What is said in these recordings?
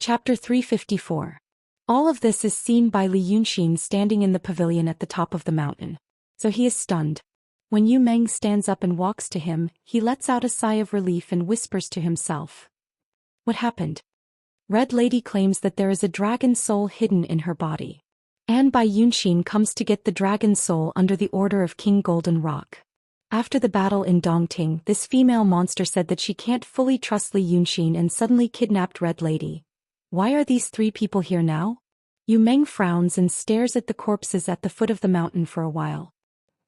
Chapter 354. All of this is seen by Li Yunxin standing in the pavilion at the top of the mountain. So he is stunned. When Yu Meng stands up and walks to him, he lets out a sigh of relief and whispers to himself. What happened? Red Lady claims that there is a dragon soul hidden in her body. And Bai Yunxin comes to get the dragon soul under the order of King Golden Rock. After the battle in Dongting, this female monster said that she can't fully trust Li Yunxin and suddenly kidnapped Red Lady. Why are these three people here now? Yu Meng frowns and stares at the corpses at the foot of the mountain for a while.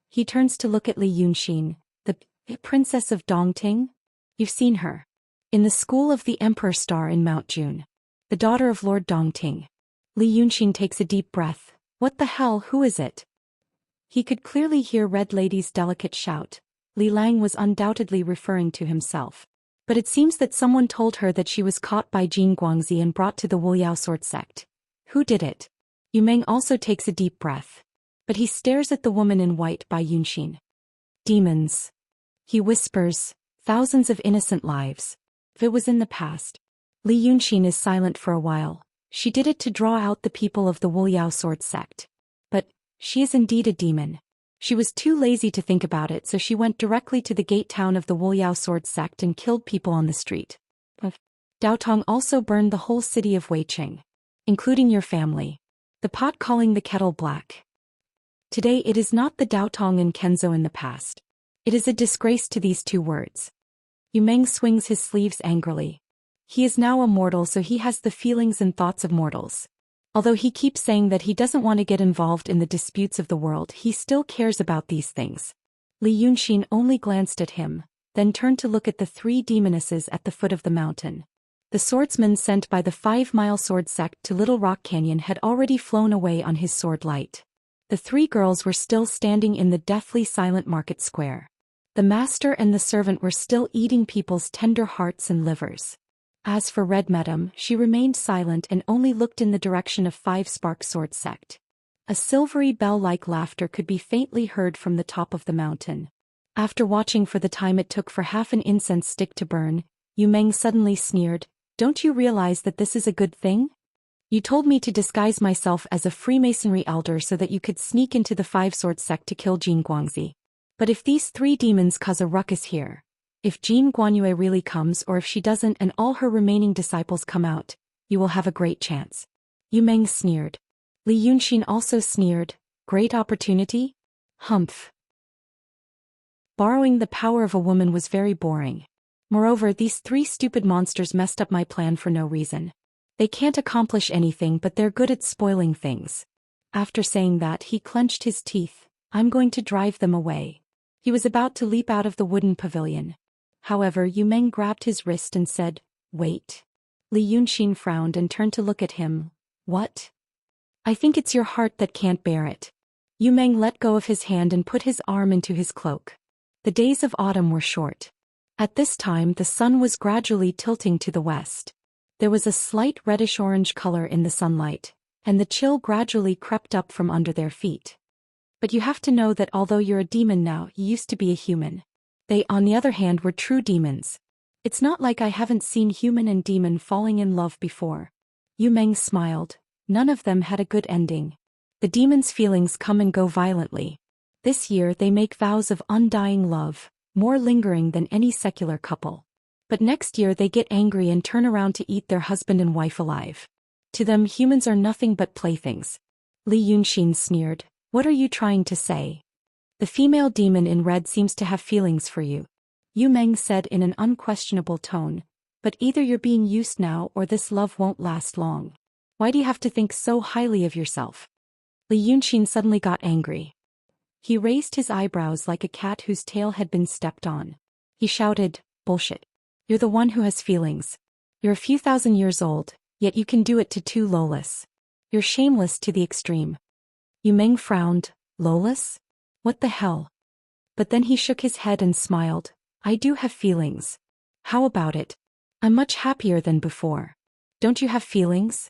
He turns to look at Li Yunxin, the princess of Dongting. You've seen her. In the school of the Emperor Star in Mount June. The daughter of Lord Dongting. Li Yunxin takes a deep breath. What the hell, who is it? He could clearly hear Red Lady's delicate shout. Li Lang was undoubtedly referring to himself. But it seems that someone told her that she was caught by Jin Guangzi and brought to the Wuxia sword sect. Who did it? Yu Meng also takes a deep breath. But he stares at the woman in white by Yunxin. Demons. He whispers, thousands of innocent lives. If it was in the past. Li Yunxin is silent for a while. She did it to draw out the people of the Wuxia sword sect. But she is indeed a demon. She was too lazy to think about it, so she went directly to the gate town of the Wuxia sword sect and killed people on the street. Dao Tong also burned the whole city of Weiqing. Including your family. The pot calling the kettle black. Today it is not the Dao Tong and Kenzo in the past. It is a disgrace to these two words. Yu Meng swings his sleeves angrily. He is now a mortal, so he has the feelings and thoughts of mortals. Although he keeps saying that he doesn't want to get involved in the disputes of the world, he still cares about these things. Li Yunxin only glanced at him, then turned to look at the three demonesses at the foot of the mountain. The swordsman sent by the 5-mile sword sect to Little Rock Canyon had already flown away on his sword light. The three girls were still standing in the deathly silent market square. The master and the servant were still eating people's tender hearts and livers. As for Red Madam, she remained silent and only looked in the direction of 5-spark sword sect. A silvery bell-like laughter could be faintly heard from the top of the mountain. After watching for the time it took for half an incense stick to burn, Yu Meng suddenly sneered, "Don't you realize that this is a good thing? You told me to disguise myself as a Freemasonry elder so that you could sneak into the 5-sword sect to kill Jin Guangzi. But if these three demons cause a ruckus here, if Jin Guanyue really comes or if she doesn't and all her remaining disciples come out, you will have a great chance." Yu Meng sneered. Li Yunxin also sneered, "Great opportunity? Humph." Borrowing the power of a woman was very boring. Moreover, these three stupid monsters messed up my plan for no reason. They can't accomplish anything, but they're good at spoiling things. After saying that, he clenched his teeth. I'm going to drive them away. He was about to leap out of the wooden pavilion. However, Yu Meng grabbed his wrist and said, "Wait." Li Yunxin frowned and turned to look at him. "What?" "I think it's your heart that can't bear it." Yu Meng let go of his hand and put his arm into his cloak. The days of autumn were short. At this time the sun was gradually tilting to the west. There was a slight reddish-orange color in the sunlight, and the chill gradually crept up from under their feet. But you have to know that although you're a demon now, you used to be a human. They, on the other hand, were true demons. It's not like I haven't seen human and demon falling in love before. Yu Meng smiled. None of them had a good ending. The demons' feelings come and go violently. This year they make vows of undying love, more lingering than any secular couple. But next year they get angry and turn around to eat their husband and wife alive. To them humans are nothing but playthings. Li Yunxin sneered. What are you trying to say? The female demon in red seems to have feelings for you. Yu Meng said in an unquestionable tone. But either you're being used now or this love won't last long. Why do you have to think so highly of yourself? Li Yunxin suddenly got angry. He raised his eyebrows like a cat whose tail had been stepped on. He shouted, "Bullshit. You're the one who has feelings. You're a few thousand years old, yet you can do it to two lowless. You're shameless to the extreme." Yu Meng frowned. Lowless? What the hell? But then he shook his head and smiled. I do have feelings. How about it? I'm much happier than before. Don't you have feelings?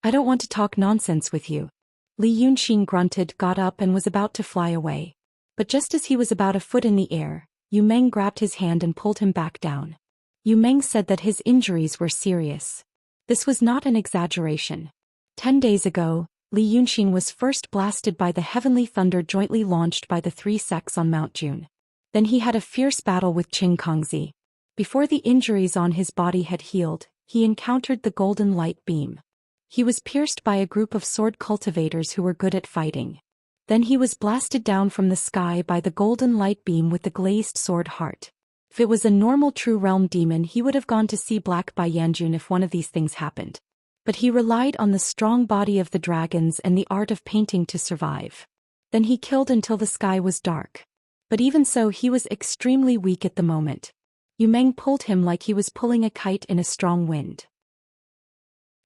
I don't want to talk nonsense with you. Li Yunxin grunted, got up and was about to fly away. But just as he was about a foot in the air, Yu Meng grabbed his hand and pulled him back down. Yu Meng said that his injuries were serious. This was not an exaggeration. 10 days ago, Li Yunxin was first blasted by the heavenly thunder jointly launched by the three sects on Mount June. Then he had a fierce battle with Qing Kongzi. Before the injuries on his body had healed, he encountered the golden light beam. He was pierced by a group of sword cultivators who were good at fighting. Then he was blasted down from the sky by the golden light beam with the glazed sword heart. If it was a normal true realm demon, he would have gone to see Black by Yanjun if one of these things happened. But he relied on the strong body of the dragons and the art of painting to survive. Then he killed until the sky was dark. But even so, he was extremely weak at the moment. Yu Meng pulled him like he was pulling a kite in a strong wind.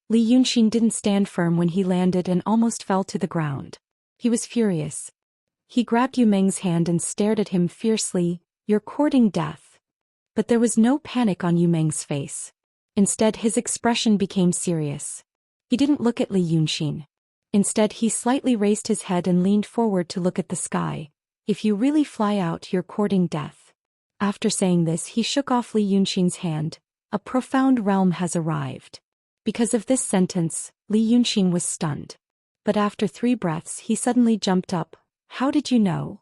Li Yunxin didn't stand firm when he landed and almost fell to the ground. He was furious. He grabbed Yu Meng's hand and stared at him fiercely. "You're courting death." But there was no panic on Yu Meng's face. Instead, his expression became serious. He didn't look at Li Yunxin. Instead, he slightly raised his head and leaned forward to look at the sky. "If you really fly out, you're courting death." After saying this, he shook off Li Yunxin's hand. "A profound realm has arrived." Because of this sentence, Li Yunxin was stunned. But after 3 breaths, he suddenly jumped up. "How did you know?"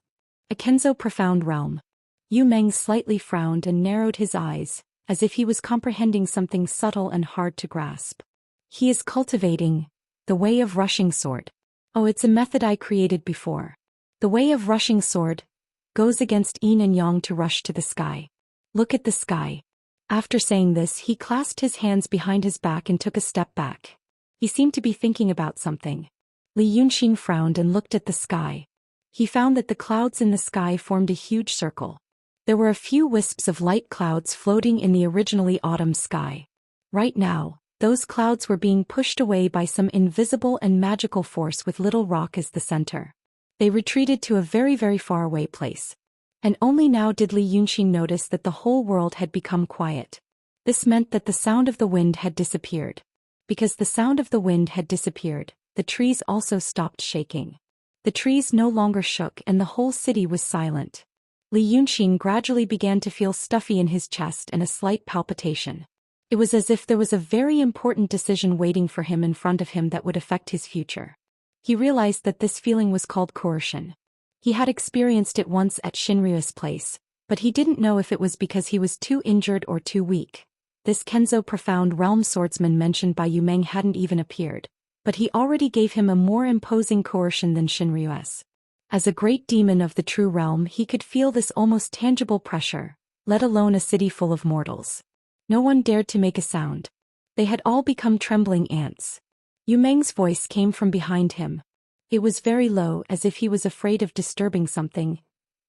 "A Kenzo profound realm." Yu Meng slightly frowned and narrowed his eyes, as if he was comprehending something subtle and hard to grasp. "He is cultivating the way of rushing sword." "Oh, it's a method I created before. The way of rushing sword goes against yin and yang to rush to the sky. Look at the sky." After saying this, he clasped his hands behind his back and took a step back. He seemed to be thinking about something. Li Yunxin frowned and looked at the sky. He found that the clouds in the sky formed a huge circle. There were a few wisps of light clouds floating in the originally autumn sky. Right now, those clouds were being pushed away by some invisible and magical force with Little Rock as the center. They retreated to a very, very far away place. And only now did Li Yunxin notice that the whole world had become quiet. This meant that the sound of the wind had disappeared. Because the sound of the wind had disappeared, the trees also stopped shaking. The trees no longer shook and the whole city was silent. Li Yunxin gradually began to feel stuffy in his chest and a slight palpitation. It was as if there was a very important decision waiting for him in front of him that would affect his future. He realized that this feeling was called coercion. He had experienced it once at Shinryu's place, but he didn't know if it was because he was too injured or too weak. This Kenzo profound realm swordsman mentioned by Yu Meng hadn't even appeared, but he already gave him a more imposing coercion than Shinryu's. As a great demon of the true realm, he could feel this almost tangible pressure, let alone a city full of mortals. No one dared to make a sound. They had all become trembling ants. Yu Meng's voice came from behind him. It was very low, as if he was afraid of disturbing something.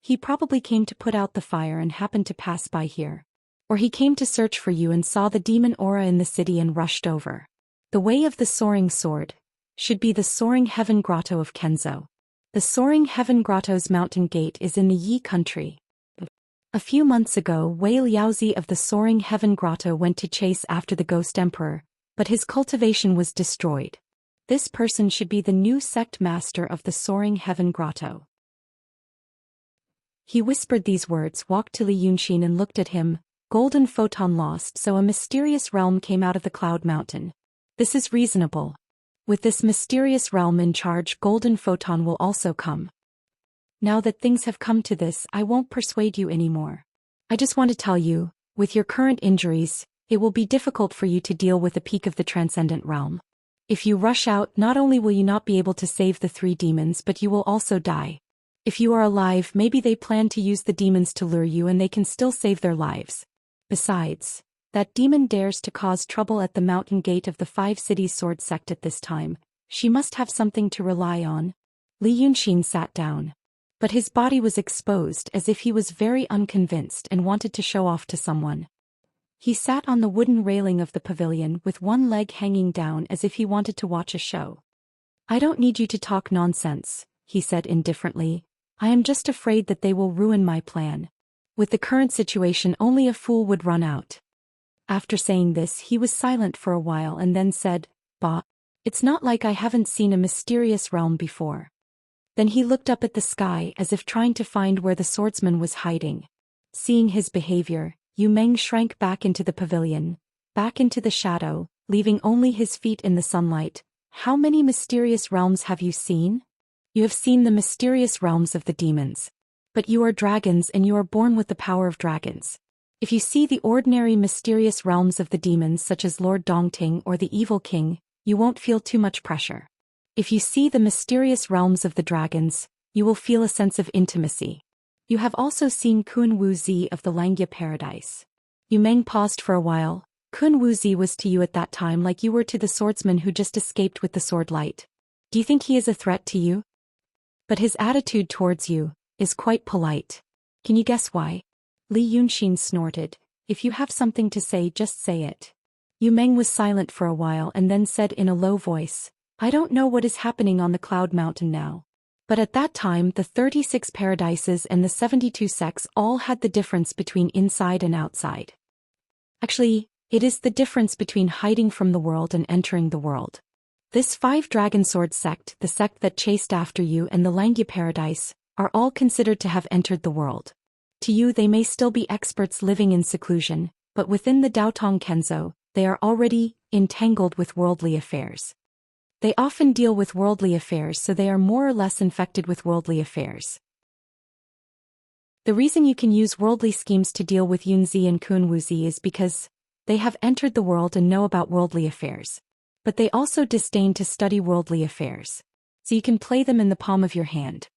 "He probably came to put out the fire and happened to pass by here. Or he came to search for you and saw the demon aura in the city and rushed over. The way of the soaring sword should be the soaring heaven grotto of Kenzo. The soaring heaven grotto's mountain gate is in the Yi country." A few months ago, Wei Liaozi of the soaring heaven grotto went to chase after the ghost emperor, but his cultivation was destroyed. This person should be the new sect master of the soaring heaven grotto. He whispered these words, walked to Li Yunxin and looked at him. "Golden photon lost, so a mysterious realm came out of the cloud mountain. This is reasonable. With this mysterious realm in charge, golden photon will also come. Now that things have come to this, I won't persuade you anymore. I just want to tell you, with your current injuries, it will be difficult for you to deal with the peak of the transcendent realm. If you rush out, not only will you not be able to save the 3 demons, but you will also die. If you are alive, maybe they plan to use the demons to lure you and they can still save their lives. Besides, that demon dares to cause trouble at the mountain gate of the 5 cities sword sect at this time. She must have something to rely on." Li Yunxin sat down. But his body was exposed as if he was very unconvinced and wanted to show off to someone. He sat on the wooden railing of the pavilion with one leg hanging down as if he wanted to watch a show. "I don't need you to talk nonsense," he said indifferently. "I am just afraid that they will ruin my plan. With the current situation, only a fool would run out." After saying this, he was silent for a while and then said, "Bah, it's not like I haven't seen a mysterious realm before." Then he looked up at the sky as if trying to find where the swordsman was hiding. Seeing his behavior, Yu Meng shrank back into the pavilion, back into the shadow. leaving only his feet in the sunlight. How many mysterious realms have you seen? You have seen the mysterious realms of the demons. But you are dragons and you are born with the power of dragons. If you see the ordinary mysterious realms of the demons such as Lord Dongting or the Evil King, you won't feel too much pressure. If you see the mysterious realms of the dragons, you will feel a sense of intimacy. You have also seen Kun Wuzi of the Langya Paradise. Yu Meng paused for a while. Kun Wuzi was to you at that time like you were to the swordsman who just escaped with the sword light. Do you think he is a threat to you? But his attitude towards you is quite polite. Can you guess why? Li Yunxin snorted. If you have something to say, just say it. Yu Meng was silent for a while and then said in a low voice, I don't know what is happening on the Cloud Mountain now. But at that time the 36 paradises and the 72 sects all had the difference between inside and outside. Actually, it is the difference between hiding from the world and entering the world. This 5 Dragon Sword sect, the sect that chased after you, and the Langya Paradise, are all considered to have entered the world. To you they may still be experts living in seclusion, but within the Daotong Kenzo, they are already entangled with worldly affairs. They often deal with worldly affairs, so they are more or less infected with worldly affairs. The reason you can use worldly schemes to deal with Yunzi and Kun Wuzi is because they have entered the world and know about worldly affairs. But they also disdain to study worldly affairs. So you can play them in the palm of your hand.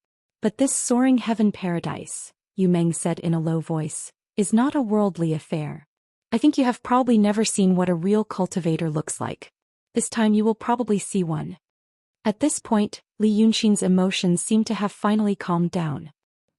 But this soaring heaven paradise, Yu Meng said in a low voice, is not a worldly affair. I think you have probably never seen what a real cultivator looks like. This time you will probably see one. At this point, Li Yunxin's emotions seemed to have finally calmed down.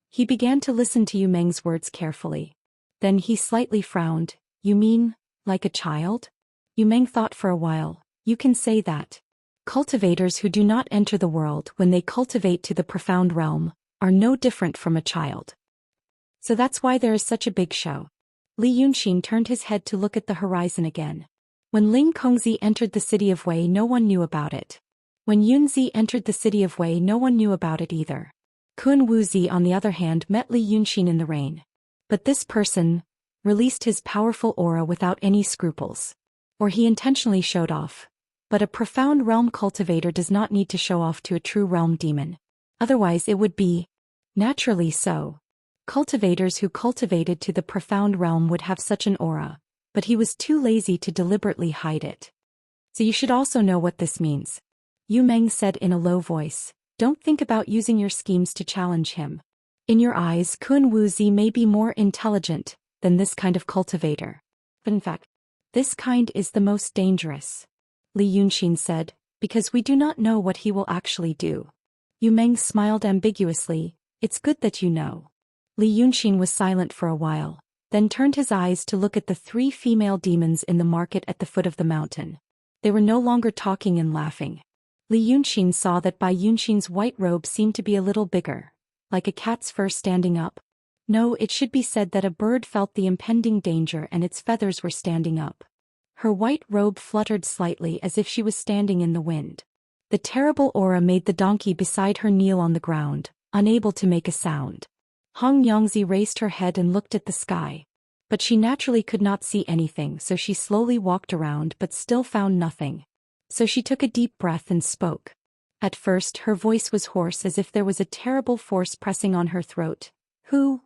He began to listen to Yu Meng's words carefully. Then he slightly frowned. You mean, like a child? Yu Meng thought for a while. You can say that. Cultivators who do not enter the world when they cultivate to the profound realm are no different from a child. So that's why there is such a big show. Li Yunxin turned his head to look at the horizon again. When Ling Kongzi entered the city of Wei, no one knew about it. When Yunzi entered the city of Wei, no one knew about it either. Kun Wuzi, on the other hand, met Li Yunxin in the rain. But this person released his powerful aura without any scruples. Or he intentionally showed off. But a profound realm cultivator does not need to show off to a true realm demon. Otherwise it would be naturally so. Cultivators who cultivated to the profound realm would have such an aura, but he was too lazy to deliberately hide it. So you should also know what this means. Yu Meng said in a low voice, don't think about using your schemes to challenge him. In your eyes, Kun Wuzi may be more intelligent than this kind of cultivator. But in fact, this kind is the most dangerous. Li Yunxin said, because we do not know what he will actually do. Yu Meng smiled ambiguously. It's good that you know. Li Yunxin was silent for a while, then turned his eyes to look at the 3 female demons in the market at the foot of the mountain. They were no longer talking and laughing. Li Yunxin saw that Bai Yunxin's white robe seemed to be a little bigger, like a cat's fur standing up. No, it should be said that a bird felt the impending danger and its feathers were standing up. Her white robe fluttered slightly as if she was standing in the wind. The terrible aura made the donkey beside her kneel on the ground, unable to make a sound. Hong Yongzi raised her head and looked at the sky. But she naturally could not see anything, so she slowly walked around but still found nothing. So she took a deep breath and spoke. At first her voice was hoarse as if there was a terrible force pressing on her throat. Who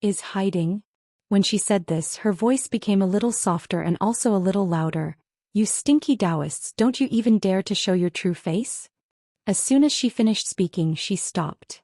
is hiding? When she said this, her voice became a little softer and also a little louder. You stinky Daoists, don't you even dare to show your true face? As soon as she finished speaking, she stopped.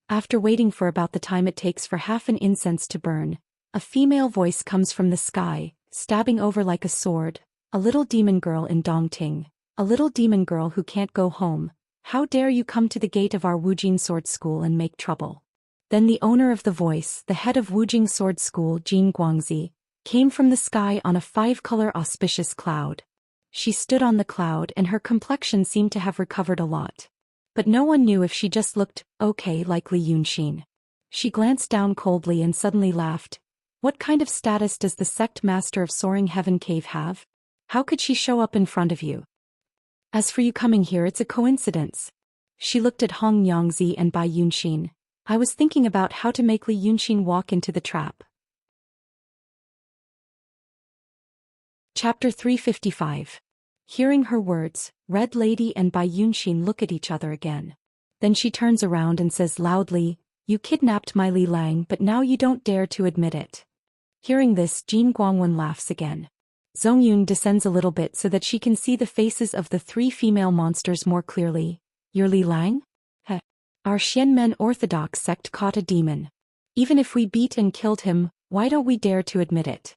After waiting for about the time it takes for half an incense to burn, a female voice comes from the sky, stabbing over like a sword. A little demon girl in Dongting. A little demon girl who can't go home. How dare you come to the gate of our Wujing Sword School and make trouble? Then the owner of the voice, the head of Wujing Sword School, Jin Guangzi, came from the sky on a 5-color auspicious cloud. She stood on the cloud and her complexion seemed to have recovered a lot. But no one knew if she just looked okay like Li Yunxin. She glanced down coldly and suddenly laughed. What kind of status does the sect master of Soaring Heaven Cave have? How could she show up in front of you? As for you coming here, it's a coincidence. She looked at Hong Yongzi and Bai Yunxin. I was thinking about how to make Li Yunxin walk into the trap. Chapter 355. Hearing her words, Red Lady and Bai Yunxin look at each other again. Then she turns around and says loudly, "You kidnapped my Li Lang, but now you don't dare to admit it." Hearing this, Jin Guangwen laughs again. Zongyun descends a little bit so that she can see the faces of the three female monsters more clearly. "You're Li Lang? Heh. Our Xianmen Orthodox sect caught a demon. Even if we beat and killed him, why don't we dare to admit it?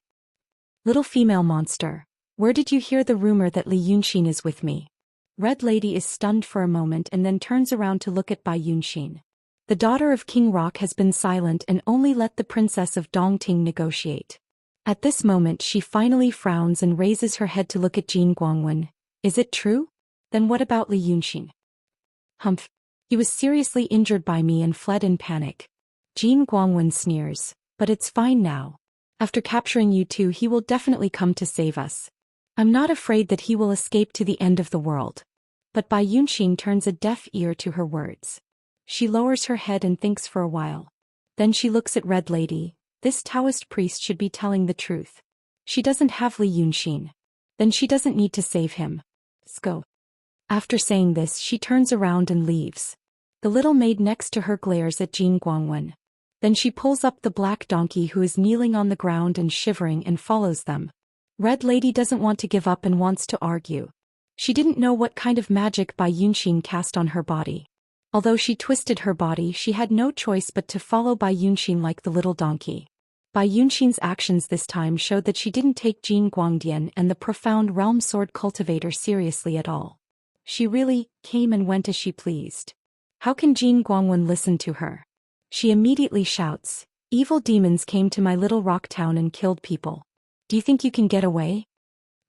Little female monster, where did you hear the rumor that Li Yunxin is with me?" Red Lady is stunned for a moment and then turns around to look at Bai Yunxin. The daughter of King Rock has been silent and only let the princess of Dongting negotiate. At this moment she finally frowns and raises her head to look at Jin Guangwen. "Is it true? Then what about Li Yunxin?" "Humph. He was seriously injured by me and fled in panic." Jin Guangwen sneers, "But it's fine now. After capturing you two he will definitely come to save us. I'm not afraid that he will escape to the end of the world." But Bai Yunxin turns a deaf ear to her words. She lowers her head and thinks for a while. Then she looks at Red Lady. This Taoist priest should be telling the truth. She doesn't have Li Yunxin. Then she doesn't need to save him. Let's go. After saying this she turns around and leaves. The little maid next to her glares at Jin Guangwen. Then she pulls up the black donkey who is kneeling on the ground and shivering and follows them. Red Lady doesn't want to give up and wants to argue. She didn't know what kind of magic Bai Yunxin cast on her body. Although she twisted her body, she had no choice but to follow Bai Yunxin like the little donkey. Bai Yunxin's actions this time showed that she didn't take Jin Guangdian and the profound realm sword cultivator seriously at all. She really came and went as she pleased. How can Jin Guangwen listen to her? She immediately shouts, "Evil demons came to my little rock town and killed people. Do you think you can get away?"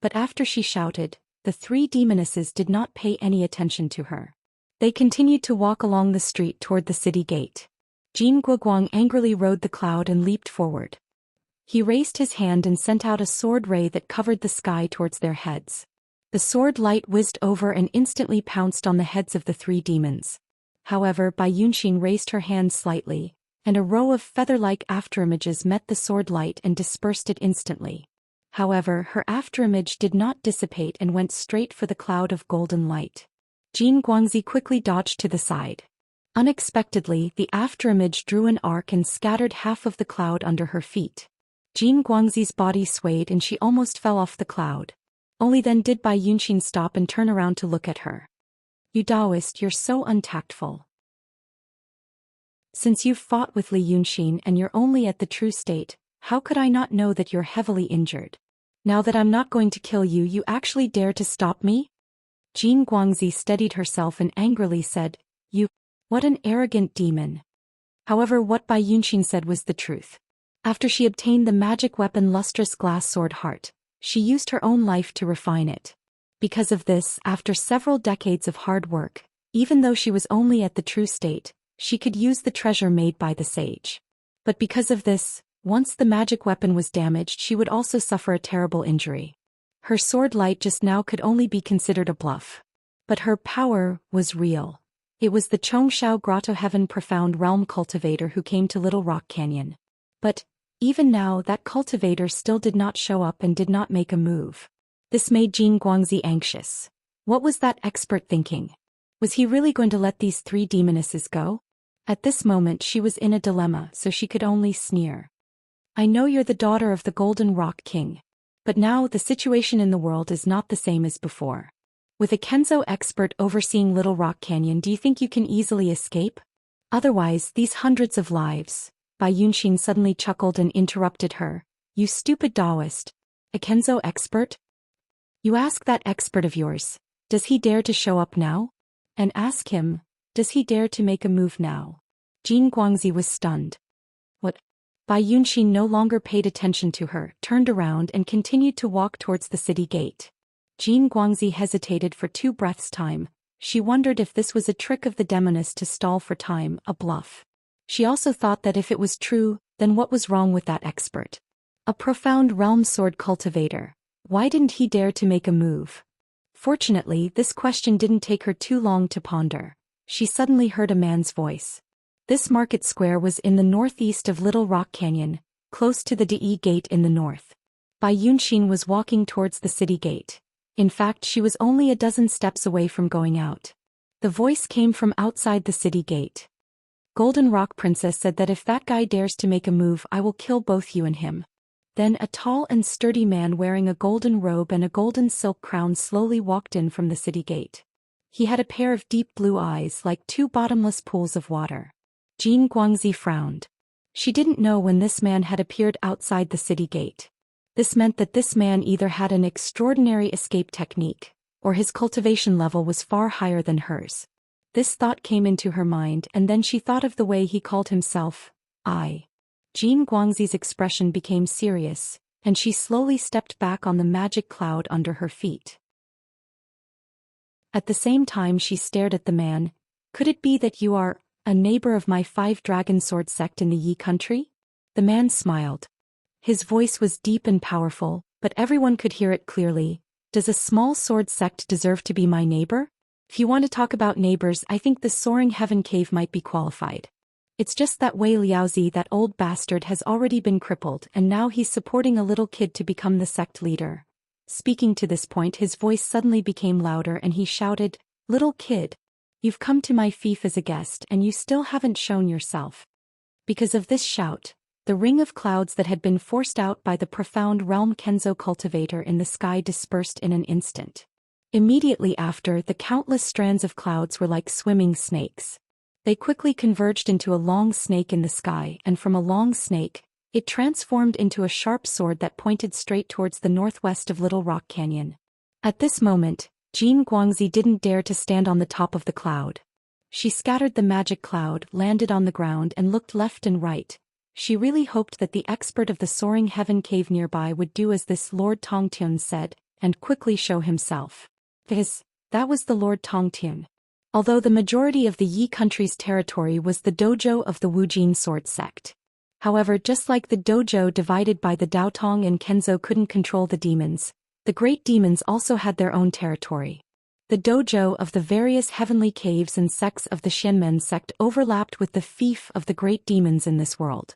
But after she shouted, the three demonesses did not pay any attention to her. They continued to walk along the street toward the city gate. Jin Guoguang angrily rode the cloud and leaped forward. He raised his hand and sent out a sword ray that covered the sky towards their heads. The sword light whizzed over and instantly pounced on the heads of the three demons. However, Bai Yunxin raised her hand slightly, and a row of feather-like afterimages met the sword light and dispersed it instantly. However, her afterimage did not dissipate and went straight for the cloud of golden light. Jin Guangzi quickly dodged to the side. Unexpectedly, the afterimage drew an arc and scattered half of the cloud under her feet. Jin Guangzi's body swayed and she almost fell off the cloud. Only then did Bai Yunxin stop and turn around to look at her. "You Daoist, you're so untactful. Since you've fought with Li Yunxin and you're only at the true state, how could I not know that you're heavily injured? Now that I'm not going to kill you, you actually dare to stop me?" Jin Guangzi steadied herself and angrily said, "You, what an arrogant demon." However, what Bai Yunxin said was the truth. After she obtained the magic weapon Lustrous Glass Sword Heart, she used her own life to refine it. Because of this, after several decades of hard work, even though she was only at the true state, she could use the treasure made by the sage. But because of this, once the magic weapon was damaged, she would also suffer a terrible injury. Her sword light just now could only be considered a bluff. But her power was real. It was the Chongshao Grotto Heaven Profound Realm Cultivator who came to Little Rock Canyon. But, even now, that cultivator still did not show up and did not make a move. This made Jin Guangzi anxious. What was that expert thinking? Was he really going to let these three demonesses go? At this moment she was in a dilemma, so she could only sneer. "I know you're the daughter of the Golden Rock King. But now the situation in the world is not the same as before. With a Kenzo expert overseeing Little Rock Canyon, do you think you can easily escape? Otherwise, these hundreds of lives..." Bai Yunxin suddenly chuckled and interrupted her. "You stupid Daoist. A Kenzo expert? You ask that expert of yours, does he dare to show up now? And ask him, does he dare to make a move now?" Jin Guangzi was stunned. "What?" Bai Yunxin no longer paid attention to her, turned around and continued to walk towards the city gate. Jin Guangzi hesitated for 2 breaths' time. She wondered if this was a trick of the demoness to stall for time, a bluff. She also thought that if it was true, then what was wrong with that expert? A profound realm sword cultivator. Why didn't he dare to make a move? Fortunately, this question didn't take her too long to ponder. She suddenly heard a man's voice. This market square was in the northeast of Little Rock Canyon, close to the De Gate in the north. Bai Yunxin was walking towards the city gate. In fact, she was only a dozen steps away from going out. The voice came from outside the city gate. Golden Rock Princess said that if that guy dares to make a move, I will kill both you and him. Then a tall and sturdy man wearing a golden robe and a golden silk crown slowly walked in from the city gate. He had a pair of deep blue eyes like two bottomless pools of water. Jin Guangzi frowned. She didn't know when this man had appeared outside the city gate. This meant that this man either had an extraordinary escape technique, or his cultivation level was far higher than hers. This thought came into her mind, and then she thought of the way he called himself, I. Jin Guangzi's expression became serious, and she slowly stepped back on the magic cloud under her feet. At the same time she stared at the man. Could it be that you are a neighbor of my 5 dragon sword sect in the Yi country? The man smiled. His voice was deep and powerful, but everyone could hear it clearly. Does a small sword sect deserve to be my neighbor? If you want to talk about neighbors, I think the Soaring Heaven Cave might be qualified. It's just that Wei Liaozi, that old bastard, has already been crippled and now he's supporting a little kid to become the sect leader. Speaking to this point, his voice suddenly became louder and he shouted, "Little kid, you've come to my fief as a guest and you still haven't shown yourself." Because of this shout, the ring of clouds that had been forced out by the profound realm Kenzo cultivator in the sky dispersed in an instant. Immediately after, the countless strands of clouds were like swimming snakes. They quickly converged into a long snake in the sky, and from a long snake, it transformed into a sharp sword that pointed straight towards the northwest of Little Rock Canyon. At this moment, Jin Guangzi didn't dare to stand on the top of the cloud. She scattered the magic cloud, landed on the ground and looked left and right. She really hoped that the expert of the Soaring Heaven Cave nearby would do as this Lord Tongtian said, and quickly show himself. That was the Lord Tongtian. Although the majority of the Yi country's territory was the dojo of the Wujin sword sect. However, just like the dojo divided by the Daotong and Kenzo couldn't control the demons, the great demons also had their own territory. The dojo of the various heavenly caves and sects of the Xianmen sect overlapped with the fief of the great demons in this world.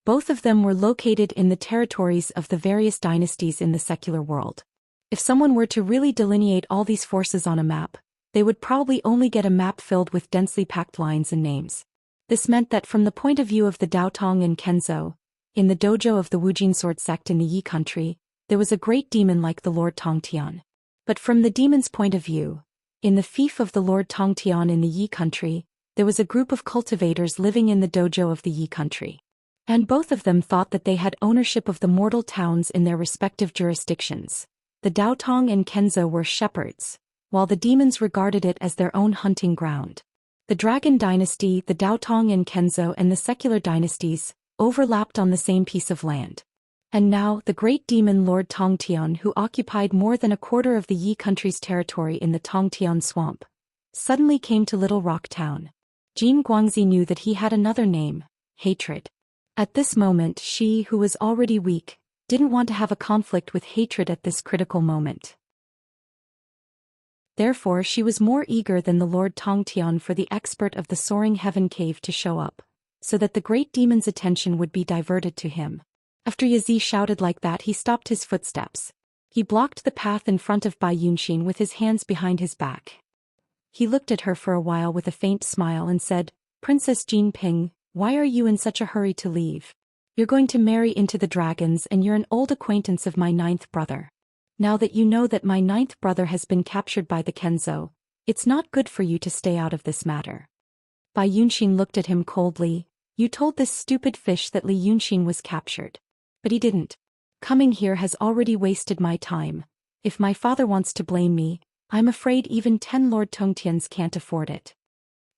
Both of them were located in the territories of the various dynasties in the secular world. If someone were to really delineate all these forces on a map, they would probably only get a map filled with densely packed lines and names. This meant that from the point of view of the Daotong and Kenzo, in the dojo of the Wujin sword sect in the Yi country, there was a great demon like the Lord Tongtian. But from the demon's point of view, in the fief of the Lord Tongtian in the Yi country, there was a group of cultivators living in the dojo of the Yi country. And both of them thought that they had ownership of the mortal towns in their respective jurisdictions. The Daotong and Kenzo were shepherds, while the demons regarded it as their own hunting ground. The Dragon Dynasty, the Daotong and Kenzo and the secular dynasties overlapped on the same piece of land. And now, the great demon Lord Tongtian, who occupied more than a quarter of the Yi country's territory in the Tongtian swamp, suddenly came to Little Rock Town. Jin Guangzi knew that he had another name, hatred. At this moment, she, who was already weak, didn't want to have a conflict with hatred at this critical moment. Therefore she was more eager than the Lord Tongtian for the expert of the Soaring Heaven Cave to show up, so that the great demon's attention would be diverted to him. After Yazi shouted like that, he stopped his footsteps. He blocked the path in front of Bai Yunxin with his hands behind his back. He looked at her for a while with a faint smile and said, "Princess Jin Ping, why are you in such a hurry to leave? You're going to marry into the dragons and you're an old acquaintance of my 9th brother. Now that you know that my 9th brother has been captured by the Kenzo, it's not good for you to stay out of this matter." Bai Yunxin looked at him coldly. "You told this stupid fish that Li Yunxin was captured. But he didn't. Coming here has already wasted my time. If my father wants to blame me, I'm afraid even 10 Lord Tongtians can't afford it."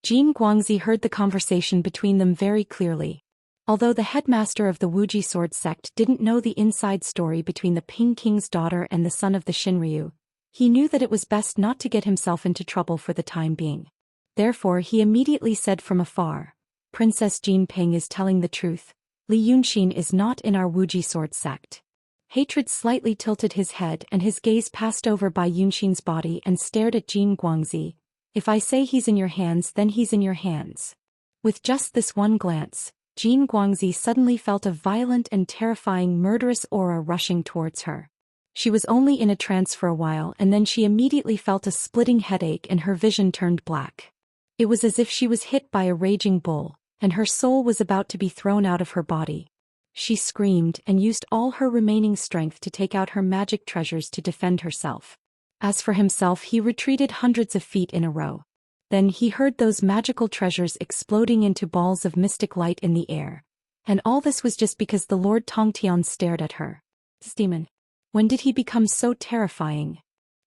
Jin Guangzi heard the conversation between them very clearly. Although the headmaster of the Wuji sword sect didn't know the inside story between the Ping King's daughter and the son of the Shinryu, he knew that it was best not to get himself into trouble for the time being. Therefore he immediately said from afar, "Princess Jin Ping is telling the truth. Li Yunxin is not in our Wuji sword sect." Hatred slightly tilted his head and his gaze passed over Bai Yunxin's body and stared at Jin Guangzi. "If I say he's in your hands, then he's in your hands." With just this one glance, Jin Guangzi suddenly felt a violent and terrifying murderous aura rushing towards her. She was only in a trance for a while and then she immediately felt a splitting headache and her vision turned black. It was as if she was hit by a raging bull, and her soul was about to be thrown out of her body. She screamed and used all her remaining strength to take out her magic treasures to defend herself. As for himself, he retreated hundreds of feet in a row. Then he heard those magical treasures exploding into balls of mystic light in the air. And all this was just because the Lord Tongtian stared at her. This demon. When did he become so terrifying?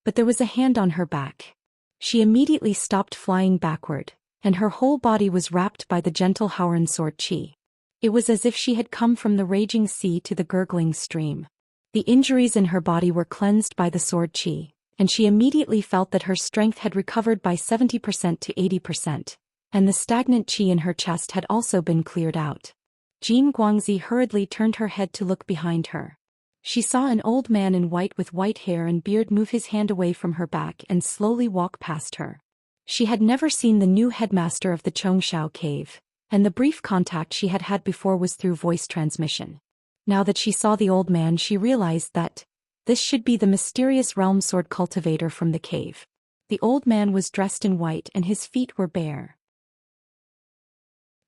But there was a hand on her back. She immediately stopped flying backward, and her whole body was wrapped by the gentle Howren sword chi. It was as if she had come from the raging sea to the gurgling stream. The injuries in her body were cleansed by the sword chi, and she immediately felt that her strength had recovered by 70% to 80%, and the stagnant chi in her chest had also been cleared out. Jin Guangzi hurriedly turned her head to look behind her. She saw an old man in white with white hair and beard move his hand away from her back and slowly walk past her. She had never seen the new headmaster of the Chongshao cave, and the brief contact she had had before was through voice transmission. Now that she saw the old man, she realized that this should be the mysterious realm sword cultivator from the cave. The old man was dressed in white and his feet were bare.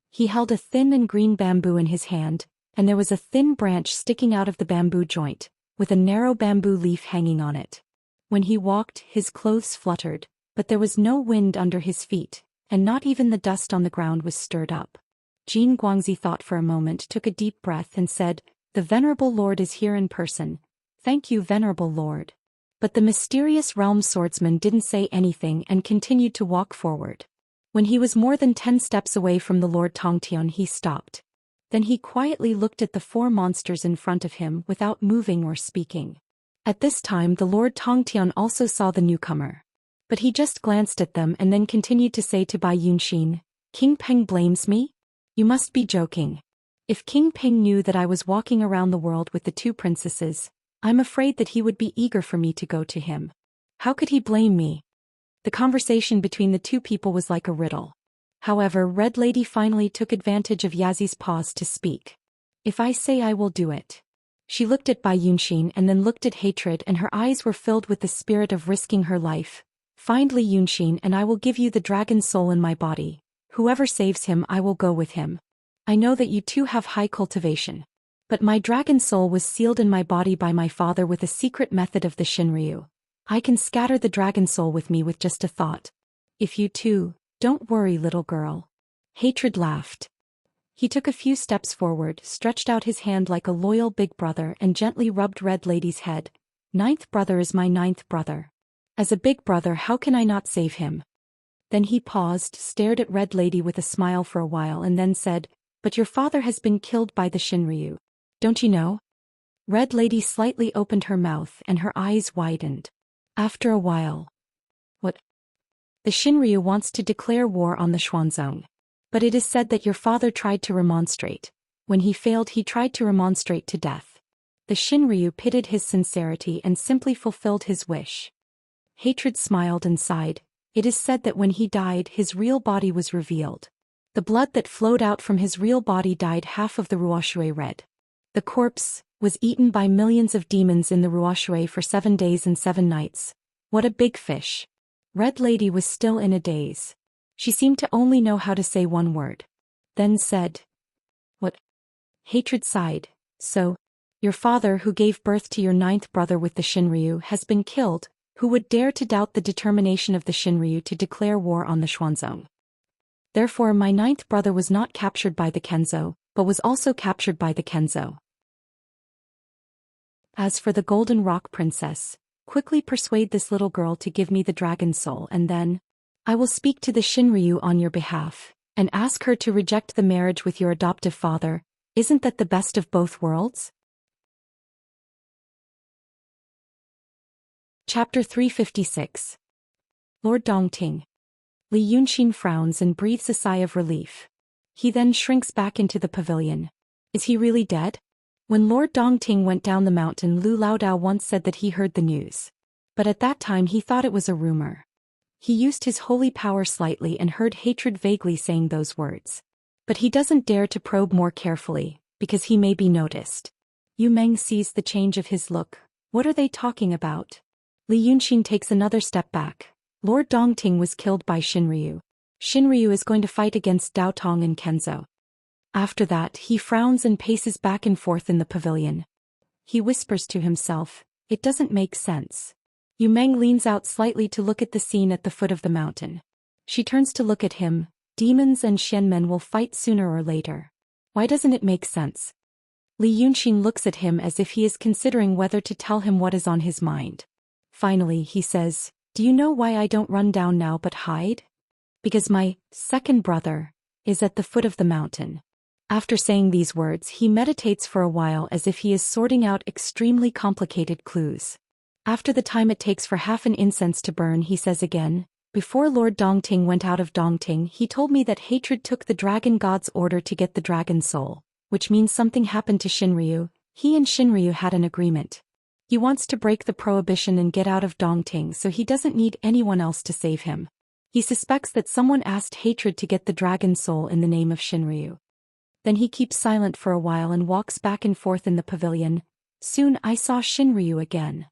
He held a thin and green bamboo in his hand, and there was a thin branch sticking out of the bamboo joint, with a narrow bamboo leaf hanging on it. When he walked, his clothes fluttered, but there was no wind under his feet, and not even the dust on the ground was stirred up. Jin Guangzi thought for a moment, took a deep breath and said, "The Venerable Lord is here in person. Thank you, Venerable Lord." But the mysterious realm swordsman didn't say anything and continued to walk forward. When he was more than 10 steps away from the Lord Tongtian, he stopped. Then he quietly looked at the 4 monsters in front of him without moving or speaking. At this time the Lord Tongtian also saw the newcomer. But he just glanced at them and then continued to say to Bai Yunxin, "King Peng blames me? You must be joking. If King Peng knew that I was walking around the world with the 2 princesses, I'm afraid that he would be eager for me to go to him. How could he blame me?" The conversation between the 2 people was like a riddle. However, Red Lady finally took advantage of Yazi's pause to speak. "If I say, I will do it." She looked at Bai Yunxin and then looked at hatred, and her eyes were filled with the spirit of risking her life. "Find Li Yunxin and I will give you the dragon soul in my body. Whoever saves him, I will go with him. I know that you two have high cultivation. But my dragon soul was sealed in my body by my father with a secret method of the Shinryu. I can scatter the dragon soul with me with just a thought. If you too, don't worry, little girl." Hatred laughed. He took a few steps forward, stretched out his hand like a loyal big brother and gently rubbed Red Lady's head. "9th brother is my 9th brother. As a big brother, how can I not save him?" Then he paused, stared at Red Lady with a smile for a while and then said, "But your father has been killed by the Shinryu. Don't you know?" Red Lady slightly opened her mouth and her eyes widened. After a while, "What?" "The Shinryu wants to declare war on the Xuanzong. But it is said that your father tried to remonstrate. When he failed, he tried to remonstrate to death. The Shinryu pitied his sincerity and simply fulfilled his wish." Hatred smiled and sighed. "It is said that when he died, his real body was revealed. The blood that flowed out from his real body dyed half of the Ruoshui red. The corpse was eaten by millions of demons in the Ruoshui for 7 days and 7 nights. What a big fish." Red Lady was still in a daze. She seemed to only know how to say one word. Then said, "What?" Hatred sighed. "So, your father, who gave birth to your 9th brother with the Shinryu, has been killed. Who would dare to doubt the determination of the Shinryu to declare war on the Xuanzong? Therefore my 9th brother was not captured by the Kenzo, but was also captured by the Kenzo. As for the Golden Rock Princess, quickly persuade this little girl to give me the dragon soul, and then I will speak to the Shinryu on your behalf, and ask her to reject the marriage with your adoptive father. Isn't that the best of both worlds?" Chapter 356. Lord Dongting. Li Yunxin frowns and breathes a sigh of relief. He then shrinks back into the pavilion. Is he really dead? When Lord Dongting went down the mountain, Lu Laodao once said that he heard the news. But at that time he thought it was a rumor. He used his holy power slightly and heard hatred vaguely saying those words. But he doesn't dare to probe more carefully, because he may be noticed. Yu Meng sees the change of his look. What are they talking about? Li Yunxin takes another step back. Lord Dongting was killed by Xinryu. Xinryu is going to fight against Dao Tong and Kenzo. After that, he frowns and paces back and forth in the pavilion. He whispers to himself, "It doesn't make sense." Yu Meng leans out slightly to look at the scene at the foot of the mountain. She turns to look at him. Demons and Xianmen will fight sooner or later. Why doesn't it make sense? Li Yunxin looks at him as if he is considering whether to tell him what is on his mind. Finally, he says, "Do you know why I don't run down now but hide? Because my second brother is at the foot of the mountain." After saying these words, he meditates for a while as if he is sorting out extremely complicated clues. After the time it takes for half an incense to burn, he says again, "Before Lord Dongting went out of Dongting, he told me that hatred took the dragon god's order to get the dragon soul, which means something happened to Xinryu. He and Xinryu had an agreement. He wants to break the prohibition and get out of Dongting so he doesn't need anyone else to save him. He suspects that someone asked hatred to get the dragon soul in the name of Xinryu." Then he keeps silent for a while and walks back and forth in the pavilion. "Soon I saw Xinryu again.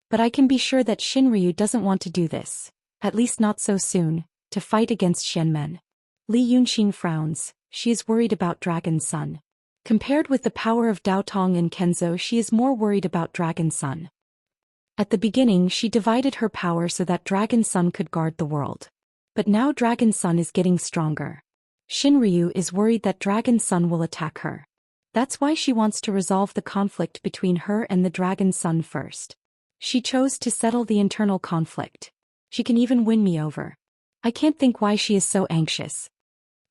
But I can be sure that Xinryu doesn't want to do this, at least not so soon, to fight against Xianmen." Li Yunxin frowns. She is worried about Dragon Sun. Compared with the power of Dao Tong and Kenzo, she is more worried about Dragon Sun. At the beginning, she divided her power so that Dragon Sun could guard the world. But now Dragon Sun is getting stronger. Xinryu is worried that Dragon Sun will attack her. That's why she wants to resolve the conflict between her and the Dragon Sun first. She chose to settle the internal conflict. She can even win me over. I can't think why she is so anxious.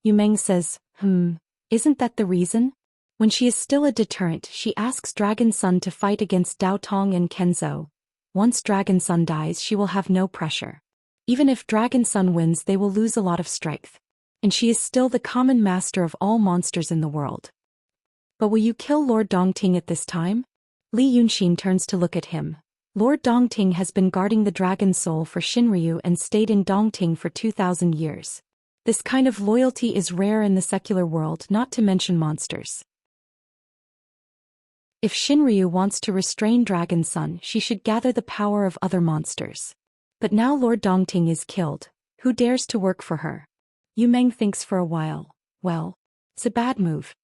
Yu Meng says, isn't that the reason? When she is still a deterrent, she asks Dragon Sun to fight against Dao Tong and Kenzo. Once Dragon Sun dies, she will have no pressure. Even if Dragon Sun wins, they will lose a lot of strength. And she is still the common master of all monsters in the world. But will you kill Lord Dongting at this time? Li Yunxin turns to look at him. Lord Dongting has been guarding the dragon soul for Xinryu and stayed in Dongting for 2,000 years. This kind of loyalty is rare in the secular world, not to mention monsters. If Xinryu wants to restrain Dragon Sun, she should gather the power of other monsters. But now Lord Dongting is killed. Who dares to work for her? Yu Meng thinks for a while. Well, it's a bad move.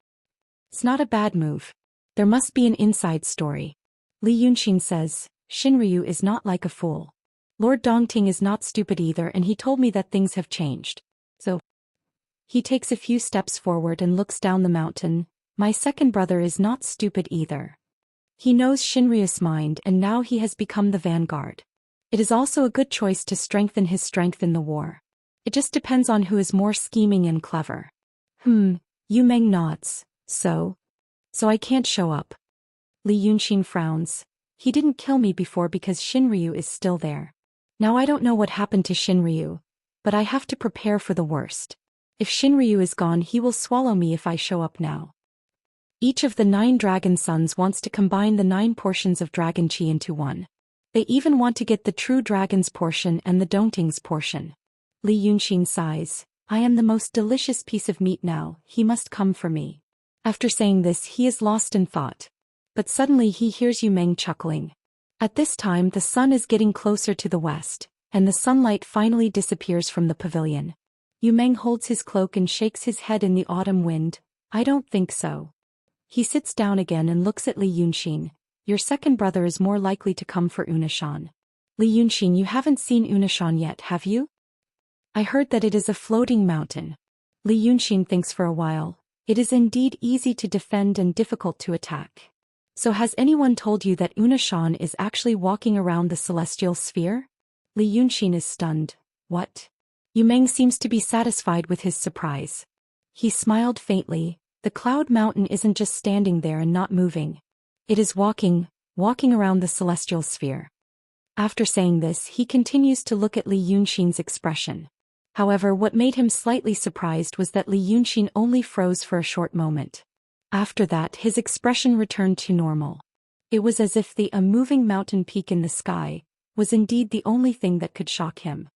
It's not a bad move. There must be an inside story. Li Yunxin says, "Xinryu is not like a fool. Lord Dongting is not stupid either, and he told me that things have changed. So." He takes a few steps forward and looks down the mountain. "My second brother is not stupid either. He knows Xinryu's mind, and now he has become the vanguard. It is also a good choice to strengthen his strength in the war. It just depends on who is more scheming and clever." Yu Meng nods. So I can't show up." Li Yunxin frowns. "He didn't kill me before because Xinryu is still there. Now I don't know what happened to Xinryu, but I have to prepare for the worst. If Xinryu is gone, he will swallow me if I show up now." Each of the 9 dragon sons wants to combine the 9 portions of dragon chi into one. They even want to get the true dragon's portion and the Dongting's portion. Li Yunxin sighs. "I am the most delicious piece of meat now, he must come for me." After saying this, he is lost in thought. But suddenly he hears Yu Meng chuckling. At this time the sun is getting closer to the west, and the sunlight finally disappears from the pavilion. Yu Meng holds his cloak and shakes his head in the autumn wind. "I don't think so." He sits down again and looks at Li Yunxin. "Your second brother is more likely to come for Unishan." "Li Yunxin, you haven't seen Unishan yet, have you?" "I heard that it is a floating mountain." Li Yunxin thinks for a while. "It is indeed easy to defend and difficult to attack. So has anyone told you that Unishan is actually walking around the celestial sphere?" Li Yunxin is stunned. "What?" Yu Meng seems to be satisfied with his surprise. He smiled faintly. "The cloud mountain isn't just standing there and not moving. It is walking around the celestial sphere." After saying this, he continues to look at Li Yunxin's expression. However, what made him slightly surprised was that Li Yunxin only froze for a short moment. After that, his expression returned to normal. It was as if a moving mountain peak in the sky was indeed the only thing that could shock him.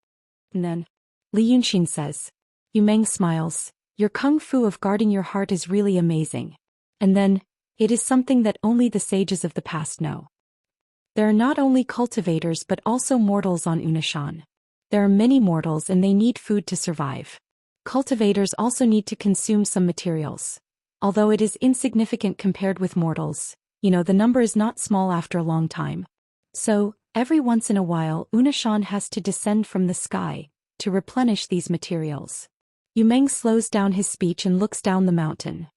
And then, Li Yunxin says. Yu Meng smiles. Your kung fu of guarding your heart is really amazing. And then, it is something that only the sages of the past know. There are not only cultivators but also mortals on Unishan. There are many mortals and they need food to survive. Cultivators also need to consume some materials. Although it is insignificant compared with mortals, the number is not small after a long time. So, every once in a while Unishan has to descend from the sky to replenish these materials. Yu Meng slows down his speech and looks down the mountain.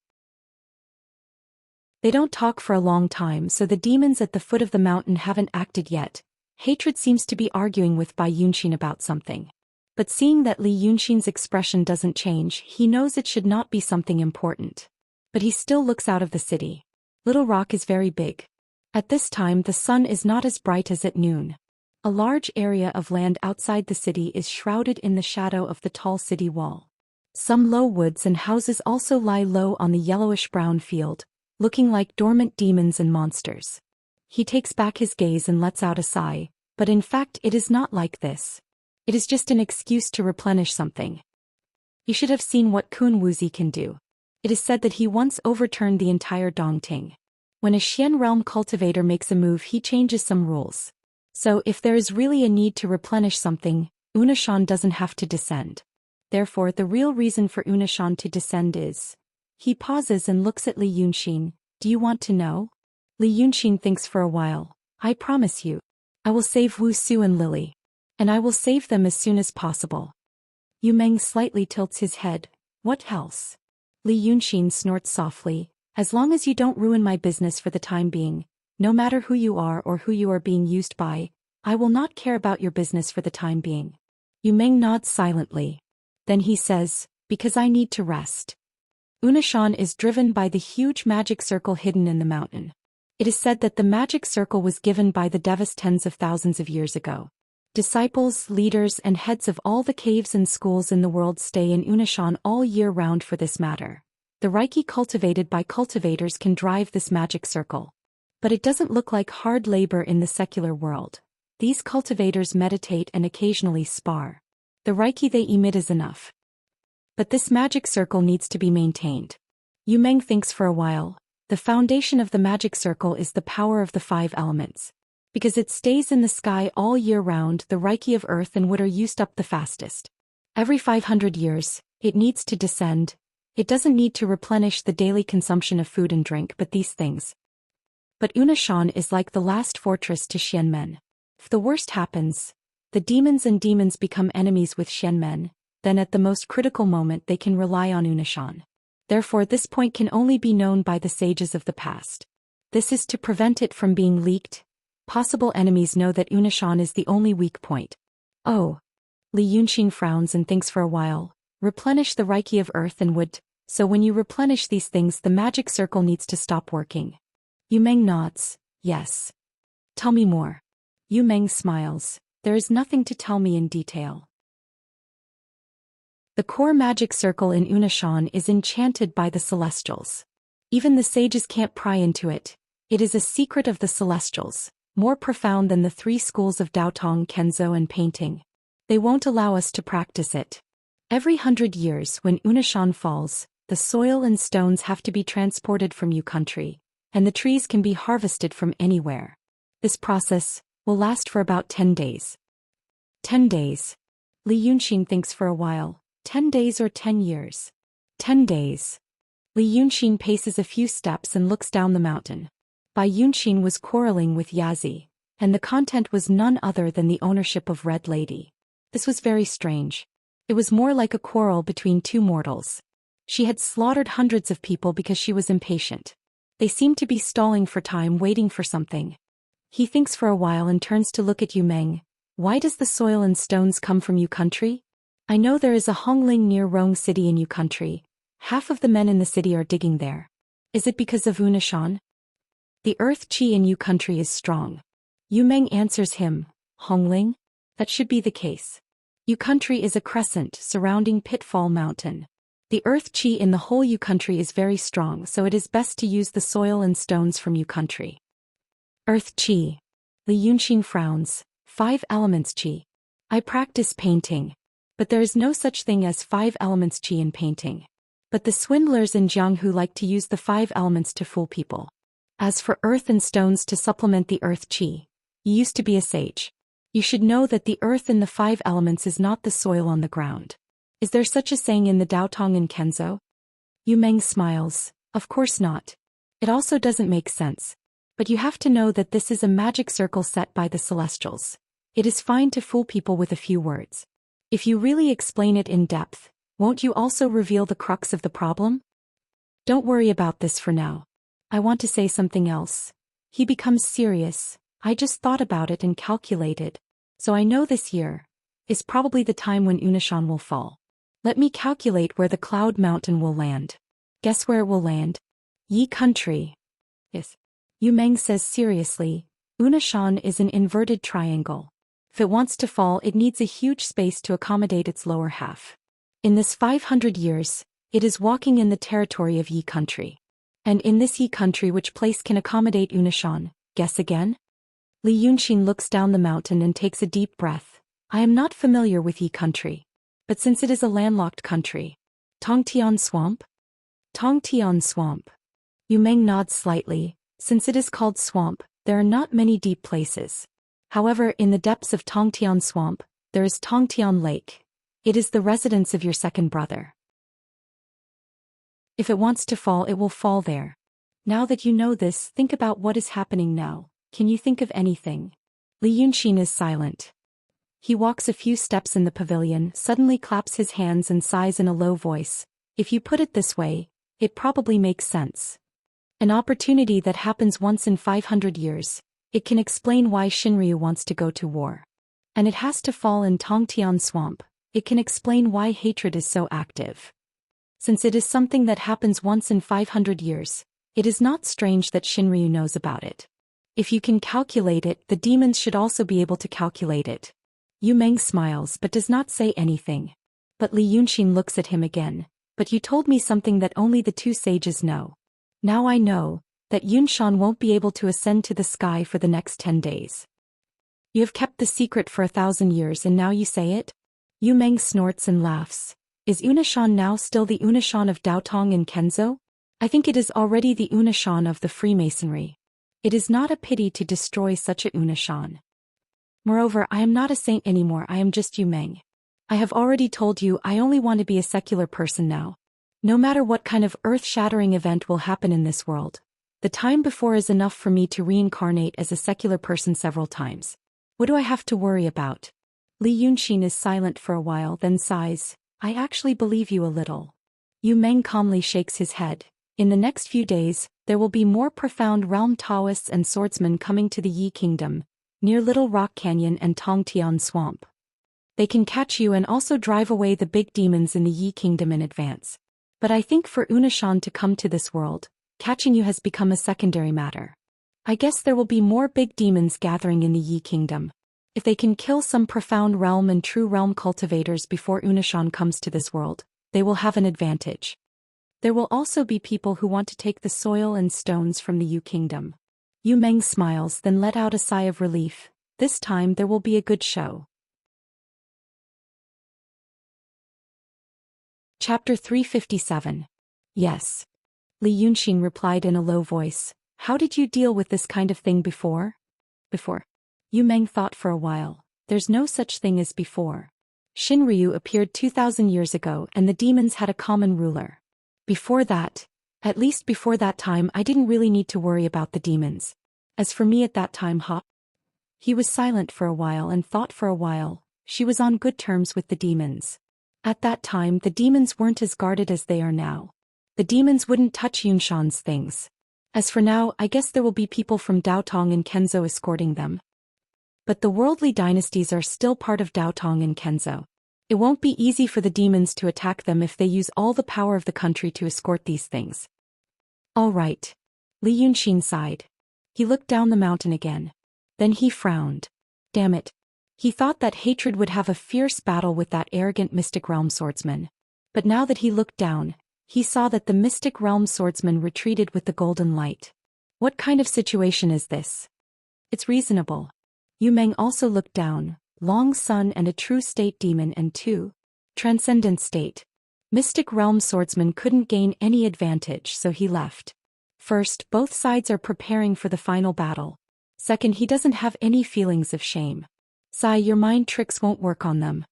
They don't talk for a long time, so the demons at the foot of the mountain haven't acted yet. Hatred seems to be arguing with Bai Yunxin about something. But seeing that Li Yunxin's expression doesn't change, he knows it should not be something important. But he still looks out of the city. Little Rock is very big. At this time the sun is not as bright as at noon. A large area of land outside the city is shrouded in the shadow of the tall city wall. Some low woods and houses also lie low on the yellowish-brown field, looking like dormant demons and monsters. He takes back his gaze and lets out a sigh, but in fact it is not like this. It is just an excuse to replenish something. You should have seen what Kun Wuzi can do. It is said that he once overturned the entire Dongting. When a Xian realm cultivator makes a move, he changes some rules. So if there is really a need to replenish something, Unishan doesn't have to descend. Therefore the real reason for Unishan to descend is... He pauses and looks at Li Yunxin. Do you want to know? Li Yunxin thinks for a while. I promise you. I will save Wu Su and Lily. And I will save them as soon as possible. Yu Meng slightly tilts his head. What else? Li Yunxin snorts softly. As long as you don't ruin my business for the time being, no matter who you are or who you are being used by, I will not care about your business for the time being. Yu Meng nods silently. Then he says, because I need to rest. Unishan is driven by the huge magic circle hidden in the mountain. It is said that the magic circle was given by the Daoist tens of thousands of years ago. Disciples, leaders, and heads of all the caves and schools in the world stay in Unishan all year round for this matter. The Reiki cultivated by cultivators can drive this magic circle. But it doesn't look like hard labor in the secular world. These cultivators meditate and occasionally spar. The Reiki they emit is enough. But this magic circle needs to be maintained. Yu Meng thinks for a while. The foundation of the magic circle is the power of the 5 elements. Because it stays in the sky all year round, the Reiki of earth and wood are used up the fastest. Every 500 years, it needs to descend. It doesn't need to replenish the daily consumption of food and drink but these things. But Unishan is like the last fortress to Xianmen. If the worst happens, the demons become enemies with Xianmen, then at the most critical moment they can rely on Unishan. Therefore this point can only be known by the sages of the past. This is to prevent it from being leaked. Possible enemies know that Unishan is the only weak point. Oh. Li Yunxin frowns and thinks for a while. Replenish the Reiki of earth and wood, so when you replenish these things the magic circle needs to stop working. Yu Meng nods. Yes. Tell me more. Yu Meng smiles. There is nothing to tell me in detail. The core magic circle in Unishan is enchanted by the celestials. Even the sages can't pry into it. It is a secret of the celestials, more profound than the 3 schools of Daotong, Kenzo and painting. They won't allow us to practice it. Every 100 years when Unishan falls, the soil and stones have to be transported from Yu country, and the trees can be harvested from anywhere. This process will last for about 10 days. 10 days. Li Yunxin thinks for a while. 10 days or 10 years? 10 days. Li Yunxin paces a few steps and looks down the mountain. Bai Yunxin was quarreling with Yazi, and the content was none other than the ownership of Red Lady. This was very strange. It was more like a quarrel between 2 mortals. She had slaughtered hundreds of people because she was impatient. They seemed to be stalling for time, waiting for something. He thinks for a while and turns to look at Yu Meng. Why does the soil and stones come from Yu country? I know there is a Hongling near Rong City in Yu country. Half of the men in the city are digging there. Is it because of Unishan? The earth qi in Yu country is strong. Yu Meng answers him. Hongling? That should be the case. Yu country is a crescent surrounding Pitfall Mountain. The earth qi in the whole Yu country is very strong, so it is best to use the soil and stones from Yu country. Earth qi. Li Yunxin frowns. 5 elements qi. I practice painting. But there is no such thing as 5 elements qi in painting. But the swindlers in Jianghu like to use the 5 elements to fool people. As for earth and stones to supplement the earth qi, you used to be a sage. You should know that the earth in the 5 elements is not the soil on the ground. Is there such a saying in the Daotong and Kenzo? Yu Meng smiles. Of course not. It also doesn't make sense. But you have to know that this is a magic circle set by the celestials. It is fine to fool people with a few words. If you really explain it in depth, won't you also reveal the crux of the problem? Don't worry about this for now. I want to say something else. He becomes serious. I just thought about it and calculated. So I know this year is probably the time when Unishan will fall. Let me calculate where the cloud mountain will land. Guess where it will land? Yi country. Yes. Yu Meng says seriously, Unishan is an inverted triangle. If it wants to fall, it needs a huge space to accommodate its lower half. In this 500 years, it is walking in the territory of Yi country. And in this Yi country, which place can accommodate Unishan? Guess again? Li Yunxin looks down the mountain and takes a deep breath. I am not familiar with Yi country. But since it is a landlocked country. Tongtian Swamp? Tongtian Swamp. Yu Meng nods slightly. Since it is called swamp, there are not many deep places. However, in the depths of Tongtian Swamp, there is Tongtian Lake. It is the residence of your second brother. If it wants to fall, it will fall there. Now that you know this, think about what is happening now. Can you think of anything? Li Yunxin is silent. He walks a few steps in the pavilion, suddenly claps his hands and sighs in a low voice. If you put it this way, it probably makes sense. An opportunity that happens once in 500 years. It can explain why Shinryu wants to go to war. And it has to fall in Tongtian Swamp. It can explain why hatred is so active. Since it is something that happens once in 500 years, it is not strange that Shinryu knows about it. If you can calculate it, the demons should also be able to calculate it. Yu Meng smiles but does not say anything. But Li Yunxin looks at him again. But you told me something that only the 2 sages know. Now I know that Yunshan won't be able to ascend to the sky for the next 10 days. You have kept the secret for 1,000 years and now you say it? Yu Meng snorts and laughs. Is Unishan now still the Unishan of Daotong and Kenzo? I think it is already the Unishan of the Freemasonry. It is not a pity to destroy such a Unishan. Moreover, I am not a saint anymore, I am just Yu Meng. I have already told you I only want to be a secular person now. No matter what kind of earth-shattering event will happen in this world, the time before is enough for me to reincarnate as a secular person several times. What do I have to worry about? Li Yunxin is silent for a while, then sighs. I actually believe you a little. Yu Meng calmly shakes his head. In the next few days, there will be more profound realm Taoists and swordsmen coming to the Yi Kingdom, near Little Rock Canyon and Tongtian Swamp. They can catch you and also drive away the big demons in the Yi Kingdom in advance. But I think for Unishan to come to this world, catching you has become a secondary matter. I guess there will be more big demons gathering in the Yi Kingdom. If they can kill some profound realm and true realm cultivators before Unishan comes to this world, they will have an advantage. There will also be people who want to take the soil and stones from the Yi Kingdom. Yu Meng smiles, then let out a sigh of relief. This time there will be a good show. Chapter 357. Yes. Li Yunxin replied in a low voice. How did you deal with this kind of thing before? Before. Yu Meng thought for a while. There's no such thing as before. Shinryu appeared 2,000 years ago and the demons had a common ruler. Before that, at least before that time, I didn't really need to worry about the demons. As for me at that time, He was silent for a while and thought for a while. She was on good terms with the demons. At that time, the demons weren't as guarded as they are now. The demons wouldn't touch Yunshan's things. As for now, I guess there will be people from Daotong and Kenzo escorting them. But the worldly dynasties are still part of Daotong and Kenzo. It won't be easy for the demons to attack them if they use all the power of the country to escort these things. All right. Li Yunxin sighed. He looked down the mountain again. Then he frowned. Damn it. He thought that hatred would have a fierce battle with that arrogant Mystic Realm swordsman. But now that he looked down, he saw that the Mystic Realm swordsman retreated with the golden light. What kind of situation is this? It's reasonable. Yu Meng also looked down. Long sun and a true state demon and 2. Transcendent state. Mystic Realm swordsman couldn't gain any advantage, so he left. First, both sides are preparing for the final battle. Second, he doesn't have any feelings of shame. Sai, your mind tricks won't work on them.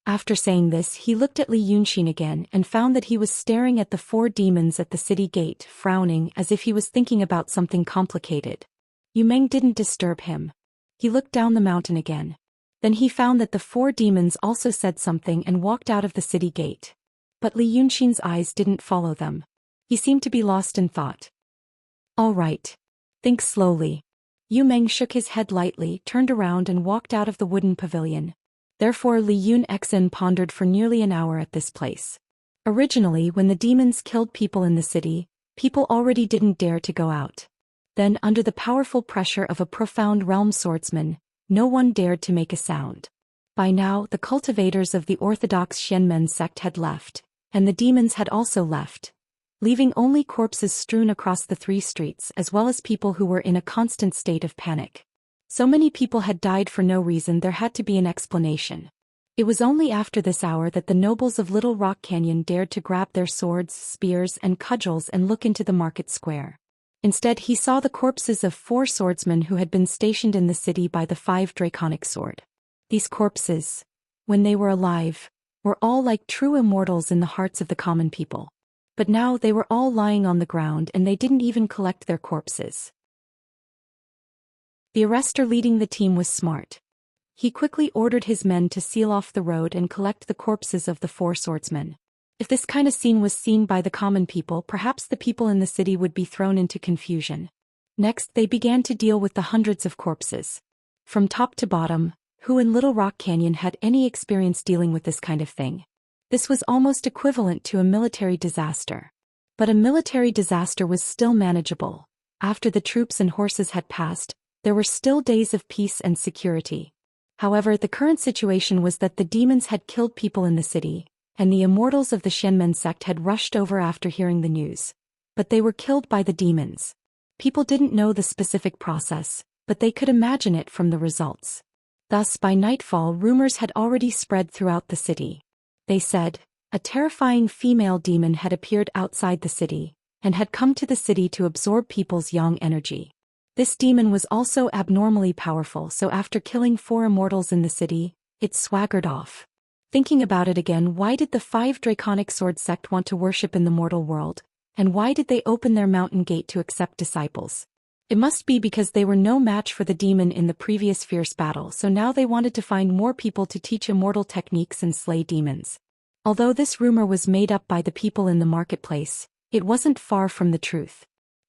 After saying this, he looked at Li Yunxin again and found that he was staring at the 4 demons at the city gate, frowning as if he was thinking about something complicated. Yu Meng didn't disturb him. He looked down the mountain again. Then he found that the 4 demons also said something and walked out of the city gate. But Li Yunxin's eyes didn't follow them. He seemed to be lost in thought. All right. Think slowly. Yu Meng shook his head lightly, turned around and walked out of the wooden pavilion. Therefore Li Yunxin pondered for nearly an hour at this place. Originally, when the demons killed people in the city, people already didn't dare to go out. Then, under the powerful pressure of a profound realm swordsman, no one dared to make a sound. By now, the cultivators of the orthodox Xianmen sect had left, and the demons had also left, leaving only corpses strewn across the 3 streets as well as people who were in a constant state of panic. So many people had died for no reason, there had to be an explanation. It was only after this hour that the nobles of Little Rock Canyon dared to grab their swords, spears, and cudgels and look into the market square. Instead, he saw the corpses of 4 swordsmen who had been stationed in the city by the 5 draconic sword. These corpses, when they were alive, were all like true immortals in the hearts of the common people. But now they were all lying on the ground and they didn't even collect their corpses. The arrestor leading the team was smart. He quickly ordered his men to seal off the road and collect the corpses of the 4 swordsmen. If this kind of scene was seen by the common people, perhaps the people in the city would be thrown into confusion. Next, they began to deal with the hundreds of corpses. From top to bottom, who in Little Rock Canyon had any experience dealing with this kind of thing? This was almost equivalent to a military disaster. But a military disaster was still manageable. After the troops and horses had passed, there were still days of peace and security. However, the current situation was that the demons had killed people in the city, and the immortals of the Xianmen sect had rushed over after hearing the news. But they were killed by the demons. People didn't know the specific process, but they could imagine it from the results. Thus, by nightfall, rumors had already spread throughout the city. They said, a terrifying female demon had appeared outside the city, and had come to the city to absorb people's yang energy. This demon was also abnormally powerful, so after killing 4 immortals in the city, it swaggered off. Thinking about it again, why did the 5 draconic sword sect want to worship in the mortal world, and why did they open their mountain gate to accept disciples? It must be because they were no match for the demon in the previous fierce battle, so now they wanted to find more people to teach immortal techniques and slay demons. Although this rumor was made up by the people in the marketplace, it wasn't far from the truth.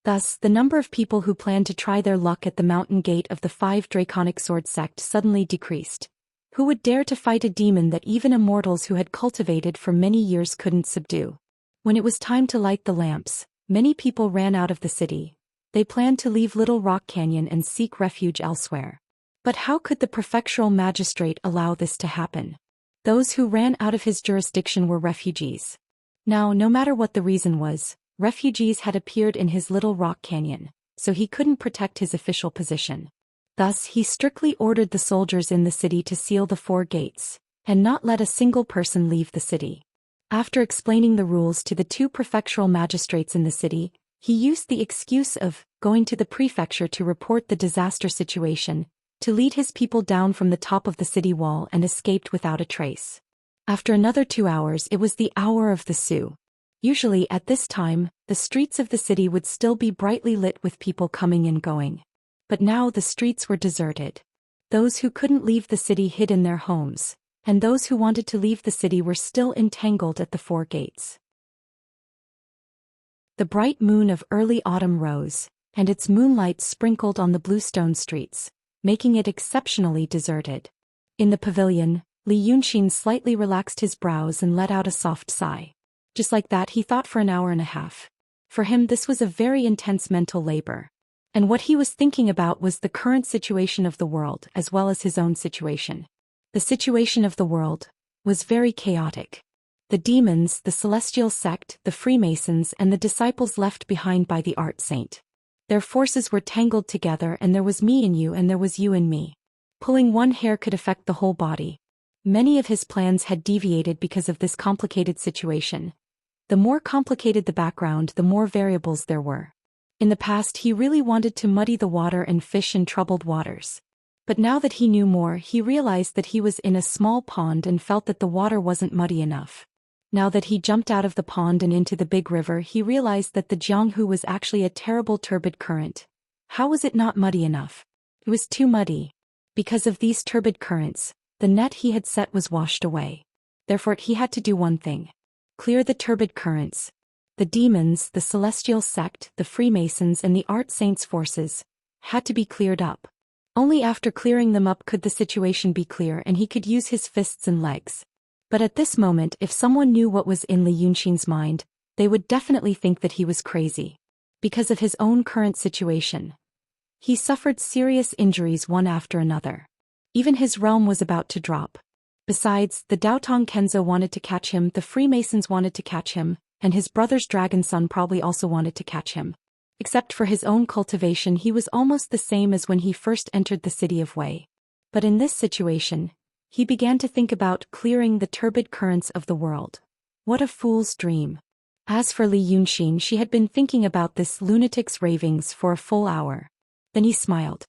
Thus, the number of people who planned to try their luck at the mountain gate of the 5 draconic sword sect suddenly decreased. Who would dare to fight a demon that even immortals who had cultivated for many years couldn't subdue? When it was time to light the lamps, many people ran out of the city. They planned to leave Little Rock Canyon and seek refuge elsewhere. But how could the prefectural magistrate allow this to happen? Those who ran out of his jurisdiction were refugees. Now, no matter what the reason was, refugees had appeared in his Little Rock Canyon, so he couldn't protect his official position. Thus, he strictly ordered the soldiers in the city to seal the 4 gates, and not let a single person leave the city. After explaining the rules to the 2 prefectural magistrates in the city, he used the excuse of going to the prefecture to report the disaster situation, to lead his people down from the top of the city wall, and escaped without a trace. After another 2 hours, it was the hour of the Sioux. Usually at this time, the streets of the city would still be brightly lit with people coming and going. But now the streets were deserted. Those who couldn't leave the city hid in their homes, and those who wanted to leave the city were still entangled at the 4 gates. The bright moon of early autumn rose, and its moonlight sprinkled on the bluestone streets, making it exceptionally deserted. In the pavilion, Li Yunxin slightly relaxed his brows and let out a soft sigh. Just like that, he thought for an hour and a half. For him, this was a very intense mental labor. And what he was thinking about was the current situation of the world as well as his own situation. The situation of the world was very chaotic. The demons, the celestial sect, the Freemasons, and the disciples left behind by the art saint. Their forces were tangled together, and there was me in you and there was you in me. Pulling one hair could affect the whole body. Many of his plans had deviated because of this complicated situation. The more complicated the background, the more variables there were. In the past, he really wanted to muddy the water and fish in troubled waters. But now that he knew more, he realized that he was in a small pond and felt that the water wasn't muddy enough. Now that he jumped out of the pond and into the big river, he realized that the Jianghu was actually a terrible turbid current. How was it not muddy enough? It was too muddy. Because of these turbid currents, the net he had set was washed away. Therefore he had to do one thing. Clear the turbid currents. The demons, the celestial sect, the Freemasons and the Art Saints' forces had to be cleared up. Only after clearing them up could the situation be clear and he could use his fists and legs. But at this moment, if someone knew what was in Li Yunxin's mind, they would definitely think that he was crazy. Because of his own current situation, he suffered serious injuries one after another. Even his realm was about to drop. Besides, the Daotong Kenzo wanted to catch him, the Freemasons wanted to catch him, and his brother's dragon son probably also wanted to catch him. Except for his own cultivation, he was almost the same as when he first entered the city of Wei. But in this situation, he began to think about clearing the turbid currents of the world. What a fool's dream. As for Li Yunxin, she had been thinking about this lunatic's ravings for a full hour. Then he smiled.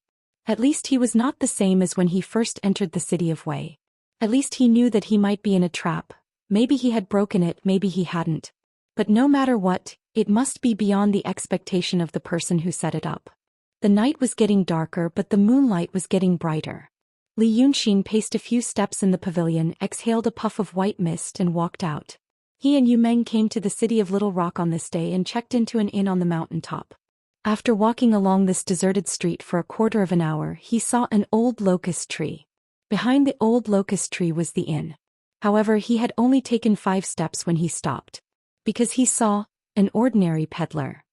At least he was not the same as when he first entered the city of Wei. At least he knew that he might be in a trap. Maybe he had broken it, maybe he hadn't. But no matter what, it must be beyond the expectation of the person who set it up. The night was getting darker, but the moonlight was getting brighter. Li Yunxin paced a few steps in the pavilion, exhaled a puff of white mist and walked out. He and Yu Meng came to the city of Little Rock on this day and checked into an inn on the mountain top. After walking along this deserted street for a quarter of an hour, he saw an old locust tree. Behind the old locust tree was the inn. However, he had only taken 5 steps when he stopped. Because he saw an ordinary peddler.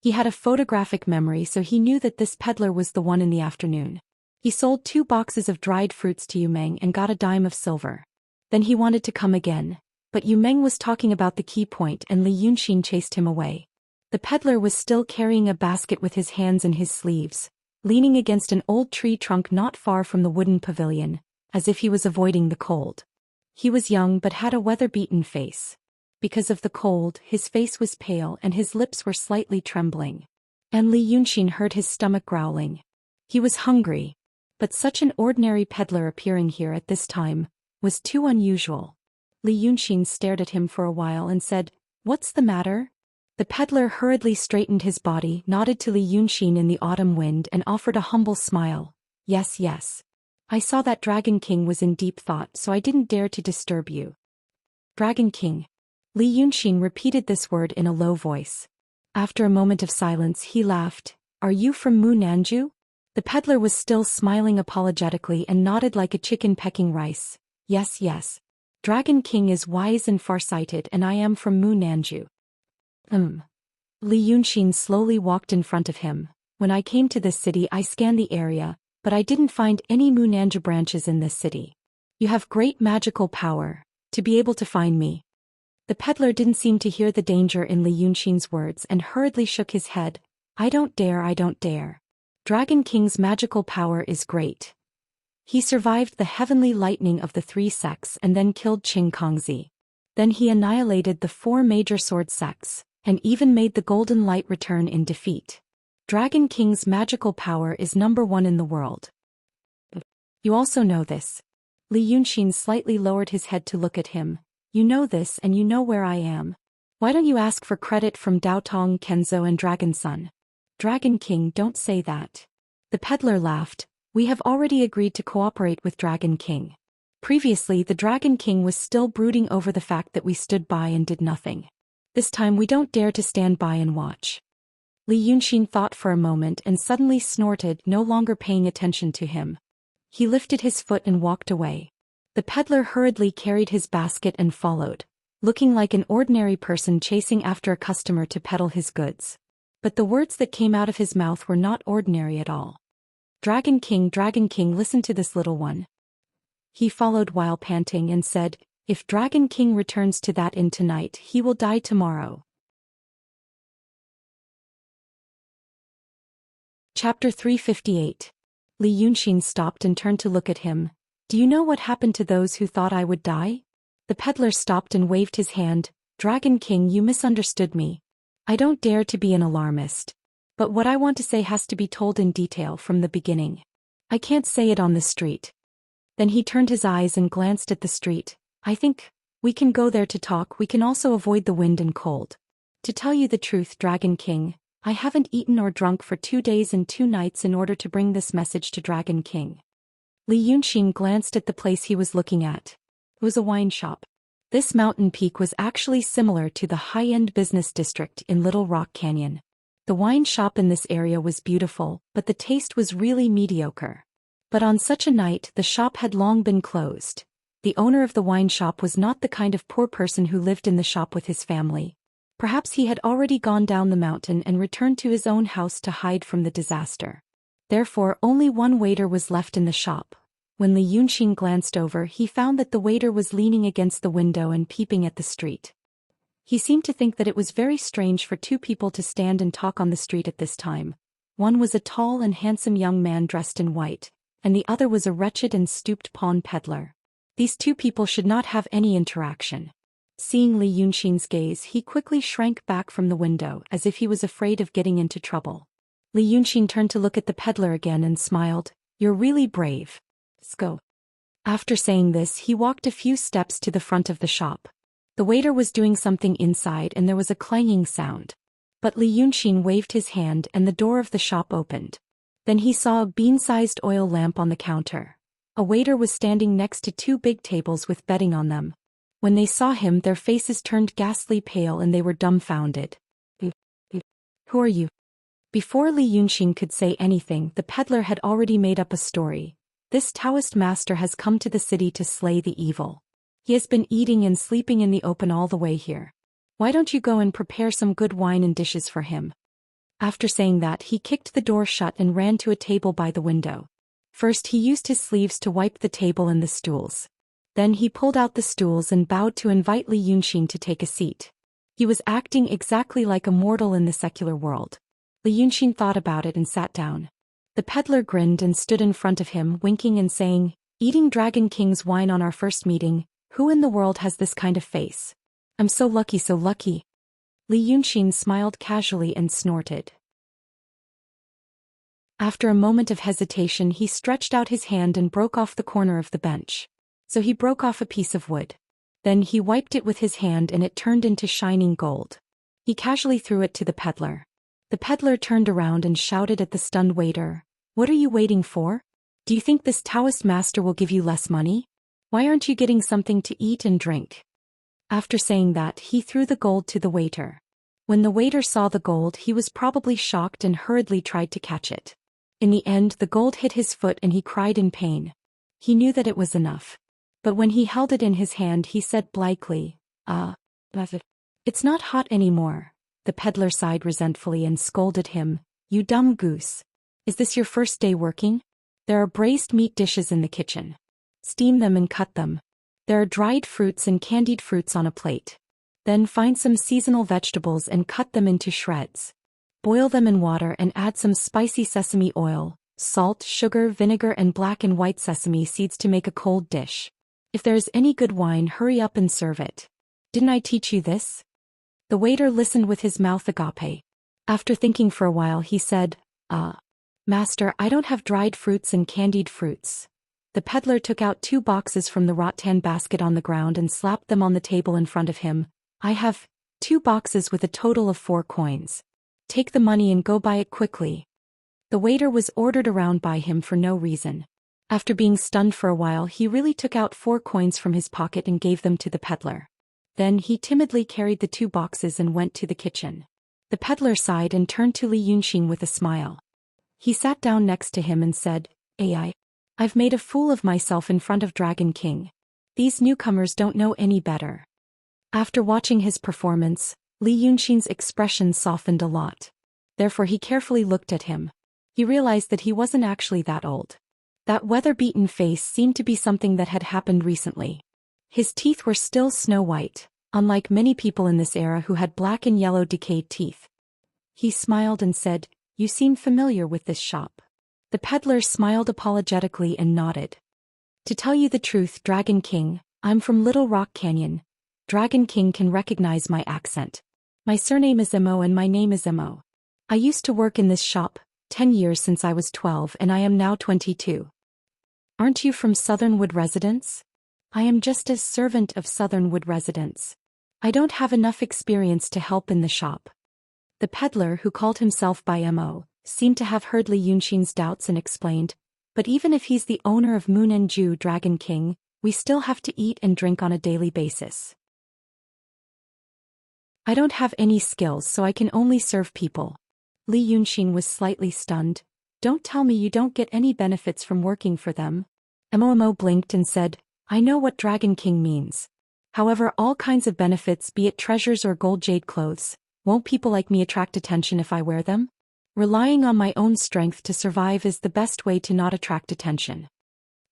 He had a photographic memory, so he knew that this peddler was the one in the afternoon. He sold 2 boxes of dried fruits to Yu Meng and got a dime of silver. Then he wanted to come again, but Yu Meng was talking about the key point and Li Yunxin chased him away. The peddler was still carrying a basket with his hands in his sleeves, leaning against an old tree trunk not far from the wooden pavilion, as if he was avoiding the cold. He was young but had a weather-beaten face. Because of the cold, his face was pale and his lips were slightly trembling. And Li Yunxin heard his stomach growling. He was hungry. But such an ordinary peddler appearing here at this time was too unusual. Li Yunxin stared at him for a while and said, "What's the matter?" The peddler hurriedly straightened his body, nodded to Li Yunxin in the autumn wind and offered a humble smile. Yes, yes. I saw that Dragon King was in deep thought, so I didn't dare to disturb you." Dragon King. Li Yunxin repeated this word in a low voice. After a moment of silence, he laughed. "Are you from Mu Nanju?" The peddler was still smiling apologetically and nodded like a chicken pecking rice. Yes, yes. Dragon King is wise and farsighted and I am from Mu Nanju. Li Yunxin slowly walked in front of him. When I came to this city I scanned the area, but I didn't find any Mu Nanju branches in this city. You have great magical power to be able to find me. The peddler didn't seem to hear the danger in Li Yunxin's words and hurriedly shook his head. I don't dare, I don't dare. Dragon King's magical power is great. He survived the heavenly lightning of the 3 sects and then killed Qing Kongzi. Then he annihilated the 4 major sword sects, and even made the golden light return in defeat. Dragon King's magical power is #1 in the world. You also know this. Li Yunxin slightly lowered his head to look at him. You know this and you know where I am. Why don't you ask for credit from Daotong Kenzo and Dragon Sun? Dragon King, don't say that. The peddler laughed. We have already agreed to cooperate with Dragon King. Previously, the Dragon King was still brooding over the fact that we stood by and did nothing. This time we don't dare to stand by and watch. Li Yunxin thought for a moment and suddenly snorted, no longer paying attention to him. He lifted his foot and walked away. The peddler hurriedly carried his basket and followed, looking like an ordinary person chasing after a customer to peddle his goods. But the words that came out of his mouth were not ordinary at all. Dragon King, listen to this little one. He followed while panting and said, if Dragon King returns to that inn tonight, he will die tomorrow. Chapter 358. Li Yunxin stopped and turned to look at him. Do you know what happened to those who thought I would die? The peddler stopped and waved his hand. Dragon King, you misunderstood me. I don't dare to be an alarmist. But what I want to say has to be told in detail from the beginning. I can't say it on the street. Then he turned his eyes and glanced at the street. I think we can go there to talk. We can also avoid the wind and cold. To tell you the truth, Dragon King, I haven't eaten or drunk for 2 days and 2 nights in order to bring this message to Dragon King. Li Yunxin glanced at the place he was looking at. It was a wine shop. This mountain peak was actually similar to the high-end business district in Little Rock Canyon. The wine shop in this area was beautiful, but the taste was really mediocre. But on such a night, the shop had long been closed. The owner of the wine shop was not the kind of poor person who lived in the shop with his family. Perhaps he had already gone down the mountain and returned to his own house to hide from the disaster. Therefore, only one waiter was left in the shop. When Li Yunxin glanced over, he found that the waiter was leaning against the window and peeping at the street. He seemed to think that it was very strange for 2 people to stand and talk on the street at this time. One was a tall and handsome young man dressed in white, and the other was a wretched and stooped pawn peddler. These 2 people should not have any interaction. Seeing Li Yunxin's gaze, he quickly shrank back from the window as if he was afraid of getting into trouble. Li Yunxin turned to look at the peddler again and smiled. You're really brave. Let's go. After saying this, he walked a few steps to the front of the shop. The waiter was doing something inside and there was a clanging sound. But Li Yunxin waved his hand and the door of the shop opened. Then he saw a bean-sized oil lamp on the counter. A waiter was standing next to 2 big tables with bedding on them. When they saw him, their faces turned ghastly pale and they were dumbfounded. Who are you? Before Li Yunxin could say anything, the peddler had already made up a story. This Daoist master has come to the city to slay the evil. He has been eating and sleeping in the open all the way here. Why don't you go and prepare some good wine and dishes for him? After saying that, he kicked the door shut and ran to a table by the window. First, he used his sleeves to wipe the table and the stools. Then he pulled out the stools and bowed to invite Li Yunxin to take a seat. He was acting exactly like a mortal in the secular world. Li Yunxin thought about it and sat down. The peddler grinned and stood in front of him, winking and saying, "Eating Dragon King's wine on our first meeting, who in the world has this kind of face? I'm so lucky, so lucky." Li Yunxin smiled casually and snorted. After a moment of hesitation, he stretched out his hand and broke off the corner of the bench. So he broke off a piece of wood. Then he wiped it with his hand and it turned into shining gold. He casually threw it to the peddler. The peddler turned around and shouted at the stunned waiter, "What are you waiting for? Do you think this Daoist master will give you less money? Why aren't you getting something to eat and drink?" After saying that, he threw the gold to the waiter. When the waiter saw the gold, he was probably shocked and hurriedly tried to catch it. In the end, the gold hit his foot and he cried in pain. He knew that it was enough. But when he held it in his hand, he said blankly, "It's not hot anymore." The peddler sighed resentfully and scolded him, "You dumb goose. Is this your first day working? There are braised meat dishes in the kitchen. Steam them and cut them. There are dried fruits and candied fruits on a plate. Then find some seasonal vegetables and cut them into shreds. Boil them in water and add some spicy sesame oil, salt, sugar, vinegar and black and white sesame seeds to make a cold dish. If there is any good wine, hurry up and serve it. Didn't I teach you this?" The waiter listened with his mouth agape. After thinking for a while, he said, Master, I don't have dried fruits and candied fruits." The peddler took out 2 boxes from the rattan basket on the ground and slapped them on the table in front of him. "I have 2 boxes with a total of 4 coins. Take the money and go buy it quickly." The waiter was ordered around by him for no reason. After being stunned for a while, he really took out 4 coins from his pocket and gave them to the peddler. Then he timidly carried the 2 boxes and went to the kitchen. The peddler sighed and turned to Li Yunxin with a smile. He sat down next to him and said, I've made a fool of myself in front of Dragon King. These newcomers don't know any better." After watching his performance, Li Yunxin's expression softened a lot. Therefore he carefully looked at him. He realized that he wasn't actually that old. That weather-beaten face seemed to be something that had happened recently. His teeth were still snow-white, unlike many people in this era who had black and yellow decayed teeth. He smiled and said, "You seem familiar with this shop." The peddler smiled apologetically and nodded. To tell you the truth, Dragon King, I'm from Little Rock Canyon. Dragon King can recognize my accent. My surname is Mo and my name is Mo. I used to work in this shop, 10 years since I was 12 and I am now 22. Aren't you from Southernwood Residence? I am just a servant of Southernwood Residence. I don't have enough experience to help in the shop. The peddler, who called himself by Mo, seemed to have heard Li Yunxin's doubts and explained, but even if he's the owner of Moon and Ju Dragon King, we still have to eat and drink on a daily basis. I don't have any skills so I can only serve people. Li Yunxin was slightly stunned. Don't tell me you don't get any benefits from working for them. Mo blinked and said, I know what Dragon King means. However, all kinds of benefits, be it treasures or gold jade clothes, won't people like me attract attention if I wear them? Relying on my own strength to survive is the best way to not attract attention.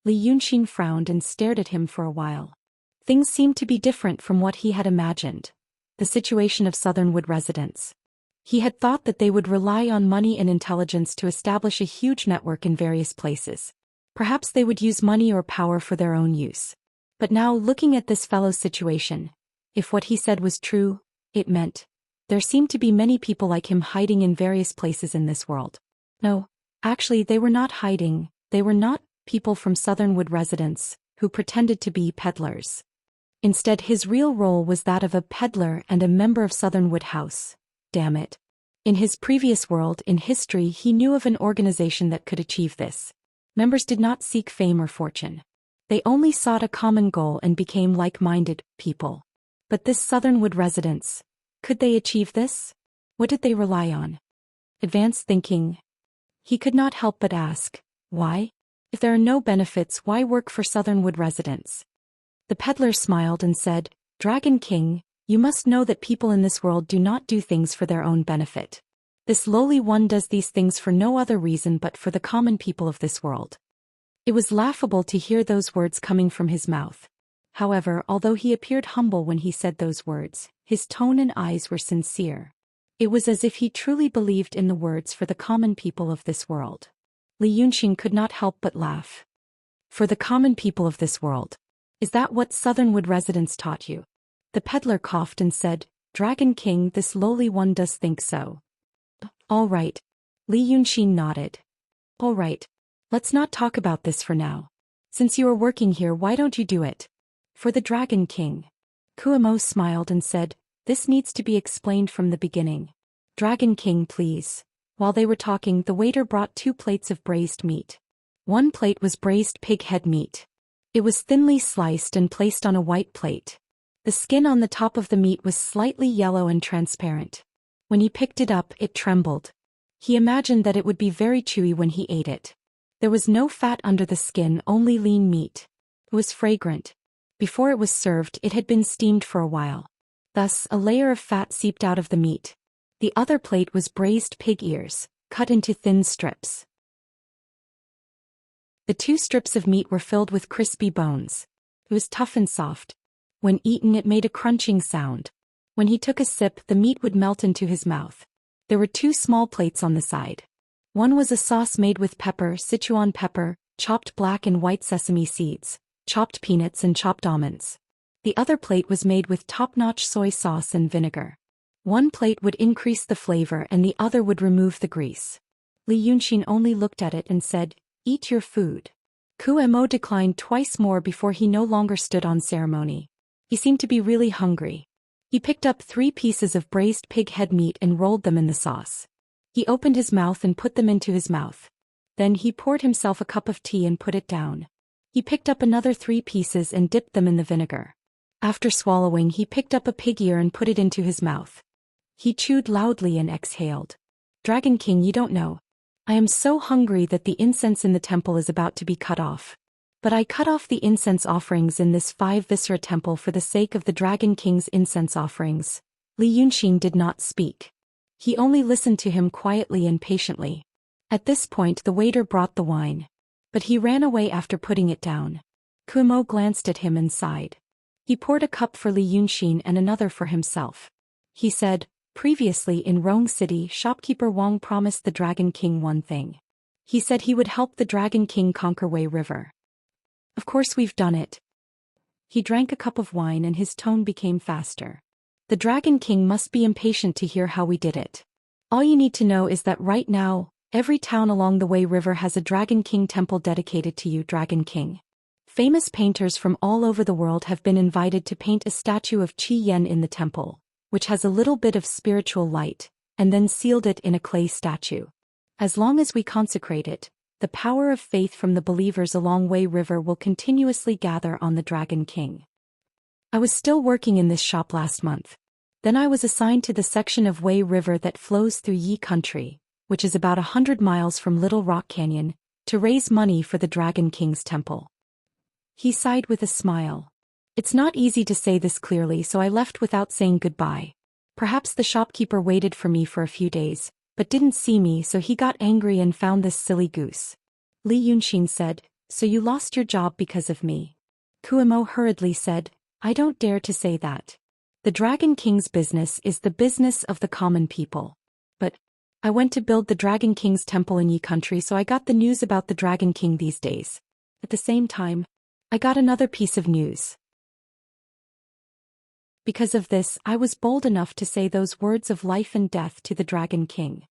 Li Yunxin frowned and stared at him for a while. Things seemed to be different from what he had imagined. The situation of Southernwood Residence. He had thought that they would rely on money and intelligence to establish a huge network in various places. Perhaps they would use money or power for their own use. But now, looking at this fellow's situation, if what he said was true, it meant there seemed to be many people like him hiding in various places in this world. No, actually they were not hiding, they were not people from Southernwood Residence who pretended to be peddlers. Instead, his real role was that of a peddler and a member of Southernwood House. Damn it. In his previous world, in history, he knew of an organization that could achieve this. Members did not seek fame or fortune. They only sought a common goal and became like-minded people. But this Southernwood Residence, could they achieve this? What did they rely on? Advanced thinking. He could not help but ask, why? If there are no benefits, why work for Southernwood Residence? The peddler smiled and said, Dragon King, you must know that people in this world do not do things for their own benefit. This lowly one does these things for no other reason but for the common people of this world. It was laughable to hear those words coming from his mouth. However, although he appeared humble when he said those words, his tone and eyes were sincere. It was as if he truly believed in the words for the common people of this world. Li Yunxin could not help but laugh. For the common people of this world. Is that what Southernwood Residence taught you? The peddler coughed and said, Dragon King, this lowly one does think so. All right. Li Yunxin nodded. All right. Let's not talk about this for now. Since you are working here, why don't you do it? For the Dragon King. Kuo smiled and said, this needs to be explained from the beginning. Dragon King, please. While they were talking, the waiter brought 2 plates of braised meat. One plate was braised pig head meat. It was thinly sliced and placed on a white plate. The skin on the top of the meat was slightly yellow and transparent. When he picked it up, it trembled. He imagined that it would be very chewy when he ate it. There was no fat under the skin, only lean meat. It was fragrant. Before it was served, it had been steamed for a while. Thus, a layer of fat seeped out of the meat. The other plate was braised pig ears, cut into thin strips. The 2 strips of meat were filled with crispy bones. It was tough and soft. When eaten, it made a crunching sound. When he took a sip, the meat would melt into his mouth. There were 2 small plates on the side. One was a sauce made with pepper, Sichuan pepper, chopped black and white sesame seeds, chopped peanuts and chopped almonds. The other plate was made with top-notch soy sauce and vinegar. One plate would increase the flavor and the other would remove the grease. Li Yunxin only looked at it and said, Eat your food. Kuo declined twice more before he no longer stood on ceremony. He seemed to be really hungry. He picked up 3 pieces of braised pig head meat and rolled them in the sauce. He opened his mouth and put them into his mouth. Then he poured himself a cup of tea and put it down. He picked up another 3 pieces and dipped them in the vinegar. After swallowing, he picked up a pig ear and put it into his mouth. He chewed loudly and exhaled. Dragon King, you don't know. I am so hungry that the incense in the temple is about to be cut off. But I cut off the incense offerings in this 5 Viscera temple for the sake of the Dragon King's incense offerings. Li Yunxin did not speak. He only listened to him quietly and patiently. At this point, the waiter brought the wine. But he ran away after putting it down. Kuo glanced at him and sighed. He poured a cup for Li Yunxin and another for himself. He said, Previously in Rong City, shopkeeper Wang promised the Dragon King one thing. He said he would help the Dragon King conquer Wei River. Of course we've done it. He drank a cup of wine and his tone became faster. The Dragon King must be impatient to hear how we did it. All you need to know is that right now, every town along the Wei River has a Dragon King temple dedicated to you, Dragon King. Famous painters from all over the world have been invited to paint a statue of Qi Yan in the temple, which has a little bit of spiritual light, and then sealed it in a clay statue. As long as we consecrate it, the power of faith from the believers along Wei River will continuously gather on the Dragon King. I was still working in this shop last month. Then I was assigned to the section of Wei River that flows through Yi Country, which is about 100 miles from Little Rock Canyon, to raise money for the Dragon King's temple. He sighed with a smile. It's not easy to say this clearly, so I left without saying goodbye. Perhaps the shopkeeper waited for me for a few days, but didn't see me, so he got angry and found this silly goose. Li Yunxin said, "So you lost your job because of me?" Kuimo hurriedly said, "I don't dare to say that. The Dragon King's business is the business of the common people. But I went to build the Dragon King's temple in Yi Country, so I got the news about the Dragon King these days. At the same time, I got another piece of news. Because of this, I was bold enough to say those words of life and death to the Dragon King."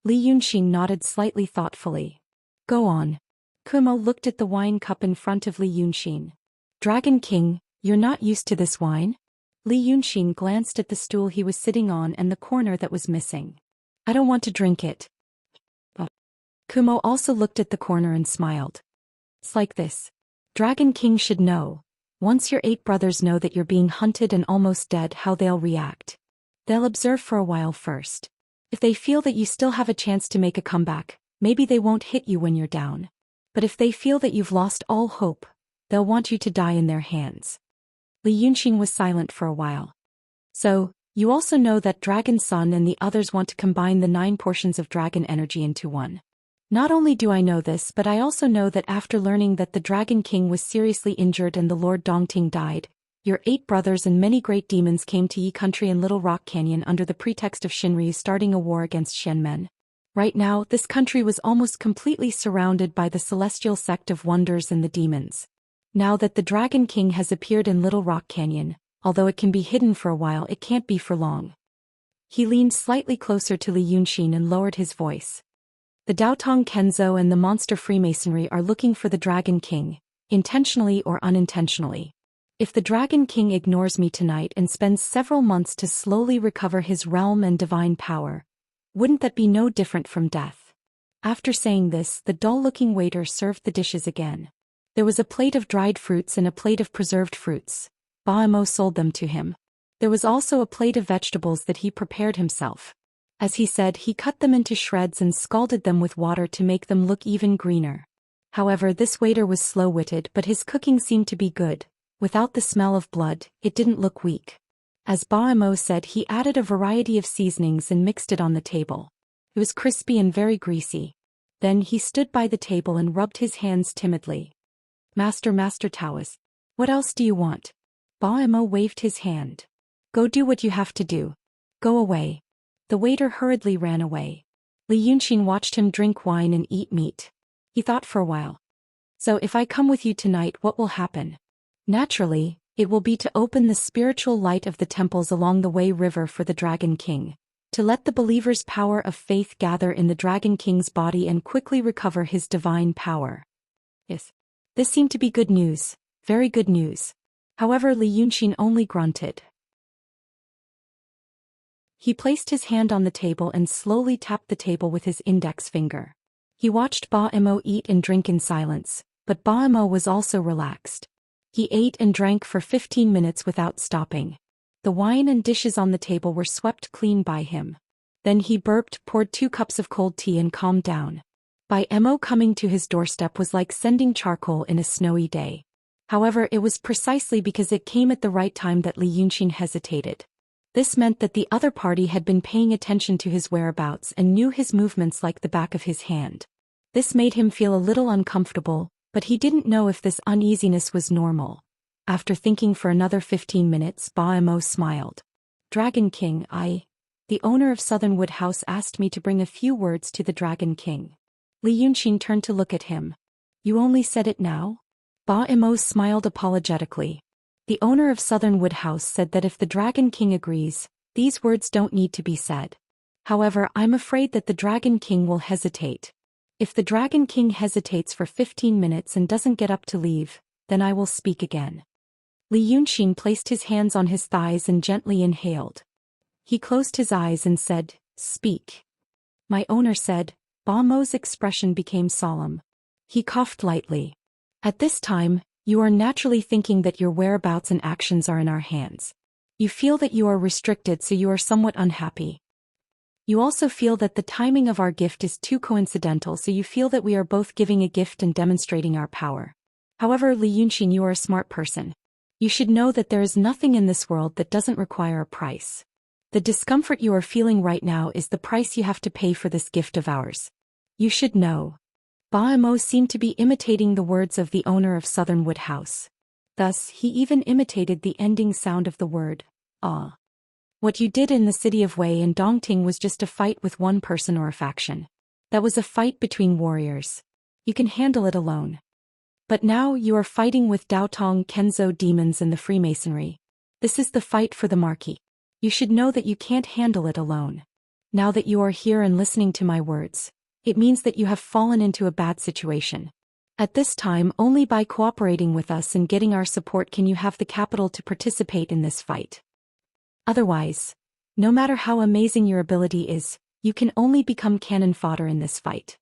Li Yunxin nodded slightly thoughtfully. "Go on." Kumo looked at the wine cup in front of Li Yunxin. "Dragon King, you're not used to this wine?" Li Yunxin glanced at the stool he was sitting on and the corner that was missing. "I don't want to drink it." Kumo also looked at the corner and smiled. "It's like this. Dragon King should know. Once your 8 brothers know that you're being hunted and almost dead, how they'll react. They'll observe for a while first. If they feel that you still have a chance to make a comeback, maybe they won't hit you when you're down. But if they feel that you've lost all hope, they'll want you to die in their hands." Li Yunxin was silent for a while. "So, you also know that Dragon Sun and the others want to combine the 9 portions of dragon energy into one." "Not only do I know this, but I also know that after learning that the Dragon King was seriously injured and the Lord Dongting died, your 8 brothers and many great demons came to Yi Country and Little Rock Canyon under the pretext of Shinryu starting a war against Xianmen. Right now, this country was almost completely surrounded by the celestial sect of wonders and the demons. Now that the Dragon King has appeared in Little Rock Canyon, although it can be hidden for a while, it can't be for long." He leaned slightly closer to Li Yunxin and lowered his voice. "The Daotong Kenzo and the Monster Freemasonry are looking for the Dragon King, intentionally or unintentionally. If the Dragon King ignores me tonight and spends several months to slowly recover his realm and divine power, wouldn't that be no different from death?" After saying this, the dull-looking waiter served the dishes again. There was a plate of dried fruits and a plate of preserved fruits. Baimo sold them to him. There was also a plate of vegetables that he prepared himself. As he said, he cut them into shreds and scalded them with water to make them look even greener. However, this waiter was slow-witted, but his cooking seemed to be good. Without the smell of blood, it didn't look weak. As Baimo said, he added a variety of seasonings and mixed it on the table. It was crispy and very greasy. Then he stood by the table and rubbed his hands timidly. Master Taoist, what else do you want?" Baimo waved his hand. "Go do what you have to do. Go away." The waiter hurriedly ran away. Li Yunxin watched him drink wine and eat meat. He thought for a while. "So if I come with you tonight, what will happen?" "Naturally, it will be to open the spiritual light of the temples along the Wei River for the Dragon King, to let the believers' power of faith gather in the Dragon King's body and quickly recover his divine power." Yes. This seemed to be good news, very good news. However, Li Yunxin only grunted. He placed his hand on the table and slowly tapped the table with his index finger. He watched Baimo eat and drink in silence, but Baimo was also relaxed. He ate and drank for 15 minutes without stopping. The wine and dishes on the table were swept clean by him. Then he burped, poured 2 cups of cold tea and calmed down. Baimo coming to his doorstep was like sending charcoal in a snowy day. However, it was precisely because it came at the right time that Li Yunxin hesitated. This meant that the other party had been paying attention to his whereabouts and knew his movements like the back of his hand. This made him feel a little uncomfortable, but he didn't know if this uneasiness was normal. After thinking for another 15 minutes, Baimo smiled. "Dragon King, the owner of Southernwood House asked me to bring a few words to the Dragon King." Li Yunxin turned to look at him. "You only said it now?" Ba Imo smiled apologetically. The owner of Southern Wood House said that if the Dragon King agrees, these words don't need to be said. However, I'm afraid that the Dragon King will hesitate. If the Dragon King hesitates for 15 minutes and doesn't get up to leave, then I will speak again. Li Yunxin placed his hands on his thighs and gently inhaled. He closed his eyes and said, "Speak." My owner said. Ba Mo's expression became solemn. He coughed lightly. At this time, you are naturally thinking that your whereabouts and actions are in our hands. You feel that you are restricted, so you are somewhat unhappy. You also feel that the timing of our gift is too coincidental, so you feel that we are both giving a gift and demonstrating our power. However, Li Yunxin, you are a smart person. You should know that there is nothing in this world that doesn't require a price. The discomfort you are feeling right now is the price you have to pay for this gift of ours. You should know. Ba Imo seemed to be imitating the words of the owner of Southern Wood House. Thus, he even imitated the ending sound of the word, ah. What you did in the city of Wei and Dongting was just a fight with one person or a faction. That was a fight between warriors. You can handle it alone. But now you are fighting with Daotong Kenzo demons and the Freemasonry. This is the fight for the marquee. You should know that you can't handle it alone. Now that you are here and listening to my words, it means that you have fallen into a bad situation. At this time, only by cooperating with us and getting our support can you have the capital to participate in this fight. Otherwise, no matter how amazing your ability is, you can only become cannon fodder in this fight.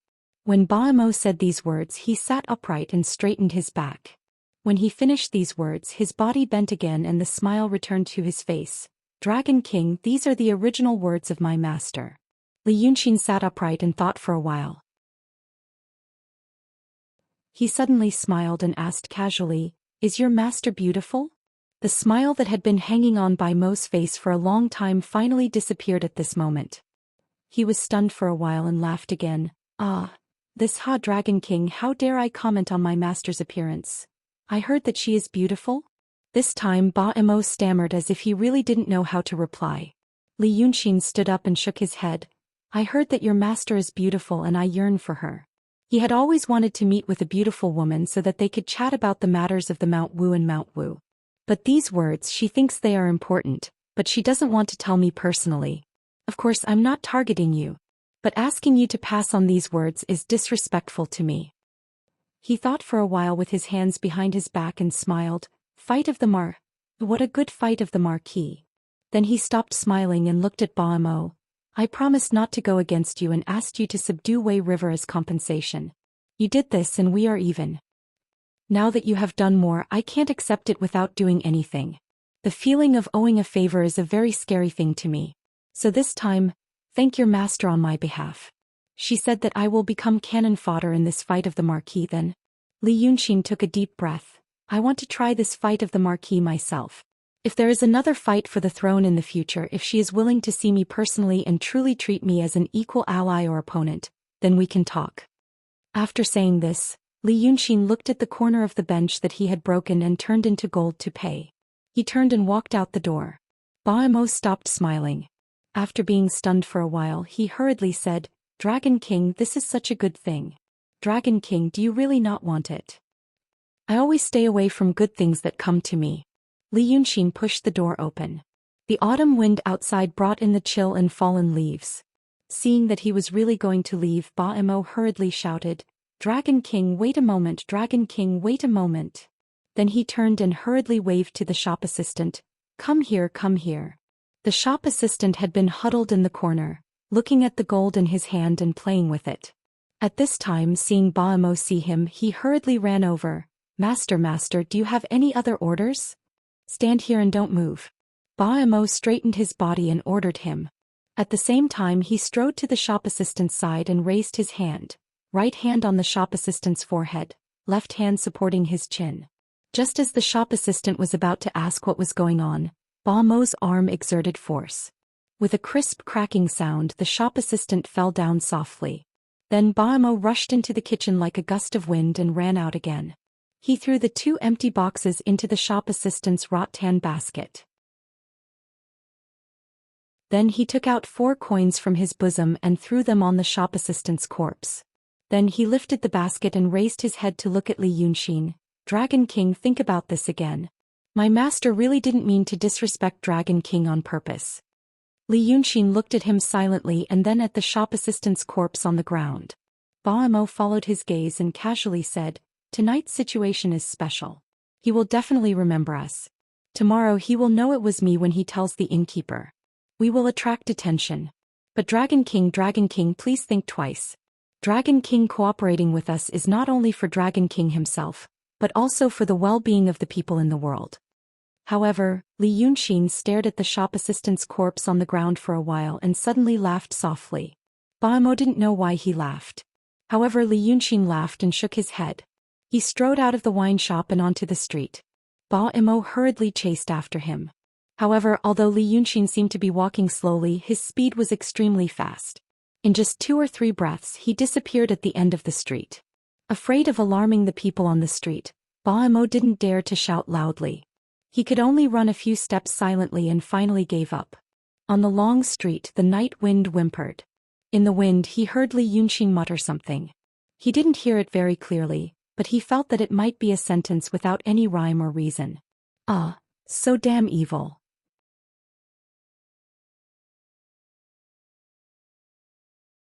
When Ba Imo said these words, he sat upright and straightened his back. When he finished these words, his body bent again and the smile returned to his face. Dragon King, these are the original words of my master. Li Yunxin sat upright and thought for a while. He suddenly smiled and asked casually, "Is your master beautiful?" The smile that had been hanging on Ba Mo's face for a long time finally disappeared at this moment. He was stunned for a while and laughed again. "Ah, this Dragon King, how dare I comment on my master's appearance? I heard that she is beautiful?" This time Ba Imo stammered as if he really didn't know how to reply. Li Yunxin stood up and shook his head. "I heard that your master is beautiful and I yearn for her." He had always wanted to meet with a beautiful woman so that they could chat about the matters of the Mount Wu and Mount Wu. But these words, she thinks they are important, but she doesn't want to tell me personally. Of course, I'm not targeting you. But asking you to pass on these words is disrespectful to me. He thought for a while with his hands behind his back and smiled. Fight of the What a good fight of the Marquis. Then he stopped smiling and looked at Ba Imo. "I promised not to go against you and asked you to subdue Wei River as compensation. You did this and we are even. Now that you have done more, I can't accept it without doing anything. The feeling of owing a favor is a very scary thing to me. So this time, thank your master on my behalf." She said that I will become cannon fodder in this fight of the Marquis then. Li Yunxin took a deep breath. "I want to try this fight of the Marquis myself. If there is another fight for the throne in the future, if she is willing to see me personally and truly treat me as an equal ally or opponent, then we can talk." After saying this, Li Yunxin looked at the corner of the bench that he had broken and turned into gold to pay. He turned and walked out the door. Ba Imo stopped smiling. After being stunned for a while, he hurriedly said, "Dragon King, this is such a good thing. Dragon King, do you really not want it? I always stay away from good things that come to me." Li Yunxin pushed the door open. The autumn wind outside brought in the chill and fallen leaves. Seeing that he was really going to leave, Ba Imo hurriedly shouted, "Dragon King, wait a moment, Dragon King, wait a moment." Then he turned and hurriedly waved to the shop assistant. Come here, come here." The shop assistant had been huddled in the corner, looking at the gold in his hand and playing with it. At this time, seeing Ba Imo see him, he hurriedly ran over. Master, do you have any other orders?" "Stand here and don't move." Ba Imo straightened his body and ordered him. At the same time he strode to the shop assistant's side and raised his hand, right hand on the shop assistant's forehead, left hand supporting his chin. Just as the shop assistant was about to ask what was going on, Ba Mo's arm exerted force. With a crisp cracking sound, the shop assistant fell down softly. Then Ba Mo rushed into the kitchen like a gust of wind and ran out again. He threw the 2 empty boxes into the shop assistant's rattan basket. Then he took out 4 coins from his bosom and threw them on the shop assistant's corpse. Then he lifted the basket and raised his head to look at Li Yunxin. Dragon King, think about this again. My master really didn't mean to disrespect Dragon King on purpose. Li Yunxin looked at him silently and then at the shop assistant's corpse on the ground. Ba Mo followed his gaze and casually said, tonight's situation is special. He will definitely remember us. Tomorrow he will know it was me when he tells the innkeeper. We will attract attention. But Dragon King, please think twice. Dragon King cooperating with us is not only for Dragon King himself, but also for the well-being of the people in the world. However, Li Yunxin stared at the shop assistant's corpse on the ground for a while and suddenly laughed softly. Ba Mo didn't know why he laughed. However, Li Yunxin laughed and shook his head. He strode out of the wine shop and onto the street. Ba Mo hurriedly chased after him. However, although Li Yunxin seemed to be walking slowly, his speed was extremely fast. In just 2 or 3 breaths, he disappeared at the end of the street. Afraid of alarming the people on the street, Ba Mo didn't dare to shout loudly. He could only run a few steps silently and finally gave up. On the long street, the night wind whimpered. In the wind, he heard Li Yunxin mutter something. He didn't hear it very clearly, but he felt that it might be a sentence without any rhyme or reason. Ah, so damn evil.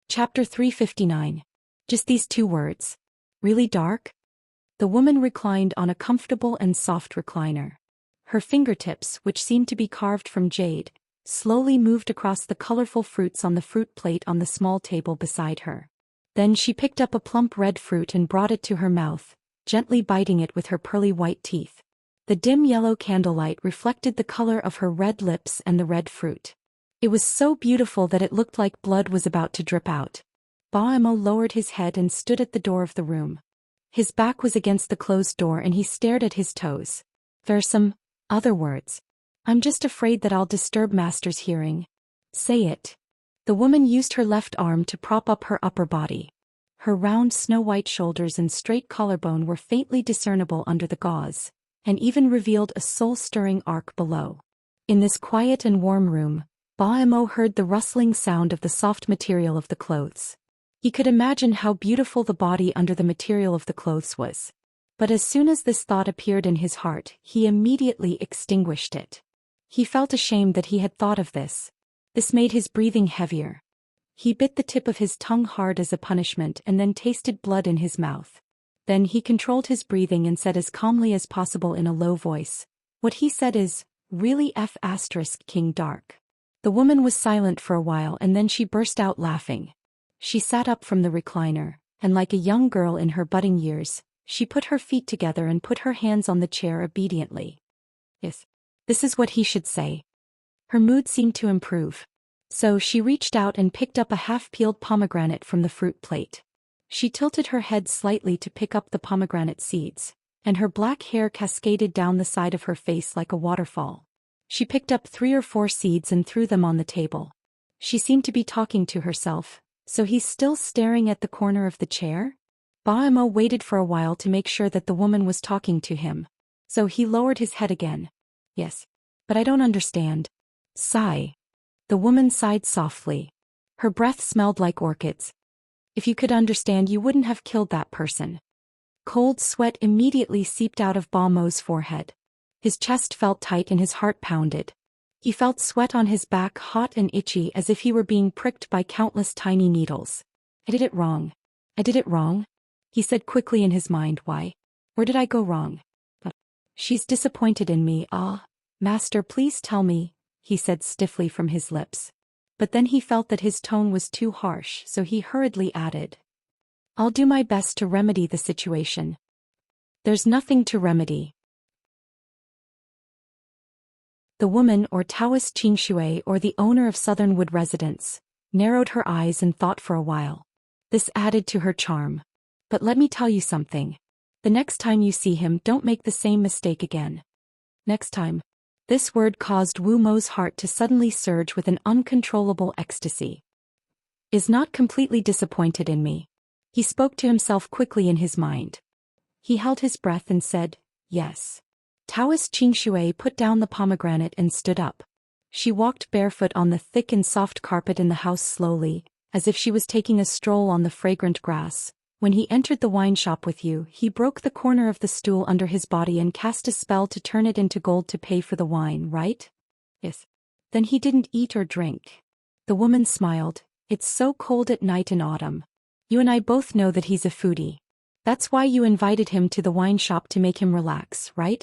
Chapter 359. Just these 2 words. Really dark? The woman reclined on a comfortable and soft recliner. Her fingertips, which seemed to be carved from jade, slowly moved across the colorful fruits on the fruit plate on the small table beside her. Then she picked up a plump red fruit and brought it to her mouth, gently biting it with her pearly white teeth. The dim yellow candlelight reflected the color of her red lips and the red fruit. It was so beautiful that it looked like blood was about to drip out. Ba Mo lowered his head and stood at the door of the room. His back was against the closed door and he stared at his toes. There's some other words. I'm just afraid that I'll disturb Master's hearing. Say it. The woman used her left arm to prop up her upper body. Her round snow-white shoulders and straight collarbone were faintly discernible under the gauze, and even revealed a soul-stirring arc below. In this quiet and warm room, Ba Mo heard the rustling sound of the soft material of the clothes. He could imagine how beautiful the body under the material of the clothes was. But as soon as this thought appeared in his heart, he immediately extinguished it. He felt ashamed that he had thought of this. This made his breathing heavier. He bit the tip of his tongue hard as a punishment and then tasted blood in his mouth. Then he controlled his breathing and said as calmly as possible in a low voice, "What he said is, really King Dark." The woman was silent for a while and then she burst out laughing. She sat up from the recliner, and like a young girl in her budding years, she put her feet together and put her hands on the chair obediently. Yes, this is what he should say. Her mood seemed to improve. So she reached out and picked up a half-peeled pomegranate from the fruit plate. She tilted her head slightly to pick up the pomegranate seeds, and her black hair cascaded down the side of her face like a waterfall. She picked up 3 or 4 seeds and threw them on the table. She seemed to be talking to herself. So he's still staring at the corner of the chair? Ba Mo waited for a while to make sure that the woman was talking to him. So he lowered his head again. Yes. But I don't understand. Sigh. The woman sighed softly. Her breath smelled like orchids. If you could understand, you wouldn't have killed that person. Cold sweat immediately seeped out of Ba Mo's forehead. His chest felt tight and his heart pounded. He felt sweat on his back, hot and itchy, as if he were being pricked by countless tiny needles. I did it wrong. I did it wrong? He said quickly in his mind. Why? Where did I go wrong? She's disappointed in me. Ah, Master, please tell me, he said stiffly from his lips. But then he felt that his tone was too harsh, so he hurriedly added, I'll do my best to remedy the situation. There's nothing to remedy. The woman, or Daoist Xianxia, or the owner of Southernwood Residence, narrowed her eyes and thought for a while. This added to her charm. But let me tell you something. The next time you see him, don't make the same mistake again. Next time. This word caused Wu Mo's heart to suddenly surge with an uncontrollable ecstasy. Is not completely disappointed in me. He spoke to himself quickly in his mind. He held his breath and said, yes. Daoist Xianxia put down the pomegranate and stood up. She walked barefoot on the thick and soft carpet in the house slowly, as if she was taking a stroll on the fragrant grass, When he entered the wine shop with you, he broke the corner of the stool under his body and cast a spell to turn it into gold to pay for the wine, right? Yes. Then he didn't eat or drink. The woman smiled. It's so cold at night in autumn. You and I both know that he's a foodie. That's why you invited him to the wine shop to make him relax, right?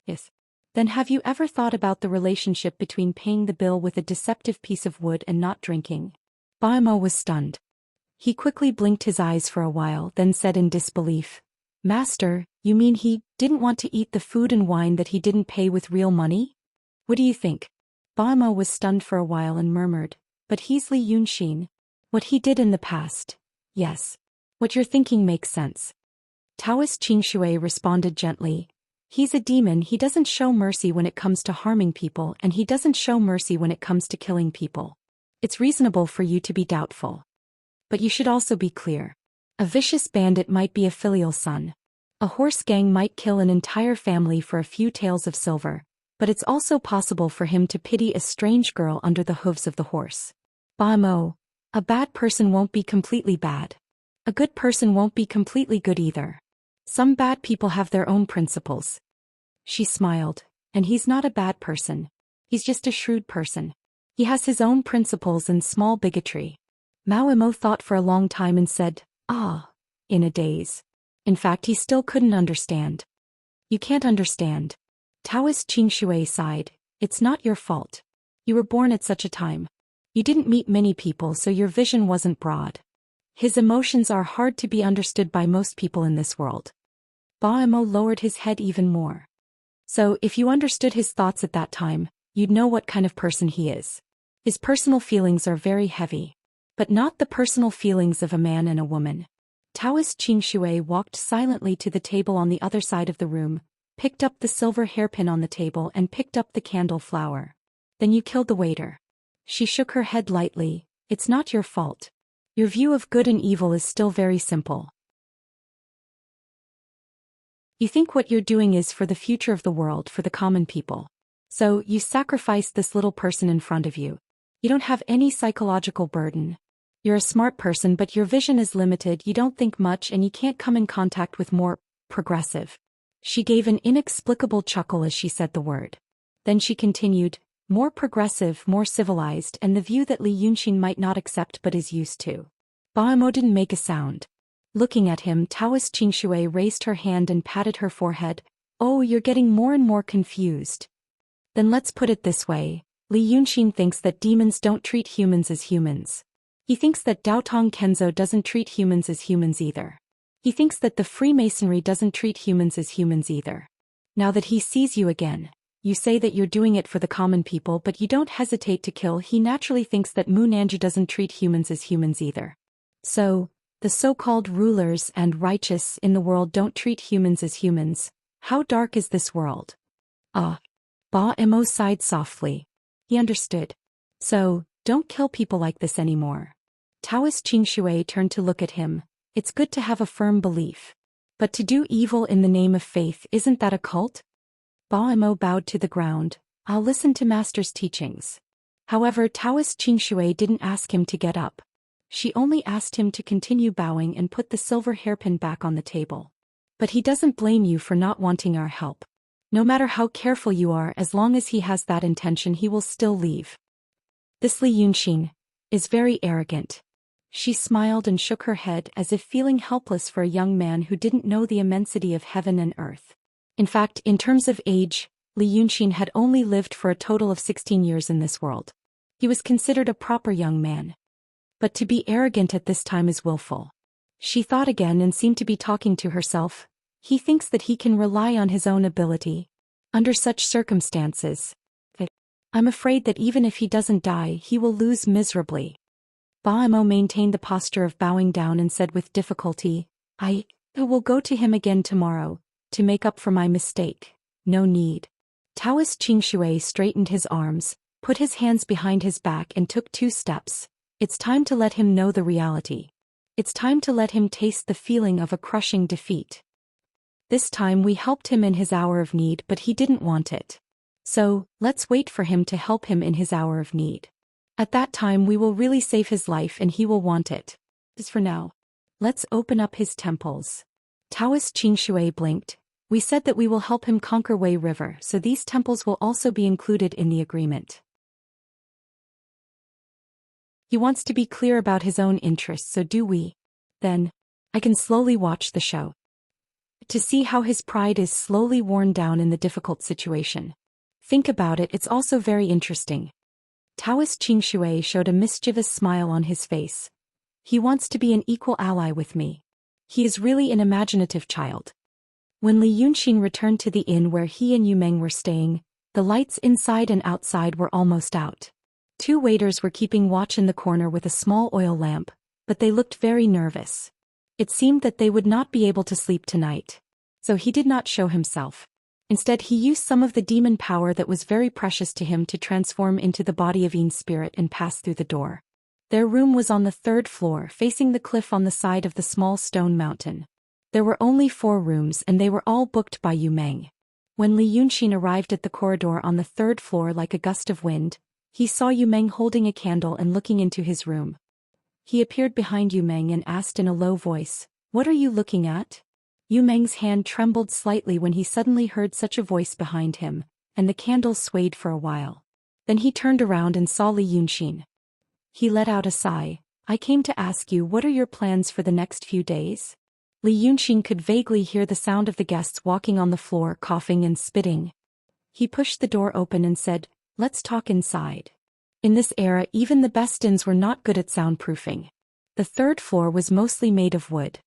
Yes. Then have you ever thought about the relationship between paying the bill with a deceptive piece of wood and not drinking? Baimo was stunned. He quickly blinked his eyes for a while, then said in disbelief, Master, you mean he didn't want to eat the food and wine that he didn't pay with real money? What do you think? Baimo was stunned for a while and murmured, but he's Li Yunxin. What he did in the past. Yes. What you're thinking makes sense. Taoist Qingshui responded gently. He's a demon. He doesn't show mercy when it comes to harming people, and he doesn't show mercy when it comes to killing people. It's reasonable for you to be doubtful. But you should also be clear. A vicious bandit might be a filial son. A horse gang might kill an entire family for a few taels of silver, but it's also possible for him to pity a strange girl under the hooves of the horse. Baimo, a bad person won't be completely bad. A good person won't be completely good either. Some bad people have their own principles. She smiled, and he's not a bad person. He's just a shrewd person. He has his own principles and small bigotry. Mao Imo thought for a long time and said, in a daze. In fact, he still couldn't understand. You can't understand. Taoist Qingshui sighed. It's not your fault. You were born at such a time. You didn't meet many people, so your vision wasn't broad. His emotions are hard to be understood by most people in this world. Baimo lowered his head even more. So, if you understood his thoughts at that time, you'd know what kind of person he is. His personal feelings are very heavy. But not the personal feelings of a man and a woman. Taoist Qingshui walked silently to the table on the other side of the room, picked up the silver hairpin on the table and picked up the candle flower. Then you killed the waiter. She shook her head lightly. It's not your fault. Your view of good and evil is still very simple. You think what you're doing is for the future of the world, for the common people. So, you sacrifice this little person in front of you. You don't have any psychological burden. You're a smart person, but your vision is limited, you don't think much, and you can't come in contact with more progressive. She gave an inexplicable chuckle as she said the word. Then she continued, more progressive, more civilized, and the view that Li Yunxin might not accept but is used to. Baimo didn't make a sound. Looking at him, Taoist Qingshui raised her hand and patted her forehead. Oh, you're getting more and more confused. Then let's put it this way. Li Yunxin thinks that demons don't treat humans as humans. He thinks that Daotong Kenzo doesn't treat humans as humans either. He thinks that the Freemasonry doesn't treat humans as humans either. Now that he sees you again, you say that you're doing it for the common people, but you don't hesitate to kill. He naturally thinks that Mu Nanju doesn't treat humans as humans either. So, the so-called rulers and righteous in the world don't treat humans as humans. How dark is this world? Baimo sighed softly. He understood. So, don't kill people like this anymore. Taoist Qingshui turned to look at him. It's good to have a firm belief. But to do evil in the name of faith, isn't that a cult? Baimo bowed to the ground. I'll listen to Master's teachings. However, Taoist Qingshui didn't ask him to get up. She only asked him to continue bowing and put the silver hairpin back on the table. But he doesn't blame you for not wanting our help. No matter how careful you are, as long as he has that intention, he will still leave. This Li Yunxin is very arrogant. She smiled and shook her head as if feeling helpless for a young man who didn't know the immensity of heaven and earth. In fact, in terms of age, Li Yunxin had only lived for a total of 16 years in this world. He was considered a proper young man. But to be arrogant at this time is willful. She thought again and seemed to be talking to herself. He thinks that he can rely on his own ability. Under such circumstances, I'm afraid that even if he doesn't die, he will lose miserably. Baimo maintained the posture of bowing down and said with difficulty, I will go to him again tomorrow, to make up for my mistake. No need. Taoist Qingshui straightened his arms, put his hands behind his back and took 2 steps. It's time to let him know the reality. It's time to let him taste the feeling of a crushing defeat. This time we helped him in his hour of need, but he didn't want it. So, let's wait for him to help him in his hour of need. At that time we will really save his life and he will want it. As for now, Let's open up his temples. Taoist Xianxia blinked. We said that we will help him conquer Wei River, so these temples will also be included in the agreement. He wants to be clear about his own interests, so do we. Then, I can slowly watch the show to see how his pride is slowly worn down in the difficult situation. Think about it, it's also very interesting. Taoist Xianxia showed a mischievous smile on his face. He wants to be an equal ally with me. He is really an imaginative child. When Li Yunxin returned to the inn where he and Yu Meng were staying, the lights inside and outside were almost out. 2 waiters were keeping watch in the corner with a small oil lamp, but they looked very nervous. It seemed that they would not be able to sleep tonight. So he did not show himself. Instead, he used some of the demon power that was very precious to him to transform into the body of Yin's spirit and pass through the door. Their room was on the 3rd floor, facing the cliff on the side of the small stone mountain. There were only 4 rooms and they were all booked by Yu Meng. When Li Yunxin arrived at the corridor on the 3rd floor like a gust of wind, he saw Yu Meng holding a candle and looking into his room. He appeared behind Yu Meng and asked in a low voice, "What are you looking at?" Yu Meng's hand trembled slightly when he suddenly heard such a voice behind him, and the candle swayed for a while. Then he turned around and saw Li Yunxin. He let out a sigh. "I came to ask you, what are your plans for the next few days?" Li Yunxin could vaguely hear the sound of the guests walking on the floor, coughing and spitting. He pushed the door open and said, "Let's talk inside." In this era, even the best inns were not good at soundproofing. The 3rd floor was mostly made of wood.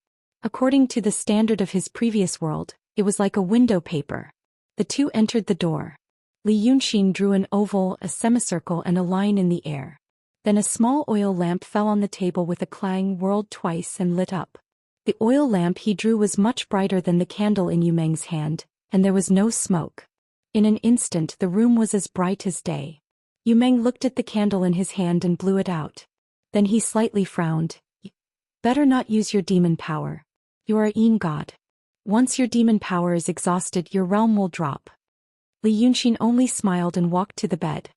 According to the standard of his previous world, it was like a window paper. The 2 entered the door. Li Yunxin drew an oval, a semicircle and a line in the air. Then a small oil lamp fell on the table with a clang, whirled twice and lit up. The oil lamp he drew was much brighter than the candle in Yu Meng's hand, and there was no smoke. In an instant the room was as bright as day. Yu Meng looked at the candle in his hand and blew it out. Then he slightly frowned. "Better not use your demon power. You are a Yin god. Once your demon power is exhausted, your realm will drop." Li Yunxin only smiled and walked to the bed.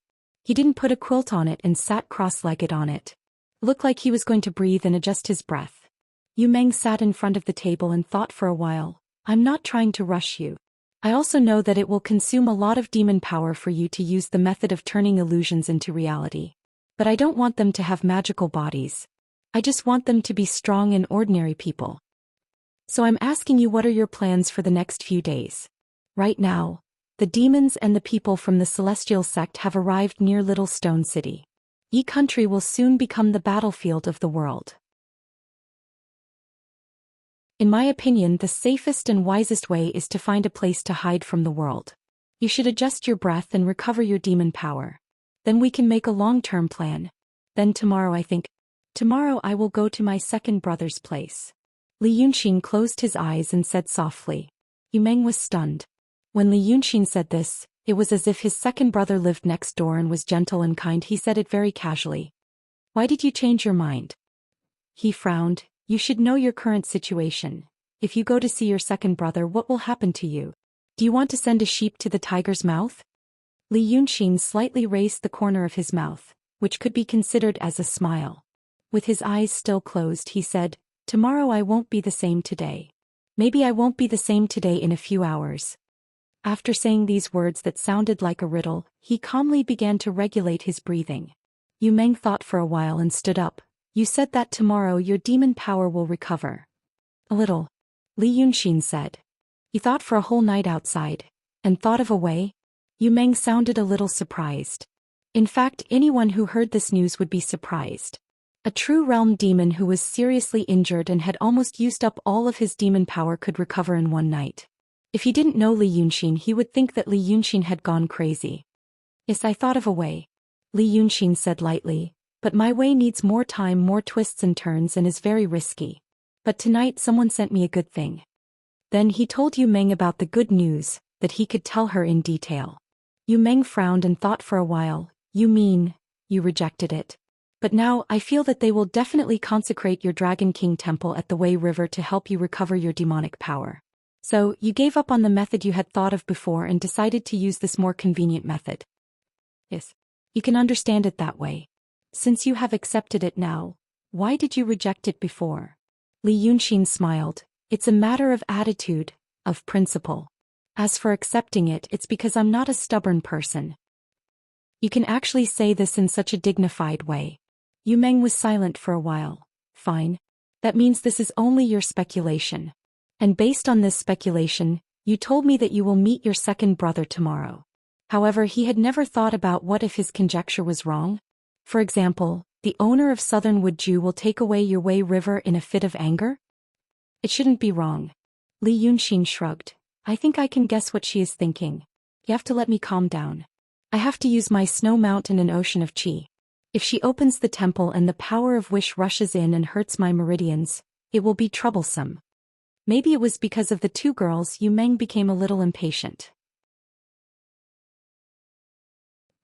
He didn't put a quilt on it and sat cross-legged on it. Looked like he was going to breathe and adjust his breath. Yu Meng sat in front of the table and thought for a while. "I'm not trying to rush you. I also know that it will consume a lot of demon power for you to use the method of turning illusions into reality. But I don't want them to have magical bodies. I just want them to be strong and ordinary people. So I'm asking you, what are your plans for the next few days?" Right now, the demons and the people from the Celestial Sect have arrived near Little Stone City. Yi country will soon become the battlefield of the world. In my opinion, the safest and wisest way is to find a place to hide from the world. You should adjust your breath and recover your demon power. Then we can make a long-term plan. Then tomorrow I will go to my second brother's place. Li Yunxin closed his eyes and said softly. Yu Meng was stunned. When Li Yunxin said this, it was as if his second brother lived next door and was gentle and kind. He said it very casually. "Why did you change your mind?" He frowned. "You should know your current situation. If you go to see your second brother, what will happen to you? Do you want to send a sheep to the tiger's mouth?" Li Yunxin slightly raised the corner of his mouth, which could be considered as a smile. With his eyes still closed, he said, "Tomorrow I won't be the same today. Maybe I won't be the same today in a few hours." After saying these words that sounded like a riddle, he calmly began to regulate his breathing. Yu Meng thought for a while and stood up. "You said that tomorrow your demon power will recover." "A little," Li Yunxin said. "You thought for a whole night outside, and thought of a way?" Yu Meng sounded a little surprised. In fact, anyone who heard this news would be surprised. A true realm demon who was seriously injured and had almost used up all of his demon power could recover in one night. If he didn't know Li Yunxin, he would think that Li Yunxin had gone crazy. "Yes, I thought of a way," Li Yunxin said lightly, "but my way needs more time, more twists and turns, and is very risky. But tonight someone sent me a good thing." Then he told Yu Meng about the good news, that he could tell her in detail. Yu Meng frowned and thought for a while. "You mean, you rejected it? But now I feel that they will definitely consecrate your Dragon King temple at the Wei River to help you recover your demonic power. So, you gave up on the method you had thought of before and decided to use this more convenient method." "Yes. You can understand it that way. Since you have accepted it now, why did you reject it before?" Li Yunxin smiled. It's a matter of attitude, of principle. As for accepting it, it's because I'm not a stubborn person. You can actually say this in such a dignified way. Yu Meng was silent for a while. Fine. That means this is only your speculation. And based on this speculation, you told me that you will meet your second brother tomorrow. However, he had never thought about what if his conjecture was wrong. For example, the owner of Southern Woodju will take away your Wei River in a fit of anger? It shouldn't be wrong. Li Yunxin shrugged. I think I can guess what she is thinking. You have to let me calm down. I have to use my snow mountain and ocean of qi. If she opens the temple and the power of wish rushes in and hurts my meridians, it will be troublesome. Maybe it was because of the two girls Yu Meng became a little impatient.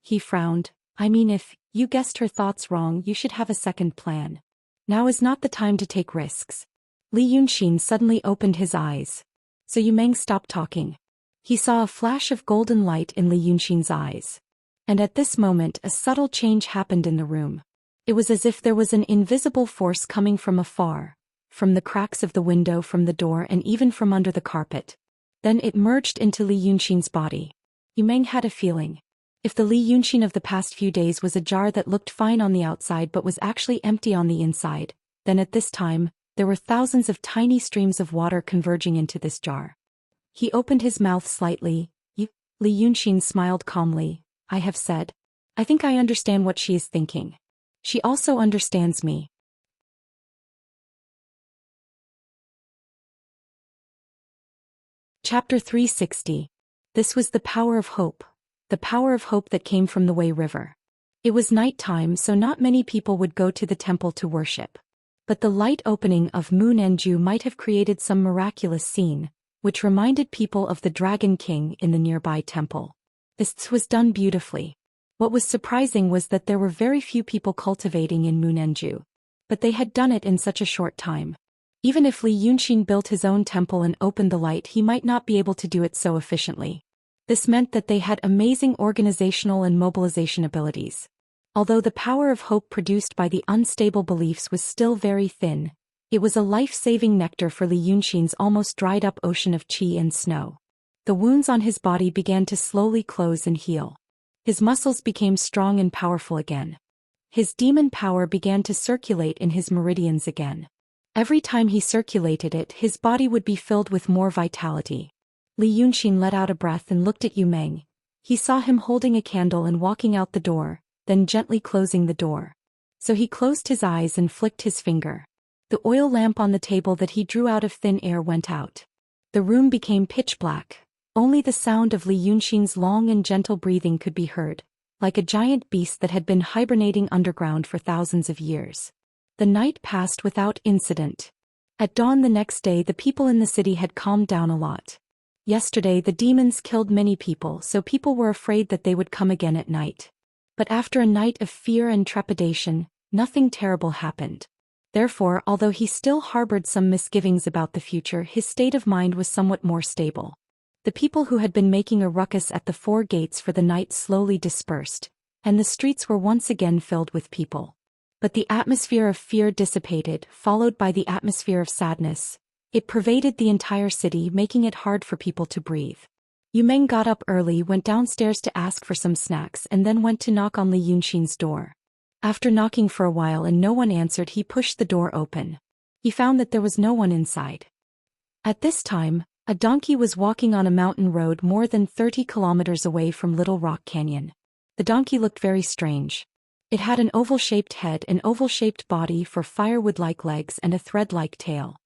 He frowned. I mean, if you guessed her thoughts wrong, you should have a second plan. Now is not the time to take risks. Li Yunxin suddenly opened his eyes. So Yu Meng stopped talking. He saw a flash of golden light in Li Yunxin's eyes. And at this moment a subtle change happened in the room. It was as if there was an invisible force coming from afar, from the cracks of the window, from the door, and even from under the carpet. Then it merged into Li Yunxin's body. Yu Meng had a feeling. If the Li Yunxin of the past few days was a jar that looked fine on the outside but was actually empty on the inside, then at this time, there were thousands of tiny streams of water converging into this jar. He opened his mouth slightly. Li Yunxin smiled calmly. I have said. I think I understand what she is thinking. She also understands me. Chapter 360. This was the power of hope. The power of hope that came from the Wei River. It was night time, so not many people would go to the temple to worship. But the light opening of Moon Enju might have created some miraculous scene, which reminded people of the Dragon King in the nearby temple. This was done beautifully. What was surprising was that there were very few people cultivating in Moon Enju. But they had done it in such a short time. Even if Li Yunxin built his own temple and opened the light, he might not be able to do it so efficiently. This meant that they had amazing organizational and mobilization abilities. Although the power of hope produced by the unstable beliefs was still very thin, it was a life-saving nectar for Li Yunxin's almost dried-up ocean of qi and snow. The wounds on his body began to slowly close and heal. His muscles became strong and powerful again. His demon power began to circulate in his meridians again. Every time he circulated it, his body would be filled with more vitality. Li Yunxin let out a breath and looked at Yu Meng. He saw him holding a candle and walking out the door, then gently closing the door. So he closed his eyes and flicked his finger. The oil lamp on the table that he drew out of thin air went out. The room became pitch black. Only the sound of Li Yunxin's long and gentle breathing could be heard, like a giant beast that had been hibernating underground for thousands of years. The night passed without incident. At dawn the next day, the people in the city had calmed down a lot. Yesterday the demons killed many people, so people were afraid that they would come again at night. But after a night of fear and trepidation, nothing terrible happened. Therefore, although he still harbored some misgivings about the future, his state of mind was somewhat more stable. The people who had been making a ruckus at the four gates for the night slowly dispersed, and the streets were once again filled with people. But the atmosphere of fear dissipated, followed by the atmosphere of sadness. It pervaded the entire city, making it hard for people to breathe. Yu Meng got up early, went downstairs to ask for some snacks, and then went to knock on Li Yunxin's door. After knocking for a while and no one answered, he pushed the door open. He found that there was no one inside. At this time, a donkey was walking on a mountain road more than 30 kilometers away from Little Rock Canyon. The donkey looked very strange. It had an oval-shaped head, an oval-shaped body for firewood-like legs, and a thread-like tail.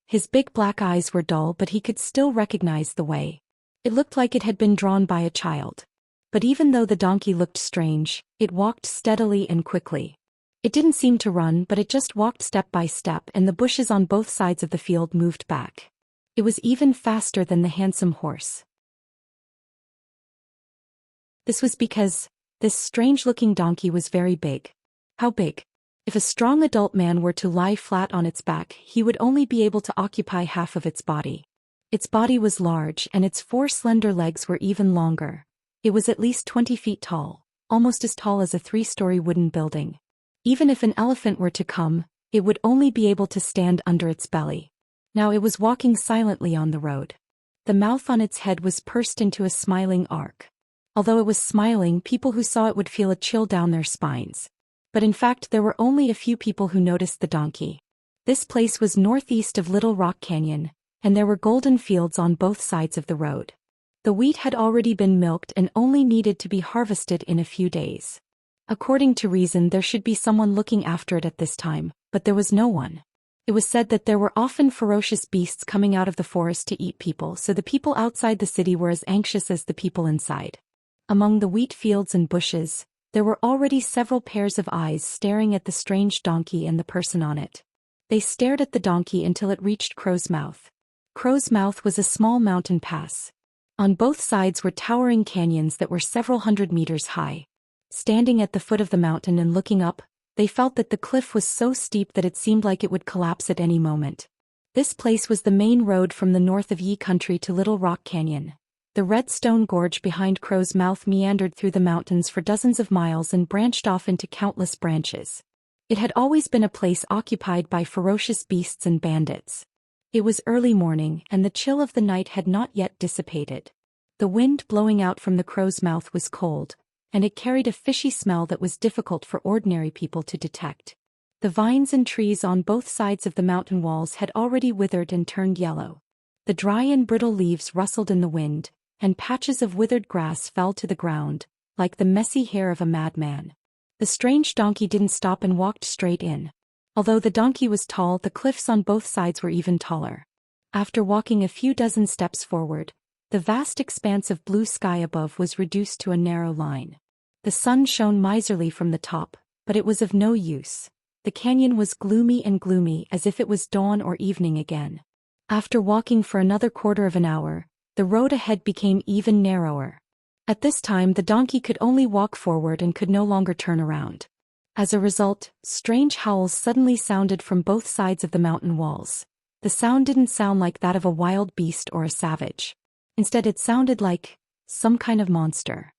His big black eyes were dull, but he could still recognize the way. It looked like it had been drawn by a child. But even though the donkey looked strange, it walked steadily and quickly. It didn't seem to run, but it just walked step by step, and the bushes on both sides of the field moved back. It was even faster than the handsome horse. This was because this strange-looking donkey was very big. How big? If a strong adult man were to lie flat on its back, he would only be able to occupy half of its body. Its body was large, and its four slender legs were even longer. It was at least 20 feet tall, almost as tall as a 3-story wooden building. Even if an elephant were to come, It would only be able to stand under its belly. Now it was walking silently on the road. The mouth on its head was pursed into a smiling arc. Although it was smiling, people who saw it would feel a chill down their spines. But in fact there were only a few people who noticed the donkey. This place was northeast of Little Rock Canyon, and there were golden fields on both sides of the road. The wheat had already been milked and only needed to be harvested in a few days. According to reason, there should be someone looking after it at this time, but there was no one. It was said that there were often ferocious beasts coming out of the forest to eat people, so the people outside the city were as anxious as the people inside. Among the wheat fields and bushes, there were already several pairs of eyes staring at the strange donkey and the person on it. They stared at the donkey until it reached Crow's Mouth. Crow's Mouth was a small mountain pass. On both sides were towering canyons that were several hundred meters high. Standing at the foot of the mountain and looking up, they felt that the cliff was so steep that it seemed like it would collapse at any moment. This place was the main road from the north of Yi Country to Little Rock Canyon. The red stone gorge behind Crow's Mouth meandered through the mountains for dozens of miles and branched off into countless branches. It had always been a place occupied by ferocious beasts and bandits. It was early morning, and the chill of the night had not yet dissipated. The wind blowing out from the Crow's Mouth was cold, and it carried a fishy smell that was difficult for ordinary people to detect. The vines and trees on both sides of the mountain walls had already withered and turned yellow. The dry and brittle leaves rustled in the wind, and patches of withered grass fell to the ground, like the messy hair of a madman. The strange donkey didn't stop and walked straight in. Although the donkey was tall, the cliffs on both sides were even taller. After walking a few dozen steps forward, the vast expanse of blue sky above was reduced to a narrow line. The sun shone miserly from the top, but it was of no use. The canyon was gloomy and gloomy, as if it was dawn or evening again. After walking for another quarter of an hour, the road ahead became even narrower. At this time the donkey could only walk forward and could no longer turn around. As a result, strange howls suddenly sounded from both sides of the mountain walls. The sound didn't sound like that of a wild beast or a savage. Instead, it sounded like some kind of monster.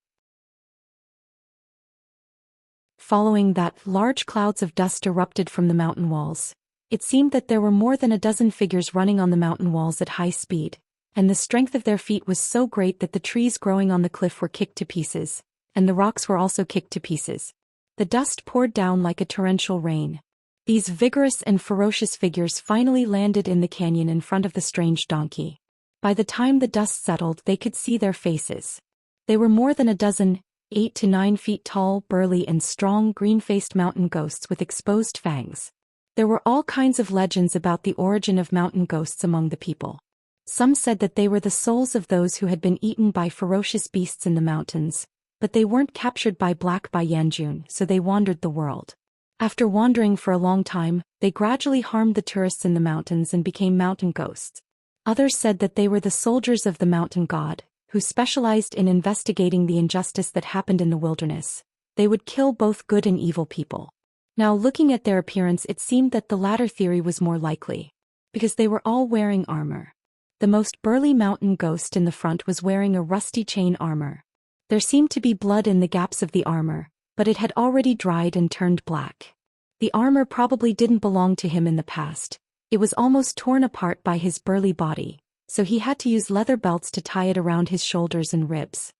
Following that, large clouds of dust erupted from the mountain walls. It seemed that there were more than a dozen figures running on the mountain walls at high speed, and the strength of their feet was so great that the trees growing on the cliff were kicked to pieces, and the rocks were also kicked to pieces. The dust poured down like a torrential rain. These vigorous and ferocious figures finally landed in the canyon in front of the strange donkey. By the time the dust settled, they could see their faces. They were more than a dozen, 8 to 9 feet tall, burly and strong green-faced mountain ghosts with exposed fangs. There were all kinds of legends about the origin of mountain ghosts among the people. Some said that they were the souls of those who had been eaten by ferocious beasts in the mountains, but they weren't captured by Black Bai Yanjun, so they wandered the world. After wandering for a long time, they gradually harmed the tourists in the mountains and became mountain ghosts. Others said that they were the soldiers of the mountain god, who specialized in investigating the injustice that happened in the wilderness. They would kill both good and evil people. Now, looking at their appearance, it seemed that the latter theory was more likely, because they were all wearing armor. The most burly mountain ghost in the front was wearing a rusty chain armor. There seemed to be blood in the gaps of the armor, but it had already dried and turned black. The armor probably didn't belong to him in the past. It was almost torn apart by his burly body, so he had to use leather belts to tie it around his shoulders and ribs.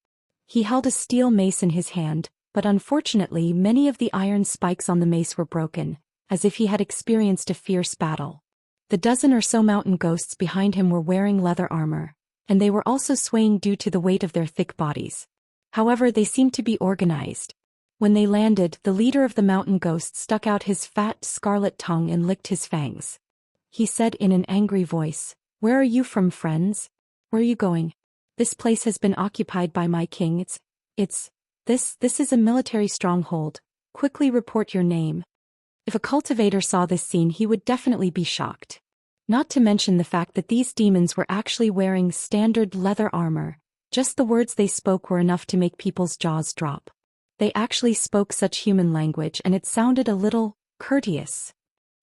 He held a steel mace in his hand, but unfortunately many of the iron spikes on the mace were broken, as if he had experienced a fierce battle. The dozen or so mountain ghosts behind him were wearing leather armor, and they were also swaying due to the weight of their thick bodies. However, they seemed to be organized. When they landed, the leader of the mountain ghosts stuck out his fat, scarlet tongue and licked his fangs. He said in an angry voice, "Where are you from, friends? Where are you going? This place has been occupied by my king. This is a military stronghold. Quickly report your name." If a cultivator saw this scene, he would definitely be shocked. Not to mention the fact that these demons were actually wearing standard leather armor. Just the words they spoke were enough to make people's jaws drop. They actually spoke such human language, and it sounded a little courteous.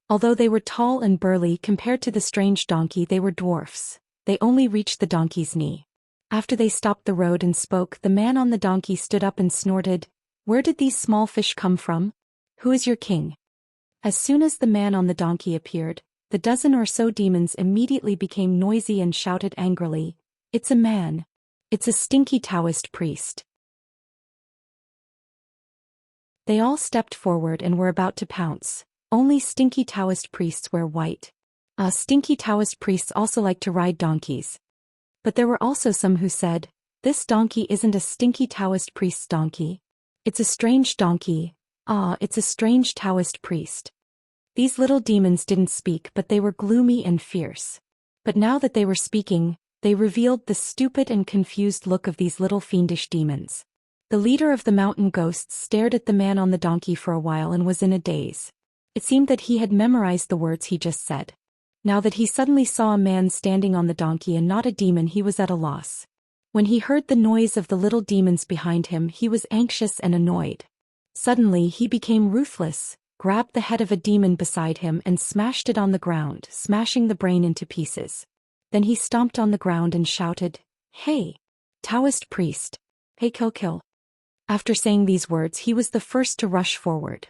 Although they were tall and burly compared to the strange donkey, they were dwarfs. They only reached the donkey's knee. After they stopped the road and spoke, the man on the donkey stood up and snorted, "Where did these small fish come from? Who is your king?" As soon as the man on the donkey appeared, the dozen or so demons immediately became noisy and shouted angrily, "It's a man! It's a stinky Daoist priest!" They all stepped forward and were about to pounce. Only stinky Daoist priests wear white. Stinky Daoist priests also like to ride donkeys. But there were also some who said, "This donkey isn't a stinky Daoist priest's donkey. It's a strange donkey. It's a strange Daoist priest." These little demons didn't speak, but they were gloomy and fierce. But now that they were speaking, they revealed the stupid and confused look of these little fiendish demons. The leader of the mountain ghosts stared at the man on the donkey for a while and was in a daze. It seemed that he had memorized the words he just said. Now that he suddenly saw a man standing on the donkey and not a demon, he was at a loss. When he heard the noise of the little demons behind him, he was anxious and annoyed. Suddenly he became ruthless, grabbed the head of a demon beside him and smashed it on the ground, smashing the brain into pieces. Then he stomped on the ground and shouted, "Hey! Daoist priest! Hey, kill!" After saying these words, he was the first to rush forward.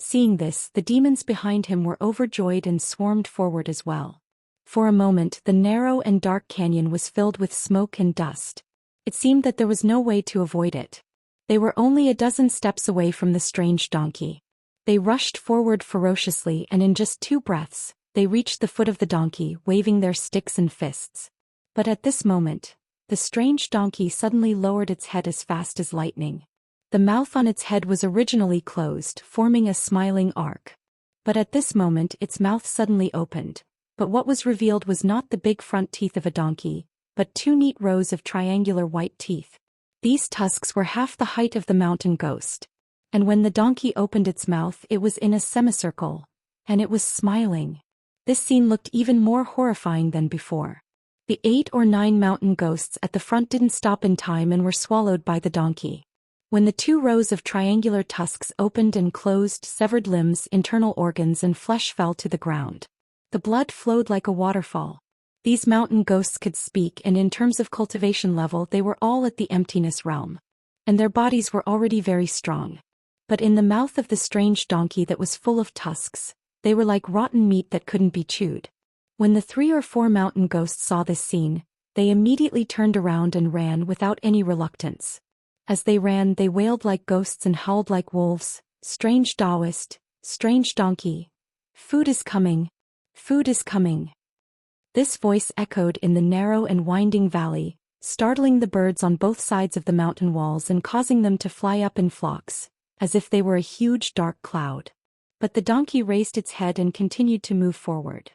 Seeing this, the demons behind him were overjoyed and swarmed forward as well. For a moment, the narrow and dark canyon was filled with smoke and dust. It seemed that there was no way to avoid it. They were only a dozen steps away from the strange donkey. They rushed forward ferociously, and in just 2 breaths, they reached the foot of the donkey, waving their sticks and fists. But at this moment, the strange donkey suddenly lowered its head as fast as lightning. The mouth on its head was originally closed, forming a smiling arc. But at this moment its mouth suddenly opened. But what was revealed was not the big front teeth of a donkey, but 2 neat rows of triangular white teeth. These tusks were half the height of the mountain ghost. And when the donkey opened its mouth, it was in a semicircle, and it was smiling. This scene looked even more horrifying than before. The 8 or 9 mountain ghosts at the front didn't stop in time and were swallowed by the donkey. When the 2 rows of triangular tusks opened and closed, severed limbs, internal organs and flesh fell to the ground. The blood flowed like a waterfall. These mountain ghosts could speak, and in terms of cultivation level they were all at the emptiness realm. And their bodies were already very strong. But in the mouth of the strange donkey that was full of tusks, they were like rotten meat that couldn't be chewed. When the 3 or 4 mountain ghosts saw this scene, they immediately turned around and ran without any reluctance. As they ran, they wailed like ghosts and howled like wolves, "Strange Daoist, strange donkey. Food is coming. Food is coming." This voice echoed in the narrow and winding valley, startling the birds on both sides of the mountain walls and causing them to fly up in flocks, as if they were a huge dark cloud. But the donkey raised its head and continued to move forward.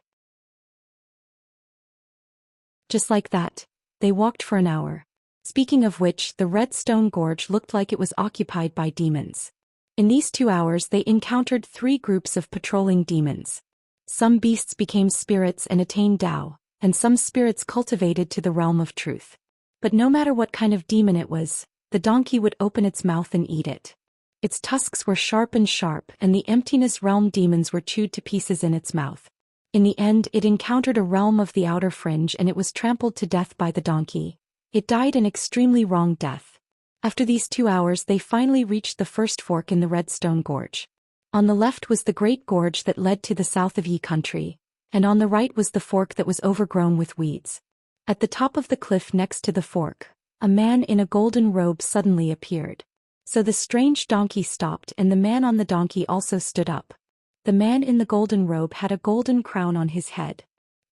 Just like that, they walked for an hour. Speaking of which, the red stone gorge looked like it was occupied by demons. In these 2 hours they encountered 3 groups of patrolling demons. Some beasts became spirits and attained Tao, and some spirits cultivated to the realm of truth. But no matter what kind of demon it was, the donkey would open its mouth and eat it. Its tusks were sharp, and the emptiness realm demons were chewed to pieces in its mouth. In the end, it encountered a realm of the outer fringe and it was trampled to death by the donkey. It died an extremely wrong death. After these 2 hours they finally reached the first fork in the Redstone Gorge. On the left was the great gorge that led to the south of Yi country, and on the right was the fork that was overgrown with weeds. At the top of the cliff next to the fork, a man in a golden robe suddenly appeared. So the strange donkey stopped and the man on the donkey also stood up. The man in the golden robe had a golden crown on his head.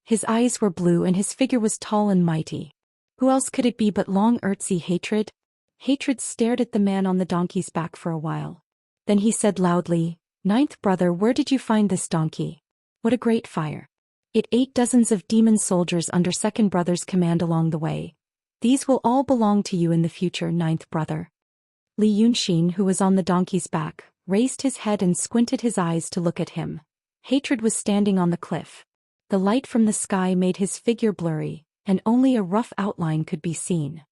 His eyes were blue and his figure was tall and mighty. Who else could it be but Long Ertzi Hatred? Hatred stared at the man on the donkey's back for a while. Then he said loudly, "Ninth brother, where did you find this donkey? What a great fire. It ate dozens of demon soldiers under second brother's command along the way. These will all belong to you in the future, ninth brother." Li Yunxin, who was on the donkey's back, raised his head and squinted his eyes to look at him. Hatred was standing on the cliff. The light from the sky made his figure blurry, and only a rough outline could be seen.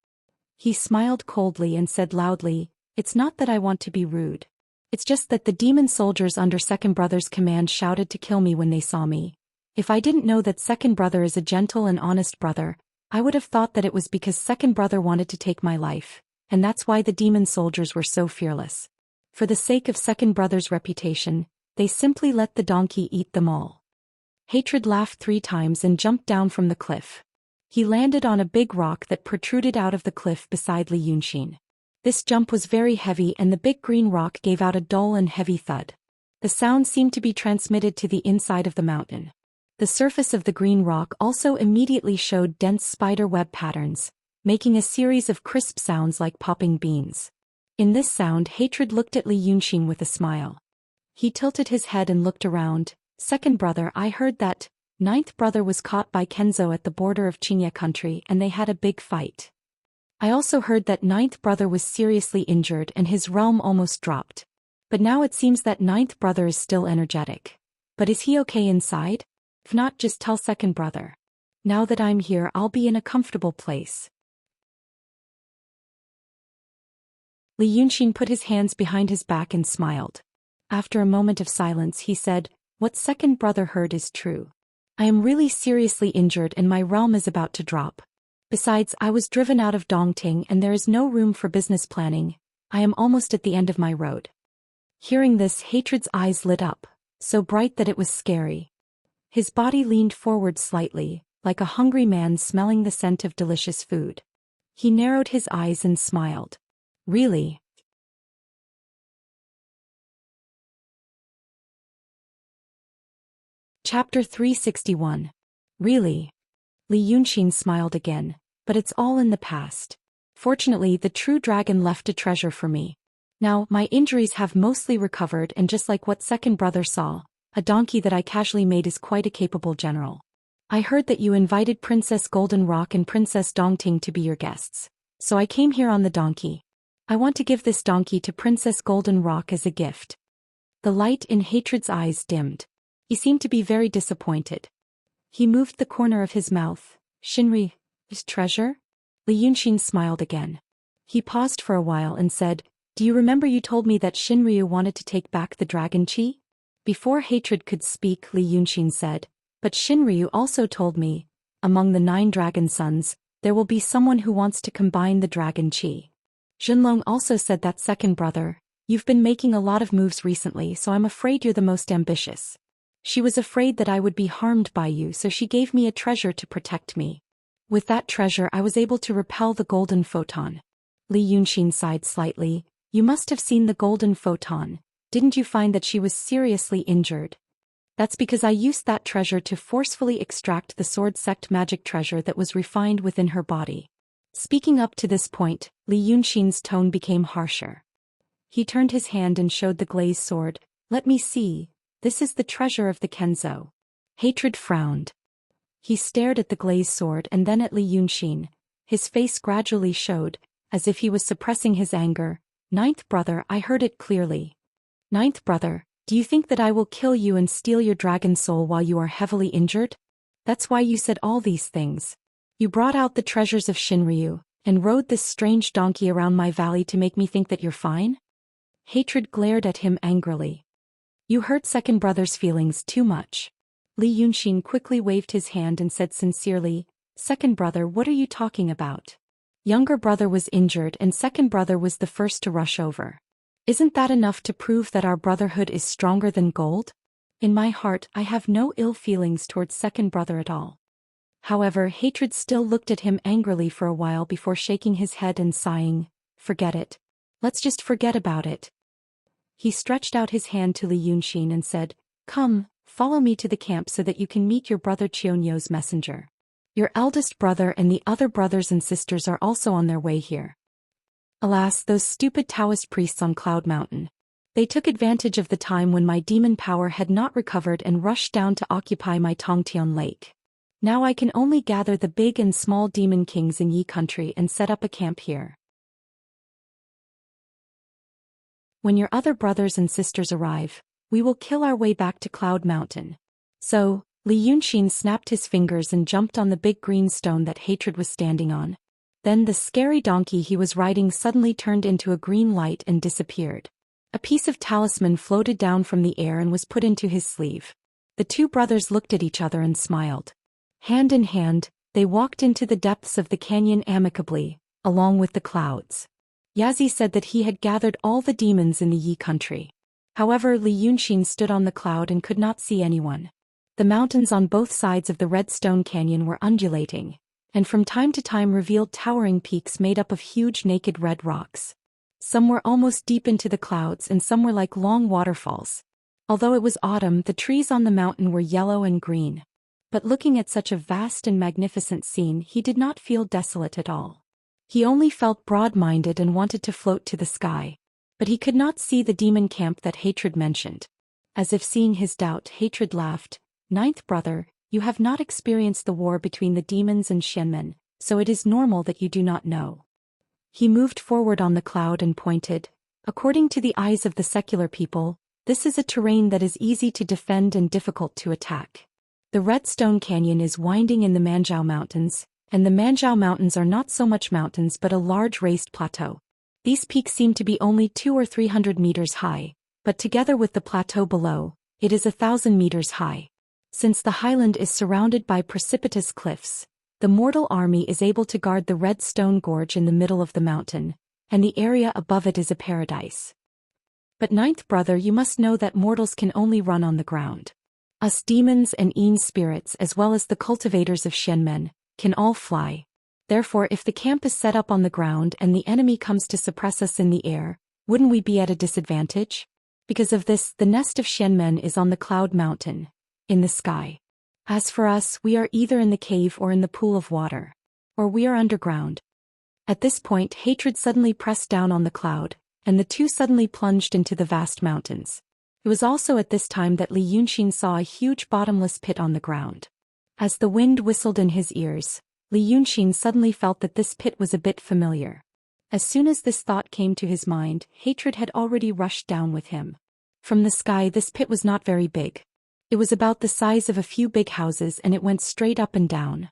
He smiled coldly and said loudly, "It's not that I want to be rude. It's just that the demon soldiers under second brother's command shouted to kill me when they saw me. If I didn't know that second brother is a gentle and honest brother, I would have thought that it was because second brother wanted to take my life, and that's why the demon soldiers were so fearless. For the sake of second brother's reputation, They simply let the donkey eat them all. Hatred laughed 3 times and jumped down from the cliff. He landed on a big rock that protruded out of the cliff beside Li Yunxin. This jump was very heavy and the big green rock gave out a dull and heavy thud. The sound seemed to be transmitted to the inside of the mountain. The surface of the green rock also immediately showed dense spider web patterns, making a series of crisp sounds like popping beans. In this sound, Hatred looked at Li Yunxin with a smile. He tilted his head and looked around. Second brother, I heard that 9th brother was caught by Kenzo at the border of Xianxia country and they had a big fight. I also heard that 9th brother was seriously injured and his realm almost dropped. But now it seems that 9th brother is still energetic. But is he okay inside? If not, just tell second brother. Now that I'm here, I'll be in a comfortable place. Li Yunxin put his hands behind his back and smiled. After a moment of silence, he said, what second brother heard is true. I am really seriously injured and my realm is about to drop. Besides, I was driven out of Dongting and there is no room for business planning. I am almost at the end of my road. Hearing this, Hatred's eyes lit up, so bright that it was scary. His body leaned forward slightly, like a hungry man smelling the scent of delicious food. He narrowed his eyes and smiled. Really? Chapter 361. Really? Li Yunxin smiled again, but it's all in the past. Fortunately, the true dragon left a treasure for me. Now, my injuries have mostly recovered and just like what second brother saw, a donkey that I casually made is quite a capable general. I heard that you invited Princess Golden Rock and Princess Dongting to be your guests. So I came here on the donkey. I want to give this donkey to Princess Golden Rock as a gift. The light in Hatred's eyes dimmed. He seemed to be very disappointed. He moved the corner of his mouth. Shinryu's treasure? Li Yunxin smiled again. He paused for a while and said, do you remember you told me that Shinryu wanted to take back the dragon chi? Before Hatred could speak, Li Yunxin said, but Shinryu also told me, among the 9 dragon sons, there will be someone who wants to combine the dragon chi. Zhenlong also said that second brother, you've been making a lot of moves recently so I'm afraid you're the most ambitious. She was afraid that I would be harmed by you so she gave me a treasure to protect me. With that treasure I was able to repel the golden photon. Li Yunxin sighed slightly. You must have seen the golden photon. Didn't you find that she was seriously injured? That's because I used that treasure to forcefully extract the sword sect magic treasure that was refined within her body. Speaking up to this point, Li Yunxin's tone became harsher. He turned his hand and showed the glazed sword. Let me see. This is the treasure of the Kenzo. Hatred frowned. He stared at the glazed sword and then at Li Yunxin. His face gradually showed, as if he was suppressing his anger. 9th brother, I heard it clearly. 9th brother, do you think that I will kill you and steal your dragon soul while you are heavily injured? That's why you said all these things. You brought out the treasures of Shinryu, and rode this strange donkey around my valley to make me think that you're fine? Hatred glared at him angrily. You hurt second brother's feelings too much. Li Yunxin quickly waved his hand and said sincerely, second brother, what are you talking about? Younger brother was injured and second brother was the first to rush over. Isn't that enough to prove that our brotherhood is stronger than gold? In my heart, I have no ill feelings towards second brother at all. However, Hatred still looked at him angrily for a while before shaking his head and sighing, forget it. Let's just forget about it. He stretched out his hand to Li Yunxin and said, come, follow me to the camp so that you can meet your brother Qionyou's messenger. Your eldest brother and the other brothers and sisters are also on their way here. Alas, those stupid Daoist priests on Cloud Mountain. They took advantage of the time when my demon power had not recovered and rushed down to occupy my Tongtian Lake. Now I can only gather the big and small demon kings in Yi country and set up a camp here. When your other brothers and sisters arrive, we will kill our way back to Cloud Mountain. So, Li Yunxin snapped his fingers and jumped on the big green stone that Hatred was standing on. Then the scary donkey he was riding suddenly turned into a green light and disappeared. A piece of talisman floated down from the air and was put into his sleeve. The 2 brothers looked at each other and smiled. Hand in hand, they walked into the depths of the canyon amicably, along with the clouds. Yazi said that he had gathered all the demons in the Yi country. However, Li Yunxin stood on the cloud and could not see anyone. The mountains on both sides of the red stone canyon were undulating, and from time to time revealed towering peaks made up of huge naked red rocks. Some were almost deep into the clouds and some were like long waterfalls. Although it was autumn, the trees on the mountain were yellow and green. But looking at such a vast and magnificent scene, he did not feel desolate at all. He only felt broad-minded and wanted to float to the sky. But he could not see the demon camp that Hatred mentioned. As if seeing his doubt, Hatred laughed. "Ninth brother, you have not experienced the war between the demons and Xianmen, so it is normal that you do not know." He moved forward on the cloud and pointed. "According to the eyes of the secular people, this is a terrain that is easy to defend and difficult to attack. The Red Stone Canyon is winding in the Manzhou Mountains, and the Manzhou Mountains are not so much mountains but a large raised plateau. These peaks seem to be only 200 or 300 meters high, but together with the plateau below, it is 1,000 meters high. Since the highland is surrounded by precipitous cliffs, the mortal army is able to guard the red stone gorge in the middle of the mountain, and the area above it is a paradise. But ninth brother, you must know that mortals can only run on the ground. Us demons and Yin spirits as well as the cultivators of Xianmen, can all fly. Therefore if the camp is set up on the ground and the enemy comes to suppress us in the air, wouldn't we be at a disadvantage? Because of this, the nest of Xianmen is on the cloud mountain, in the sky. As for us, we are either in the cave or in the pool of water. Or we are underground." At this point, Hatred suddenly pressed down on the cloud, and the two suddenly plunged into the vast mountains. It was also at this time that Li Yunxin saw a huge bottomless pit on the ground. As the wind whistled in his ears, Li Yunxin suddenly felt that this pit was a bit familiar. As soon as this thought came to his mind, Hatred had already rushed down with him. From the sky, this pit was not very big. It was about the size of a few big houses and it went straight up and down.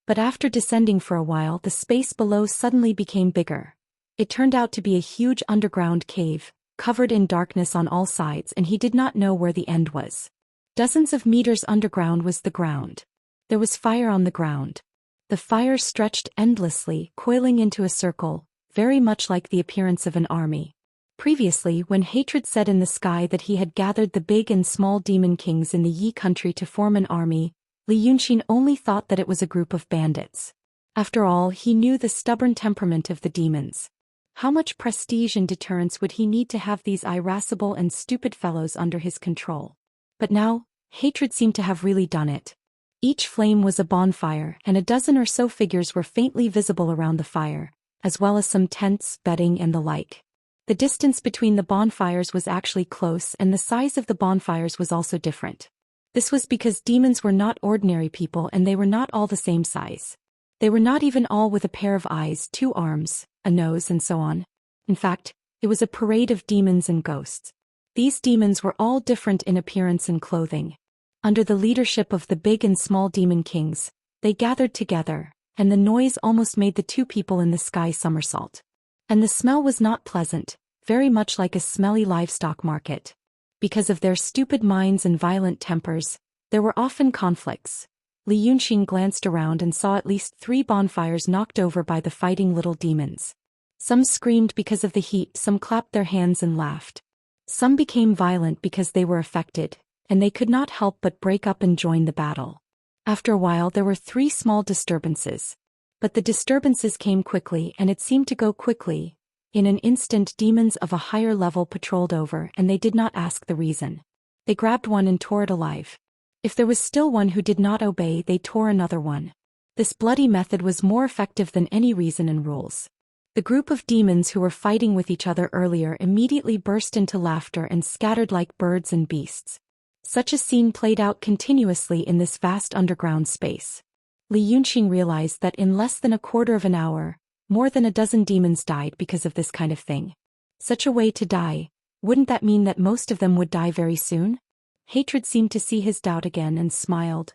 But after descending for a while, the space below suddenly became bigger. It turned out to be a huge underground cave, covered in darkness on all sides, and he did not know where the end was. Dozens of meters underground was the ground. There was fire on the ground. The fire stretched endlessly, coiling into a circle, very much like the appearance of an army. Previously, when Hatred said in the sky that he had gathered the big and small demon kings in the Yi country to form an army, Li Yunxin only thought that it was a group of bandits. After all, he knew the stubborn temperament of the demons. How much prestige and deterrence would he need to have these irascible and stupid fellows under his control? But now, Hatred seemed to have really done it. Each flame was a bonfire, and a dozen or so figures were faintly visible around the fire, as well as some tents, bedding and the like. The distance between the bonfires was actually close, and the size of the bonfires was also different. This was because demons were not ordinary people and they were not all the same size. They were not even all with a pair of eyes, 2 arms, a nose and so on. In fact, it was a parade of demons and ghosts. These demons were all different in appearance and clothing. Under the leadership of the big and small demon kings, they gathered together, and the noise almost made the two people in the sky somersault. And the smell was not pleasant, very much like a smelly livestock market. Because of their stupid minds and violent tempers, there were often conflicts. Li Yunxin glanced around and saw at least 3 bonfires knocked over by the fighting little demons. Some screamed because of the heat, some clapped their hands and laughed. Some became violent because they were affected, and they could not help but break up and join the battle. After a while there were 3 small disturbances. But the disturbances came quickly and it seemed to go quickly. In an instant demons of a higher level patrolled over and they did not ask the reason. They grabbed one and tore it alive. If there was still one who did not obey, they tore another one. This bloody method was more effective than any reason and rules. The group of demons who were fighting with each other earlier immediately burst into laughter and scattered like birds and beasts. Such a scene played out continuously in this vast underground space. Li Yunxin realized that in less than a quarter of an hour, more than a dozen demons died because of this kind of thing. Such a way to die, wouldn't that mean that most of them would die very soon? Hatred seemed to see his doubt again and smiled.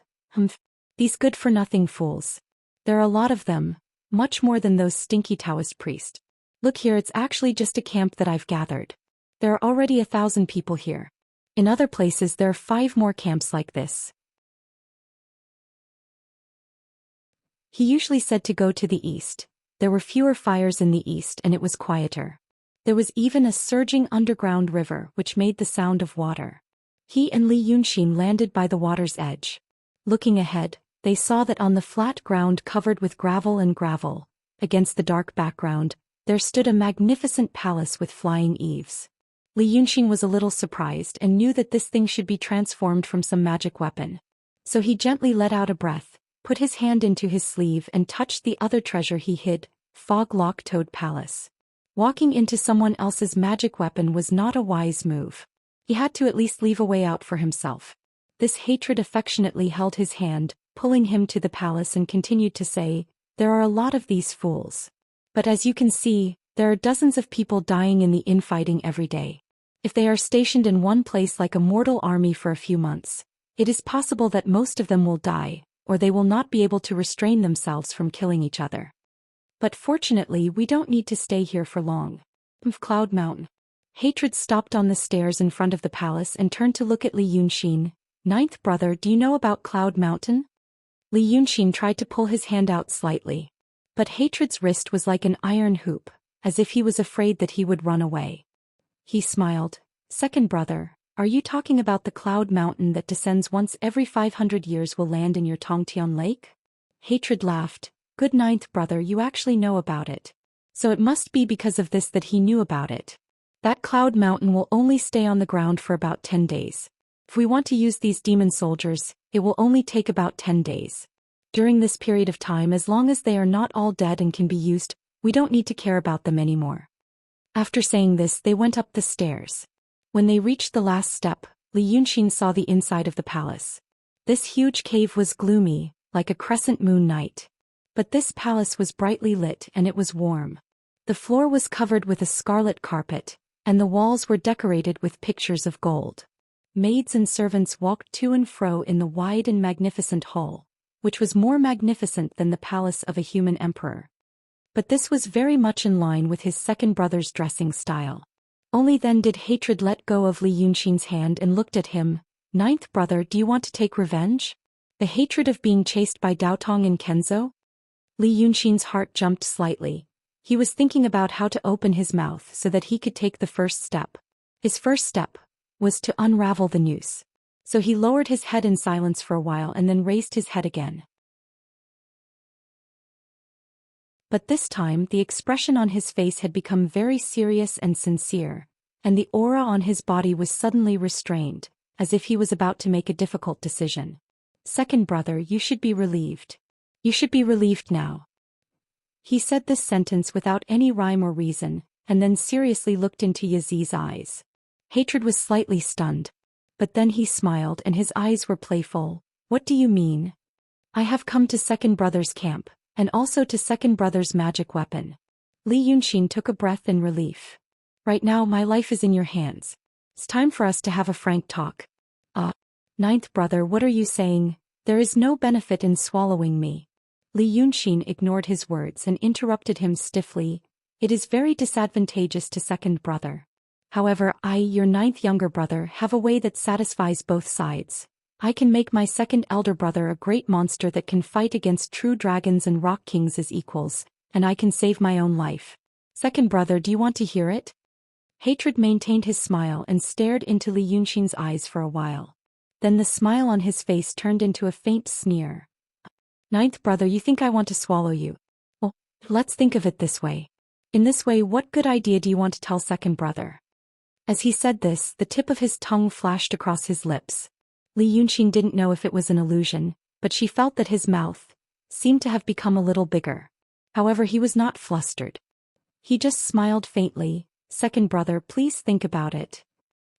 These good-for-nothing fools. There are a lot of them. Much more than those stinky Daoist priests. Look here, it's actually just a camp that I've gathered. There are already 1,000 people here. In other places there are 5 more camps like this. He usually said to go to the east. There were fewer fires in the east and it was quieter. There was even a surging underground river which made the sound of water. He and Li Yunxin landed by the water's edge. Looking ahead, they saw that on the flat ground covered with gravel, against the dark background, there stood a magnificent palace with flying eaves. Li Yunxin was a little surprised and knew that this thing should be transformed from some magic weapon. So he gently let out a breath, put his hand into his sleeve and touched the other treasure he hid, Fog-Lock Toad Palace. Walking into someone else's magic weapon was not a wise move. He had to at least leave a way out for himself. This hatred affectionately held his hand, pulling him to the palace, and continued to say, "There are a lot of these fools. But as you can see, there are dozens of people dying in the infighting every day. If they are stationed in one place like a mortal army for a few months, it is possible that most of them will die, or they will not be able to restrain themselves from killing each other. But fortunately we don't need to stay here for long." Cloud Mountain. Hatred stopped on the stairs in front of the palace and turned to look at Li Yunxin. "Ninth brother, do you know about Cloud Mountain?" Li Yunxin tried to pull his hand out slightly. But Hatred's wrist was like an iron hoop, as if he was afraid that he would run away. He smiled. "Second brother, are you talking about the Cloud Mountain that descends once every 500 years will land in your Tongtian Lake?" Hatred laughed. "Good ninth brother, you actually know about it. So it must be because of this that he knew about it. That Cloud Mountain will only stay on the ground for about 10 days. If we want to use these demon soldiers, it will only take about 10 days. During this period of time, as long as they are not all dead and can be used, we don't need to care about them anymore." After saying this, they went up the stairs. When they reached the last step, Li Yunxin saw the inside of the palace. This huge cave was gloomy, like a crescent moon night. But this palace was brightly lit and it was warm. The floor was covered with a scarlet carpet, and the walls were decorated with pictures of gold. Maids and servants walked to and fro in the wide and magnificent hall, which was more magnificent than the palace of a human emperor. But this was very much in line with his second brother's dressing style. Only then did Hatred let go of Li Yunxin's hand and looked at him. "Ninth brother, do you want to take revenge? The hatred of being chased by Daotong and Kenzo?" Li Yunxin's heart jumped slightly. He was thinking about how to open his mouth so that he could take the first step. His first step was to unravel the noose. So he lowered his head in silence for a while and then raised his head again. But this time the expression on his face had become very serious and sincere, and the aura on his body was suddenly restrained, as if he was about to make a difficult decision. "Second brother, you should be relieved. You should be relieved now." He said this sentence without any rhyme or reason, and then seriously looked into Yazi's eyes. Hatred was slightly stunned. But then he smiled and his eyes were playful. "What do you mean?" "I have come to second brother's camp, and also to second brother's magic weapon." Li Yunxin took a breath in relief. "Right now my life is in your hands. It's time for us to have a frank talk." Ninth brother, what are you saying? There is no benefit in swallowing me." Li Yunxin ignored his words and interrupted him stiffly. "It is very disadvantageous to second brother. However, I, your ninth younger brother, have a way that satisfies both sides. I can make my second elder brother a great monster that can fight against true dragons and rock kings as equals, and I can save my own life. Second brother, do you want to hear it?" Hatred maintained his smile and stared into Li Yunxin's eyes for a while. Then the smile on his face turned into a faint sneer. "Ninth brother, you think I want to swallow you? Well, let's think of it this way. In this way, what good idea do you want to tell second brother?" As he said this, the tip of his tongue flashed across his lips. Li Yunxin didn't know if it was an illusion, but she felt that his mouth seemed to have become a little bigger. However, he was not flustered. He just smiled faintly. "Second brother, please think about it.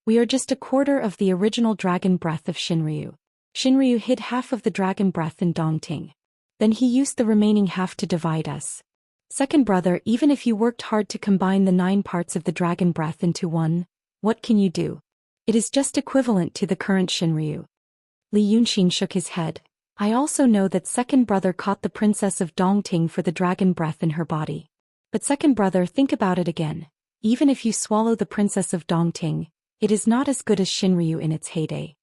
We are just a quarter of the original dragon breath of Shinryu. Shinryu hid half of the dragon breath in Dongting. Then he used the remaining half to divide us. Second brother, even if you worked hard to combine the 9 parts of the dragon breath into one, what can you do? It is just equivalent to the current Shinryu." Li Yunxin shook his head. "I also know that second brother caught the princess of Dongting for the dragon breath in her body. But second brother, think about it again. Even if you swallow the princess of Dongting, it is not as good as Shinryu in its heyday."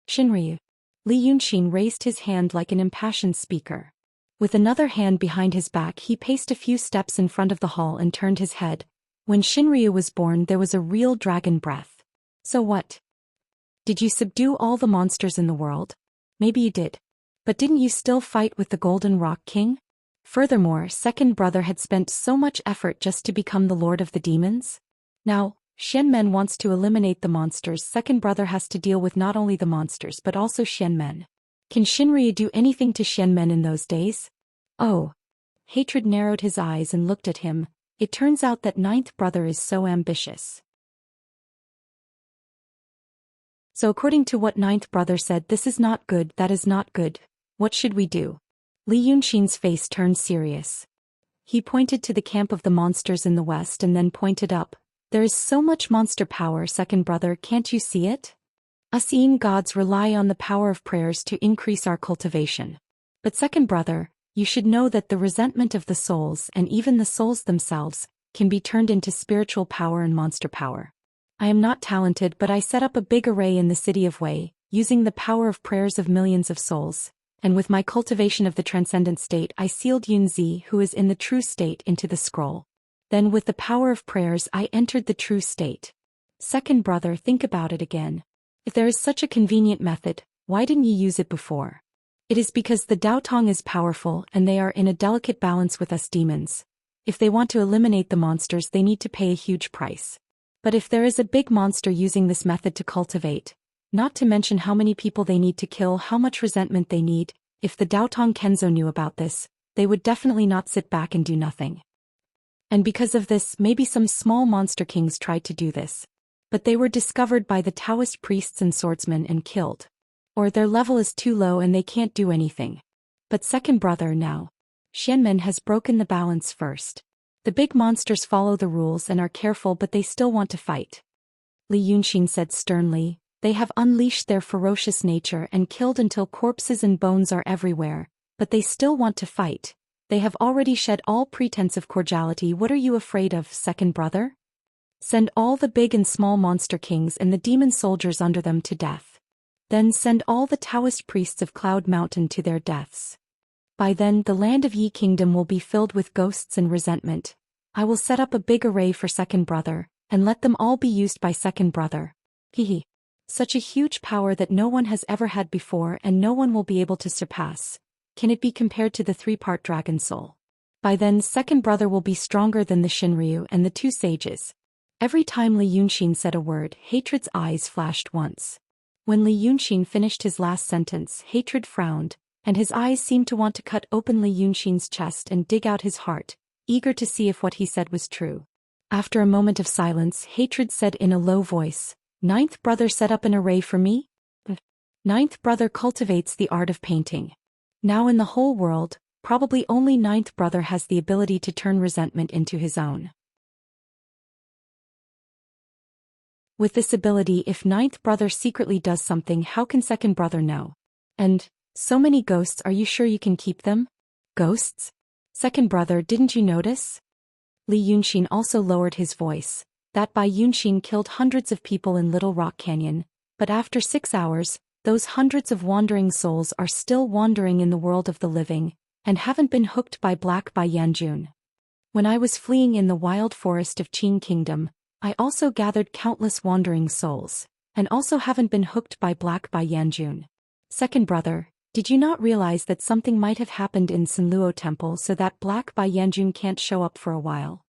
"Shinryu." Li Yunxin raised his hand like an impassioned speaker. With another hand behind his back, he paced a few steps in front of the hall and turned his head. When Shinryu was born there was a real dragon breath. So what? Did you subdue all the monsters in the world? Maybe you did. But didn't you still fight with the Golden Rock King? Furthermore, second brother had spent so much effort just to become the Lord of the Demons. Now, Xianmen wants to eliminate the monsters. Second brother has to deal with not only the monsters but also Xianmen. Can Shinryu do anything to Xianmen in those days? Oh. Hatred narrowed his eyes and looked at him. It turns out that ninth brother is so ambitious. So according to what ninth brother said, this is not good, that is not good. What should we do? Li Yunxin's face turned serious. He pointed to the camp of the monsters in the west and then pointed up. There is so much monster power, second brother, can't you see it? Us Yin gods rely on the power of prayers to increase our cultivation. But second brother, you should know that the resentment of the souls and even the souls themselves can be turned into spiritual power and monster power. I am not talented, but I set up a big array in the city of Wei, using the power of prayers of millions of souls, and with my cultivation of the transcendent state I sealed Yunzi, who is in the true state, into the scroll. Then with the power of prayers I entered the true state. Second brother, think about it again. If there is such a convenient method, why didn't you use it before? It is because the Dao Tong is powerful and they are in a delicate balance with us demons. If they want to eliminate the monsters they need to pay a huge price. But if there is a big monster using this method to cultivate, not to mention how many people they need to kill, how much resentment they need, if the Daotong Kenzo knew about this, they would definitely not sit back and do nothing. And because of this, maybe some small monster kings tried to do this. But they were discovered by the Taoist priests and swordsmen and killed. Or their level is too low and they can't do anything. But second brother, now. Xianmen has broken the balance first. The big monsters follow the rules and are careful, but they still want to fight. Li Yunxin said sternly, they have unleashed their ferocious nature and killed until corpses and bones are everywhere, but they still want to fight. They have already shed all pretense of cordiality. What are you afraid of, second brother? Send all the big and small monster kings and the demon soldiers under them to death. Then send all the Taoist priests of Cloud Mountain to their deaths. By then the land of Yi Kingdom will be filled with ghosts and resentment. I will set up a big array for second brother, and let them all be used by second brother. Hehe. Such a huge power that no one has ever had before and no one will be able to surpass. Can it be compared to the three-part dragon soul? By then second brother will be stronger than the Shinryu and the two sages. Every time Li Yunxin said a word, Hatred's eyes flashed once. When Li Yunxin finished his last sentence, Hatred frowned, and his eyes seemed to want to cut open Li Yunxin's chest and dig out his heart, eager to see if what he said was true. After a moment of silence, Hatred said in a low voice, Ninth brother set up an array for me? Ninth brother cultivates the art of painting. Now in the whole world, probably only ninth brother has the ability to turn resentment into his own. With this ability, if ninth brother secretly does something, how can second brother know? And so many ghosts, are you sure you can keep them? Ghosts? Second brother, didn't you notice? Li Yunxin also lowered his voice. That Bai Yunxin killed hundreds of people in Little Rock Canyon, but after 6 hours, those hundreds of wandering souls are still wandering in the world of the living, and haven't been hooked by Black Bai Yanjun. When I was fleeing in the wild forest of Qing Kingdom, I also gathered countless wandering souls, and also haven't been hooked by Black Bai Yanjun. Second brother, did you not realize that something might have happened in Sanluo Temple so that Black Bai Yanjun can't show up for a while?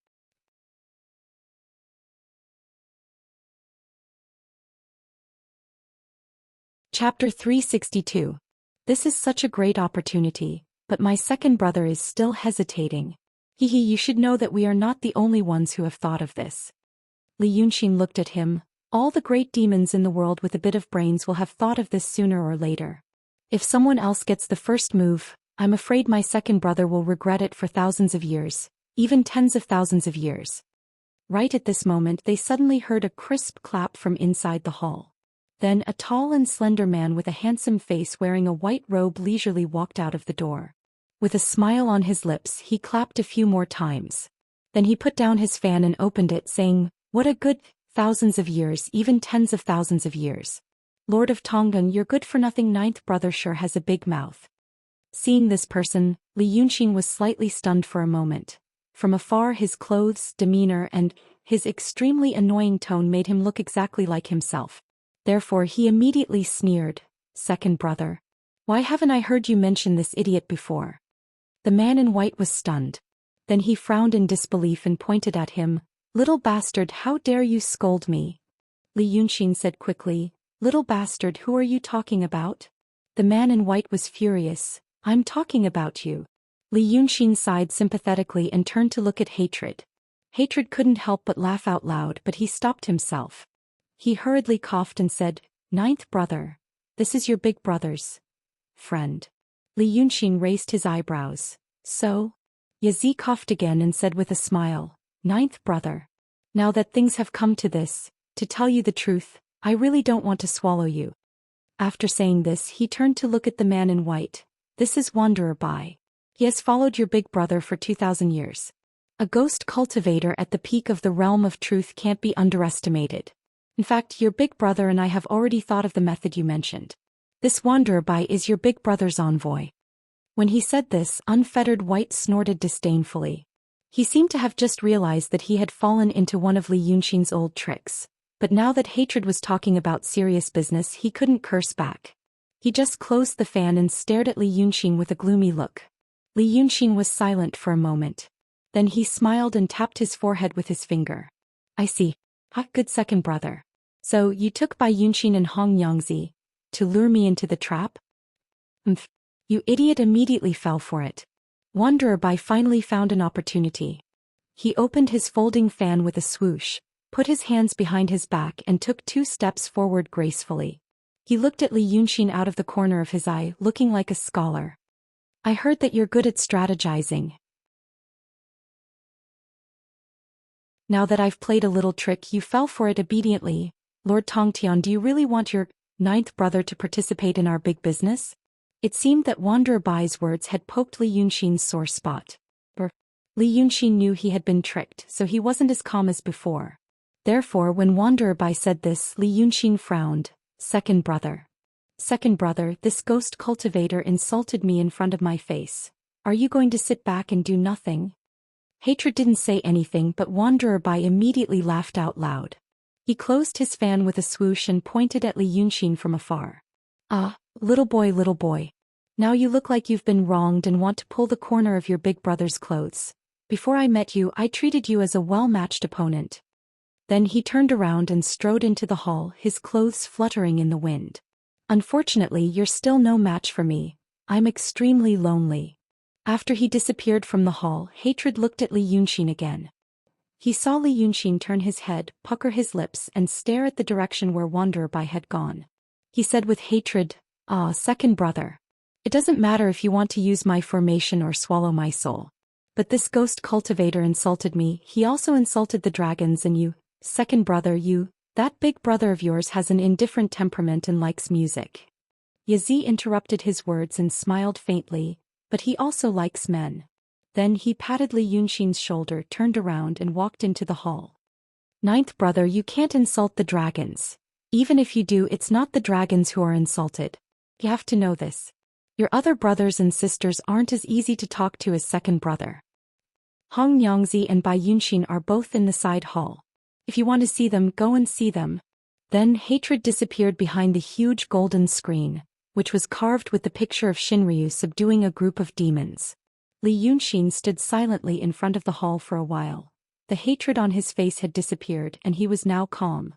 Chapter 362. This is such a great opportunity, but my second brother is still hesitating. Hehe, you should know that we are not the only ones who have thought of this. Li Yunxin looked at him. All the great demons in the world with a bit of brains will have thought of this sooner or later. If someone else gets the first move, I'm afraid my second brother will regret it for thousands of years, even tens of thousands of years. Right at this moment they suddenly heard a crisp clap from inside the hall. Then a tall and slender man with a handsome face wearing a white robe leisurely walked out of the door. With a smile on his lips he clapped a few more times. Then he put down his fan and opened it, saying, "What a good thousands of years, even tens of thousands of years. Lord of Tongdun, your good-for-nothing ninth brother sure has a big mouth." Seeing this person, Li Yunxin was slightly stunned for a moment. From afar his clothes, demeanor, and his extremely annoying tone made him look exactly like himself. Therefore he immediately sneered, "Second brother. Why haven't I heard you mention this idiot before?" The man in white was stunned. Then he frowned in disbelief and pointed at him. "Little bastard, how dare you scold me?" Li Yunxin said quickly, "Little bastard, who are you talking about?" The man in white was furious. "I'm talking about you." Li Yunxin sighed sympathetically and turned to look at Hatred. Hatred couldn't help but laugh out loud, but he stopped himself. He hurriedly coughed and said, "Ninth brother. This is your big brother's friend." Li Yunxin raised his eyebrows. "So?" Yazi coughed again and said with a smile, "Ninth brother. Now that things have come to this, to tell you the truth, I really don't want to swallow you." After saying this, he turned to look at the man in white. "This is Wanderer Bai. He has followed your big brother for 2,000 years. A ghost cultivator at the peak of the realm of truth can't be underestimated. In fact, your big brother and I have already thought of the method you mentioned. This Wanderer Bai is your big brother's envoy." When he said this, Unfettered White snorted disdainfully. He seemed to have just realized that he had fallen into one of Li Yunxin's old tricks. But now that Hatred was talking about serious business, he couldn't curse back. He just closed the fan and stared at Li Yunxin with a gloomy look. Li Yunxin was silent for a moment. Then he smiled and tapped his forehead with his finger. "I see. Ah, good second brother. So you took Bai Yunxin and Hong Yangzi to lure me into the trap?" "Umph. You idiot!" immediately fell for it. Wanderer Bai finally found an opportunity. He opened his folding fan with a swoosh, put his hands behind his back and took 2 steps forward gracefully. He looked at Li Yunxin out of the corner of his eye, looking like a scholar. "I heard that you're good at strategizing. Now that I've played a little trick, you fell for it obediently. Lord Tongtian, do you really want your 9th brother to participate in our big business?" It seemed that Wanderer Bai's words had poked Li Yunxin's sore spot. Li Yunxin knew he had been tricked, so he wasn't as calm as before. Therefore, when Wanderer Bai said this, Li Yunxin frowned. "Second brother. Second brother, this ghost cultivator insulted me in front of my face. Are you going to sit back and do nothing?" Hatred didn't say anything, but Wanderer Bai immediately laughed out loud. He closed his fan with a swoosh and pointed at Li Yunxin from afar. "Ah, little boy. Now you look like you've been wronged and want to pull the corner of your big brother's clothes. Before I met you, I treated you as a well-matched opponent." Then he turned around and strode into the hall, his clothes fluttering in the wind. "Unfortunately, you're still no match for me. I'm extremely lonely." After he disappeared from the hall, Hatred looked at Li Yunxin again. He saw Li Yunxin turn his head, pucker his lips and stare at the direction where Wanderer Bai had gone. He said with hatred, "Ah, second brother. It doesn't matter if you want to use my formation or swallow my soul. But this ghost cultivator insulted me. He also insulted the dragons and you, second brother, that big brother of yours has an indifferent temperament and likes music." Yazi interrupted his words and smiled faintly, "But he also likes men." Then he patted Li Yunxin's shoulder, turned around and walked into the hall. "Ninth brother, you can't insult the dragons. Even if you do, it's not the dragons who are insulted. You have to know this. Your other brothers and sisters aren't as easy to talk to as second brother. Hong Yangzi and Bai Yunxin are both in the side hall. If you want to see them, go and see them." Then Hatred disappeared behind the huge golden screen, which was carved with the picture of Shinryu subduing a group of demons. Li Yunxin stood silently in front of the hall for a while. The hatred on his face had disappeared and he was now calm.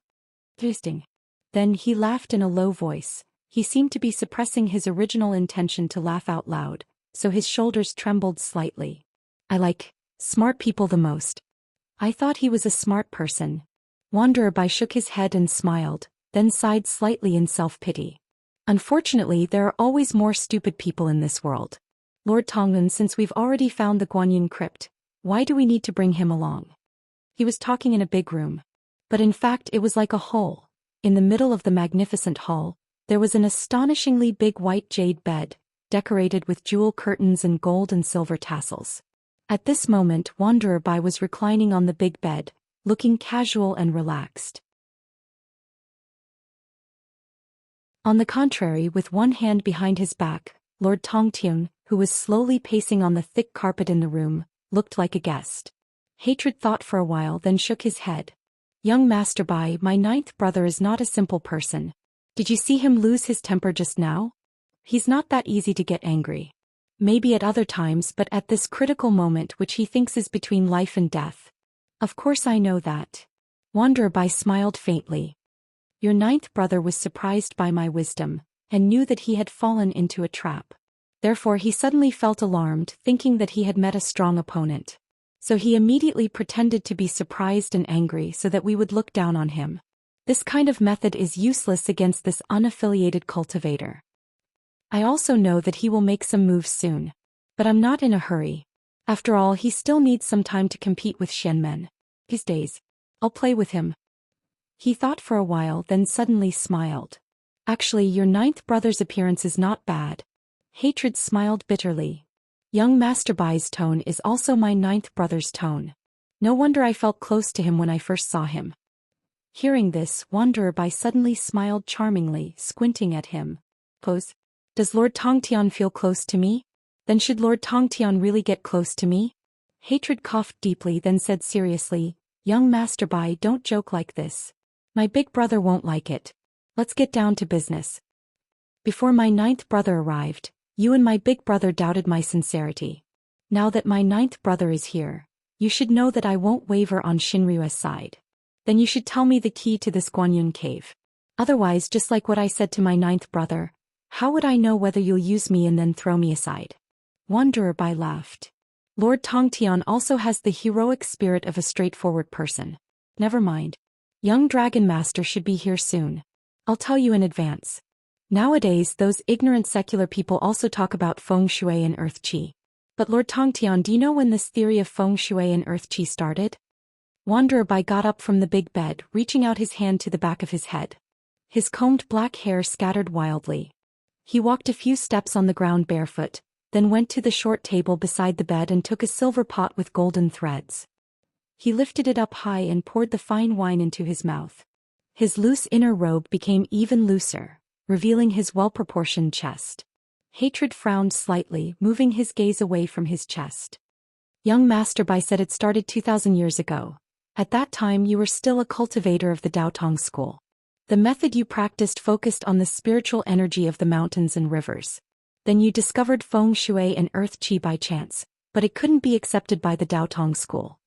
"Interesting." Then he laughed in a low voice. He seemed to be suppressing his original intention to laugh out loud, so his shoulders trembled slightly. "I like smart people the most. I thought he was a smart person." Wanderer Bai shook his head and smiled, then sighed slightly in self-pity. "Unfortunately, there are always more stupid people in this world. Lord Tongnan, since we've already found the Guanyin crypt, why do we need to bring him along?" He was talking in a big room. But in fact it was like a hole. In the middle of the magnificent hall, there was an astonishingly big white jade bed, decorated with jewel curtains and gold and silver tassels. At this moment Wanderer Bai was reclining on the big bed, looking casual and relaxed. On the contrary, with one hand behind his back, Lord Tongtian, who was slowly pacing on the thick carpet in the room, looked like a guest. Hatred thought for a while then shook his head. Young Master Bai, my ninth brother is not a simple person. Did you see him lose his temper just now? He's not that easy to get angry. Maybe at other times, but at this critical moment which he thinks is between life and death. Of course I know that. Wanderer Bai smiled faintly. Your ninth brother was surprised by my wisdom, and knew that he had fallen into a trap. Therefore he suddenly felt alarmed, thinking that he had met a strong opponent. So he immediately pretended to be surprised and angry so that we would look down on him. This kind of method is useless against this unaffiliated cultivator. I also know that he will make some moves soon. But I'm not in a hurry. After all, he still needs some time to compete with Xianmen. These days. I'll play with him. He thought for a while then suddenly smiled. Actually, your ninth brother's appearance is not bad. Hatred smiled bitterly. Young Master Bai's tone is also my ninth brother's tone. No wonder I felt close to him when I first saw him. Hearing this, Wanderer Bai suddenly smiled charmingly, squinting at him. Pose. Does Lord Tongtian feel close to me? Then should Lord Tongtian really get close to me? Hatred coughed deeply then said seriously, Young Master Bai, don't joke like this. My big brother won't like it. Let's get down to business. Before my ninth brother arrived, you and my big brother doubted my sincerity. Now that my ninth brother is here, you should know that I won't waver on Shinryu's side. Then you should tell me the key to this Guanyun cave. Otherwise, just like what I said to my ninth brother, how would I know whether you'll use me and then throw me aside? Wanderer Bai laughed. Lord Tongtian also has the heroic spirit of a straightforward person. Never mind. Young Dragon Master should be here soon. I'll tell you in advance. Nowadays those ignorant secular people also talk about feng shui and earth qi. But Lord Tongtian, do you know when this theory of feng shui and earth qi started? Wanderer Bai got up from the big bed, reaching out his hand to the back of his head. His combed black hair scattered wildly. He walked a few steps on the ground barefoot, then went to the short table beside the bed and took a silver pot with golden threads. He lifted it up high and poured the fine wine into his mouth. His loose inner robe became even looser, revealing his well-proportioned chest. Hatred frowned slightly, moving his gaze away from his chest. Young Master Bai said it started 2,000 years ago. At that time you were still a cultivator of the Daotong school. The method you practiced focused on the spiritual energy of the mountains and rivers. Then you discovered feng shui and earth qi by chance, but it couldn't be accepted by the Daotong school.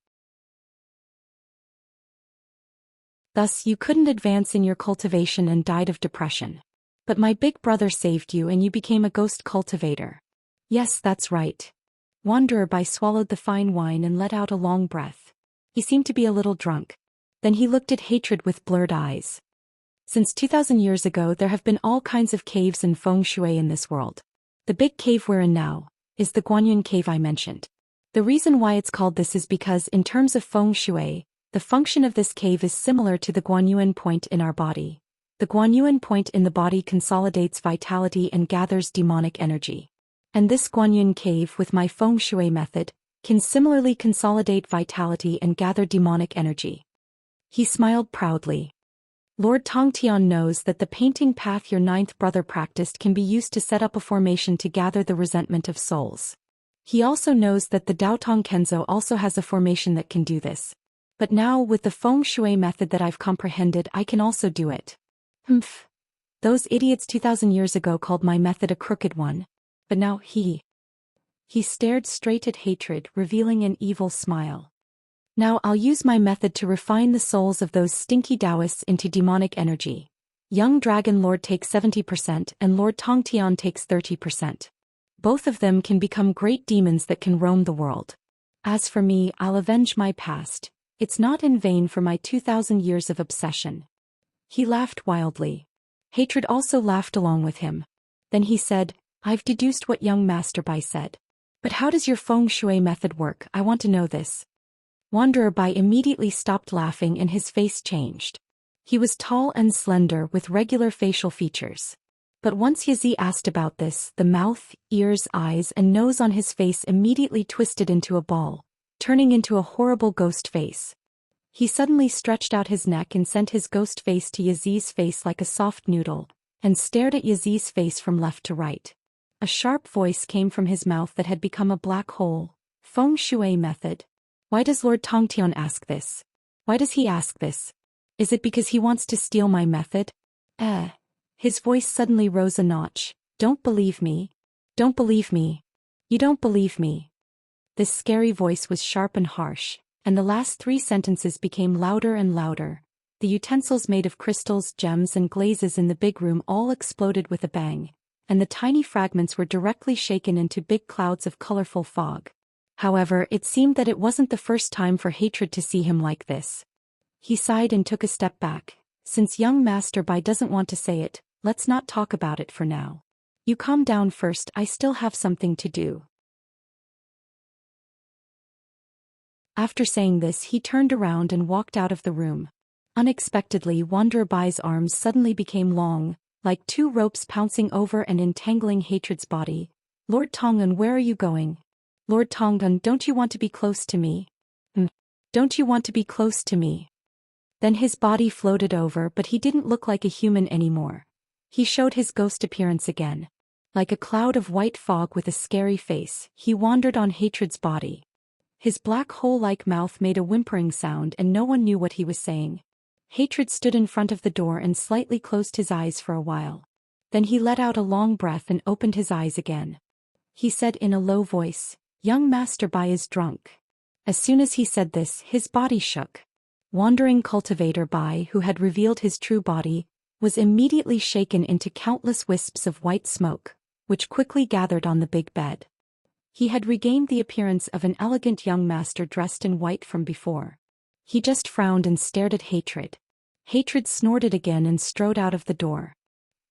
Thus you couldn't advance in your cultivation and died of depression. But my big brother saved you and you became a ghost cultivator. Yes, that's right. Wanderer Bai swallowed the fine wine and let out a long breath. He seemed to be a little drunk. Then he looked at Hatred with blurred eyes. Since 2,000 years ago there have been all kinds of caves and feng shui in this world. The big cave we're in now is the Guanyun cave I mentioned. The reason why it's called this is because in terms of feng shui, the function of this cave is similar to the Guanyuan point in our body. The Guanyuan point in the body consolidates vitality and gathers demonic energy. And this Guanyun cave with my feng shui method can similarly consolidate vitality and gather demonic energy. He smiled proudly. Lord Tongtian knows that the painting path your ninth brother practiced can be used to set up a formation to gather the resentment of souls. He also knows that the Daotong Kenzo also has a formation that can do this. But now with the feng shui method that I've comprehended, I can also do it. Humph. Those idiots 2,000 years ago called my method a crooked one. But now he stared straight at Hatred, revealing an evil smile. Now I'll use my method to refine the souls of those stinky Daoists into demonic energy. Young Dragon Lord takes 70% and Lord Tongtian takes 30%. Both of them can become great demons that can roam the world. As for me, I'll avenge my past. It's not in vain for my 2,000 years of obsession. He laughed wildly. Hatred also laughed along with him. Then he said, I've deduced what young Master Bai said. But how does your feng shui method work? I want to know this. Wanderer Bai immediately stopped laughing and his face changed. He was tall and slender with regular facial features. But once Yazi asked about this, the mouth, ears, eyes and nose on his face immediately twisted into a ball, turning into a horrible ghost face. He suddenly stretched out his neck and sent his ghost face to Yazi's face like a soft noodle, and stared at Yazi's face from left to right. A sharp voice came from his mouth that had become a black hole. Feng shui method. Why does Lord Tongtian ask this? Why does he ask this? Is it because he wants to steal my method? His voice suddenly rose a notch. Don't believe me. Don't believe me. You don't believe me. This scary voice was sharp and harsh, and the last 3 sentences became louder and louder. The utensils made of crystals, gems and glazes in the big room all exploded with a bang, and the tiny fragments were directly shaken into big clouds of colorful fog. However, it seemed that it wasn't the first time for Hatred to see him like this. He sighed and took a step back. Since young Master Bai doesn't want to say it, let's not talk about it for now. You calm down first, I still have something to do. After saying this, he turned around and walked out of the room. Unexpectedly, Wanderer Bai's arms suddenly became long, like 2 ropes pouncing over and entangling Hatred's body. Lord Tongan, where are you going? Lord Tongan, don't you want to be close to me? Don't you want to be close to me? Then his body floated over, but he didn't look like a human anymore. He showed his ghost appearance again. Like a cloud of white fog with a scary face, he wandered on Hatred's body. His black hole-like mouth made a whimpering sound and no one knew what he was saying. Hatred stood in front of the door and slightly closed his eyes for a while. Then he let out a long breath and opened his eyes again. He said in a low voice, "Young Master Bai is drunk." As soon as he said this, his body shook. Wandering Cultivator Bai, who had revealed his true body, was immediately shaken into countless wisps of white smoke, which quickly gathered on the big bed. He had regained the appearance of an elegant young master dressed in white from before. He just frowned and stared at Hatred. Hatred snorted again and strode out of the door.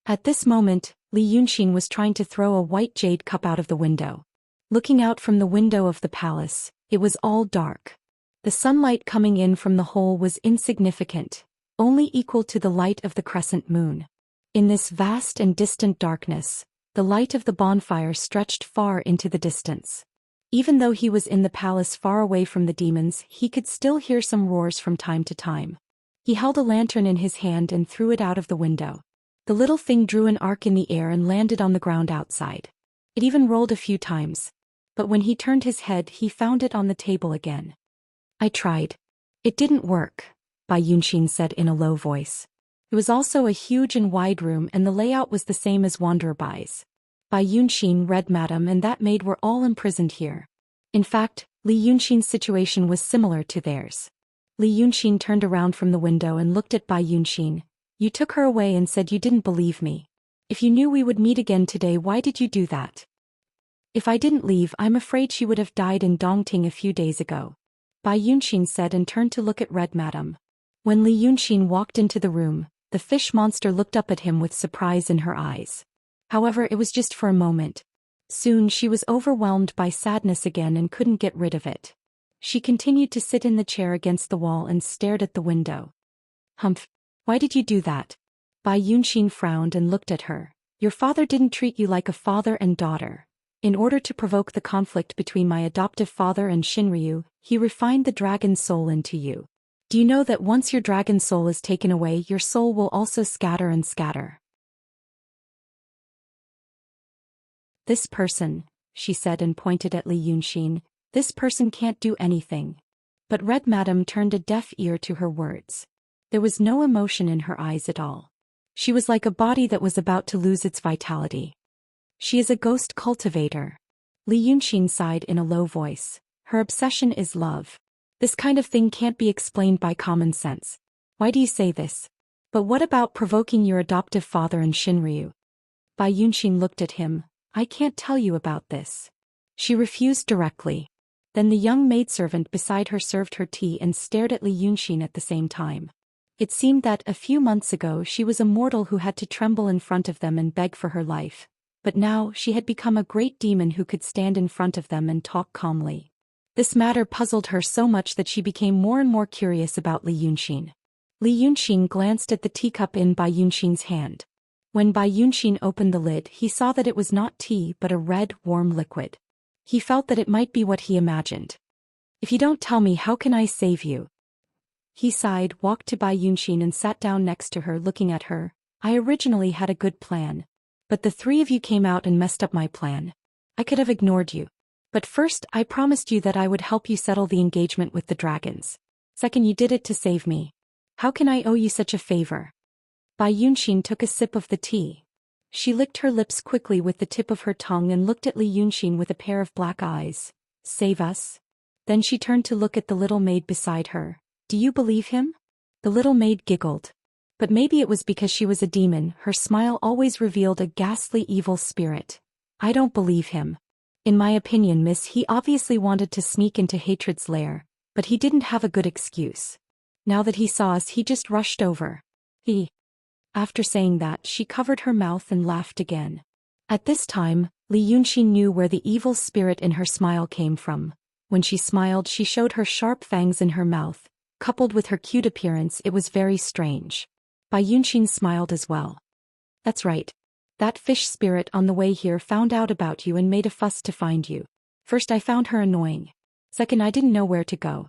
At this moment, Li Yunxin was trying to throw a white jade cup out of the window. Looking out from the window of the palace, it was all dark. The sunlight coming in from the hole was insignificant, only equal to the light of the crescent moon. In this vast and distant darkness, the light of the bonfire stretched far into the distance. Even though he was in the palace far away from the demons, he could still hear some roars from time to time. He held a lantern in his hand and threw it out of the window. The little thing drew an arc in the air and landed on the ground outside. It even rolled a few times. But when he turned his head, he found it on the table again. I tried. It didn't work, Bai Yunxin said in a low voice. It was also a huge and wide room and the layout was the same as Wanderer Bai's. Bai Yunxin, Red Madam and that maid were all imprisoned here. In fact, Li Yunxin's situation was similar to theirs. Li Yunxin turned around from the window and looked at Bai Yunxin. You took her away and said you didn't believe me. If you knew we would meet again today, why did you do that? If I didn't leave, I'm afraid she would have died in Dongting a few days ago. Bai Yunxin said and turned to look at Red Madam. When Li Yunxin walked into the room, the fish monster looked up at him with surprise in her eyes. However, it was just for a moment. Soon she was overwhelmed by sadness again and couldn't get rid of it. She continued to sit in the chair against the wall and stared at the window. Humph! Why did you do that? Bai Yunxin frowned and looked at her. Your father didn't treat you like a father and daughter. In order to provoke the conflict between my adoptive father and Shinryu, he refined the dragon soul into you. Do you know that once your dragon soul is taken away, your soul will also scatter and scatter? This person, she said and pointed at Li Yunxin, this person can't do anything. But Red Madam turned a deaf ear to her words. There was no emotion in her eyes at all. She was like a body that was about to lose its vitality. She is a ghost cultivator. Li Yunxin sighed in a low voice. Her obsession is love. This kind of thing can't be explained by common sense. Why do you say this? But what about provoking your adoptive father and Shinryu? Bai Yunxin looked at him. I can't tell you about this. She refused directly. Then the young maidservant beside her served her tea and stared at Li Yunxin at the same time. It seemed that a few months ago she was a mortal who had to tremble in front of them and beg for her life. But now she had become a great demon who could stand in front of them and talk calmly. This matter puzzled her so much that she became more and more curious about Li Yunxin. Li Yunxin glanced at the teacup in Bai Yunxin's hand. When Bai Yunxin opened the lid, he saw that it was not tea but a red, warm liquid. He felt that it might be what he imagined. If you don't tell me, how can I save you? He sighed, walked to Bai Yunxin and sat down next to her, looking at her. I originally had a good plan. But the 3 of you came out and messed up my plan. I could have ignored you. But first, I promised you that I would help you settle the engagement with the dragons. Second, you did it to save me. How can I owe you such a favor? Bai Yunxin took a sip of the tea. She licked her lips quickly with the tip of her tongue and looked at Li Yunxin with a pair of black eyes. Save us? Then she turned to look at the little maid beside her. Do you believe him? The little maid giggled. But maybe it was because she was a demon, her smile always revealed a ghastly evil spirit. I don't believe him. In my opinion, miss, he obviously wanted to sneak into Hatred's lair, but he didn't have a good excuse. Now that he saw us, he just rushed over. After saying that, she covered her mouth and laughed again. At this time, Li Yunxin knew where the evil spirit in her smile came from. When she smiled, she showed her sharp fangs in her mouth. Coupled with her cute appearance, it was very strange. Bai Yunxin smiled as well. That's right. That fish spirit on the way here found out about you and made a fuss to find you. First, I found her annoying. Second, I didn't know where to go.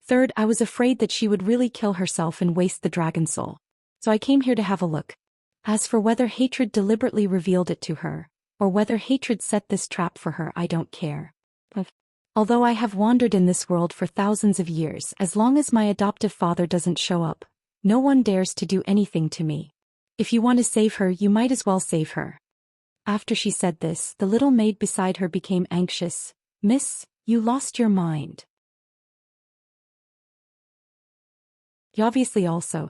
Third, I was afraid that she would really kill herself and waste the dragon soul. So I came here to have a look. As for whether Hatred deliberately revealed it to her, or whether Hatred set this trap for her, I don't care. Although I have wandered in this world for thousands of years, as long as my adoptive father doesn't show up, no one dares to do anything to me. If you want to save her, you might as well save her. After she said this, the little maid beside her became anxious. Miss, you lost your mind. You obviously also.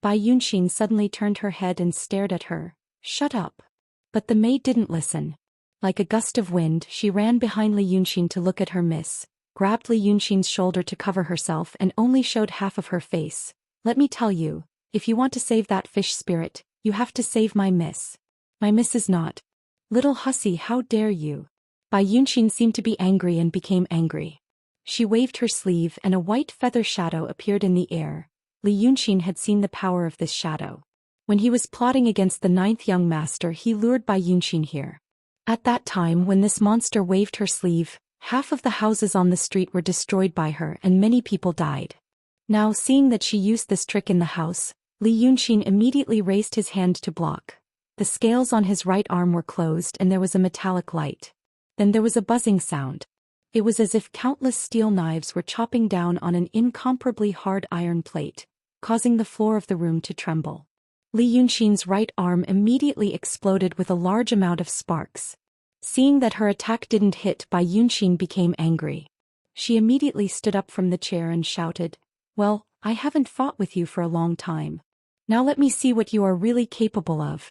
Bai Yunxin suddenly turned her head and stared at her. Shut up. But the maid didn't listen. Like a gust of wind, she ran behind Li Yunxin to look at her miss, grabbed Li Yunxin's shoulder to cover herself and only showed half of her face. Let me tell you, if you want to save that fish spirit, you have to save my miss. My miss is not. Little hussy, how dare you? Bai Yunxin seemed to be angry and became angry. She waved her sleeve and a white feather shadow appeared in the air. Li Yunxin had seen the power of this shadow. When he was plotting against the 9th young master, he lured Bai Yunxin here. At that time, when this monster waved her sleeve, half of the houses on the street were destroyed by her and many people died. Now, seeing that she used this trick in the house, Li Yunxin immediately raised his hand to block. The scales on his right arm were closed and there was a metallic light. Then there was a buzzing sound. It was as if countless steel knives were chopping down on an incomparably hard iron plate, causing the floor of the room to tremble. Li Yunxin's right arm immediately exploded with a large amount of sparks. Seeing that her attack didn't hit, Bai Yunxin became angry. She immediately stood up from the chair and shouted, Well, I haven't fought with you for a long time. Now let me see what you are really capable of.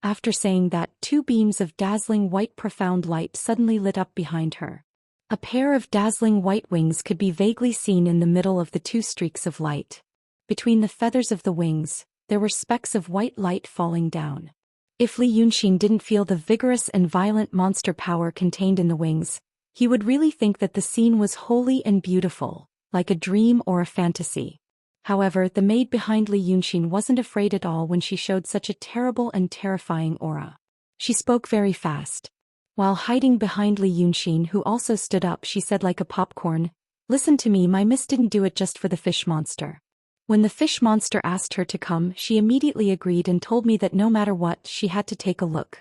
After saying that, 2 beams of dazzling white profound light suddenly lit up behind her. A pair of dazzling white wings could be vaguely seen in the middle of the 2 streaks of light. Between the feathers of the wings, there were specks of white light falling down. If Li Yunxin didn't feel the vigorous and violent monster power contained in the wings, he would really think that the scene was holy and beautiful, like a dream or a fantasy. However, the maid behind Li Yunxin wasn't afraid at all when she showed such a terrible and terrifying aura. She spoke very fast. While hiding behind Li Yunxin, who also stood up, she said like a popcorn, Listen to me, my miss didn't do it just for the fish monster. When the fish monster asked her to come, she immediately agreed and told me that no matter what, she had to take a look.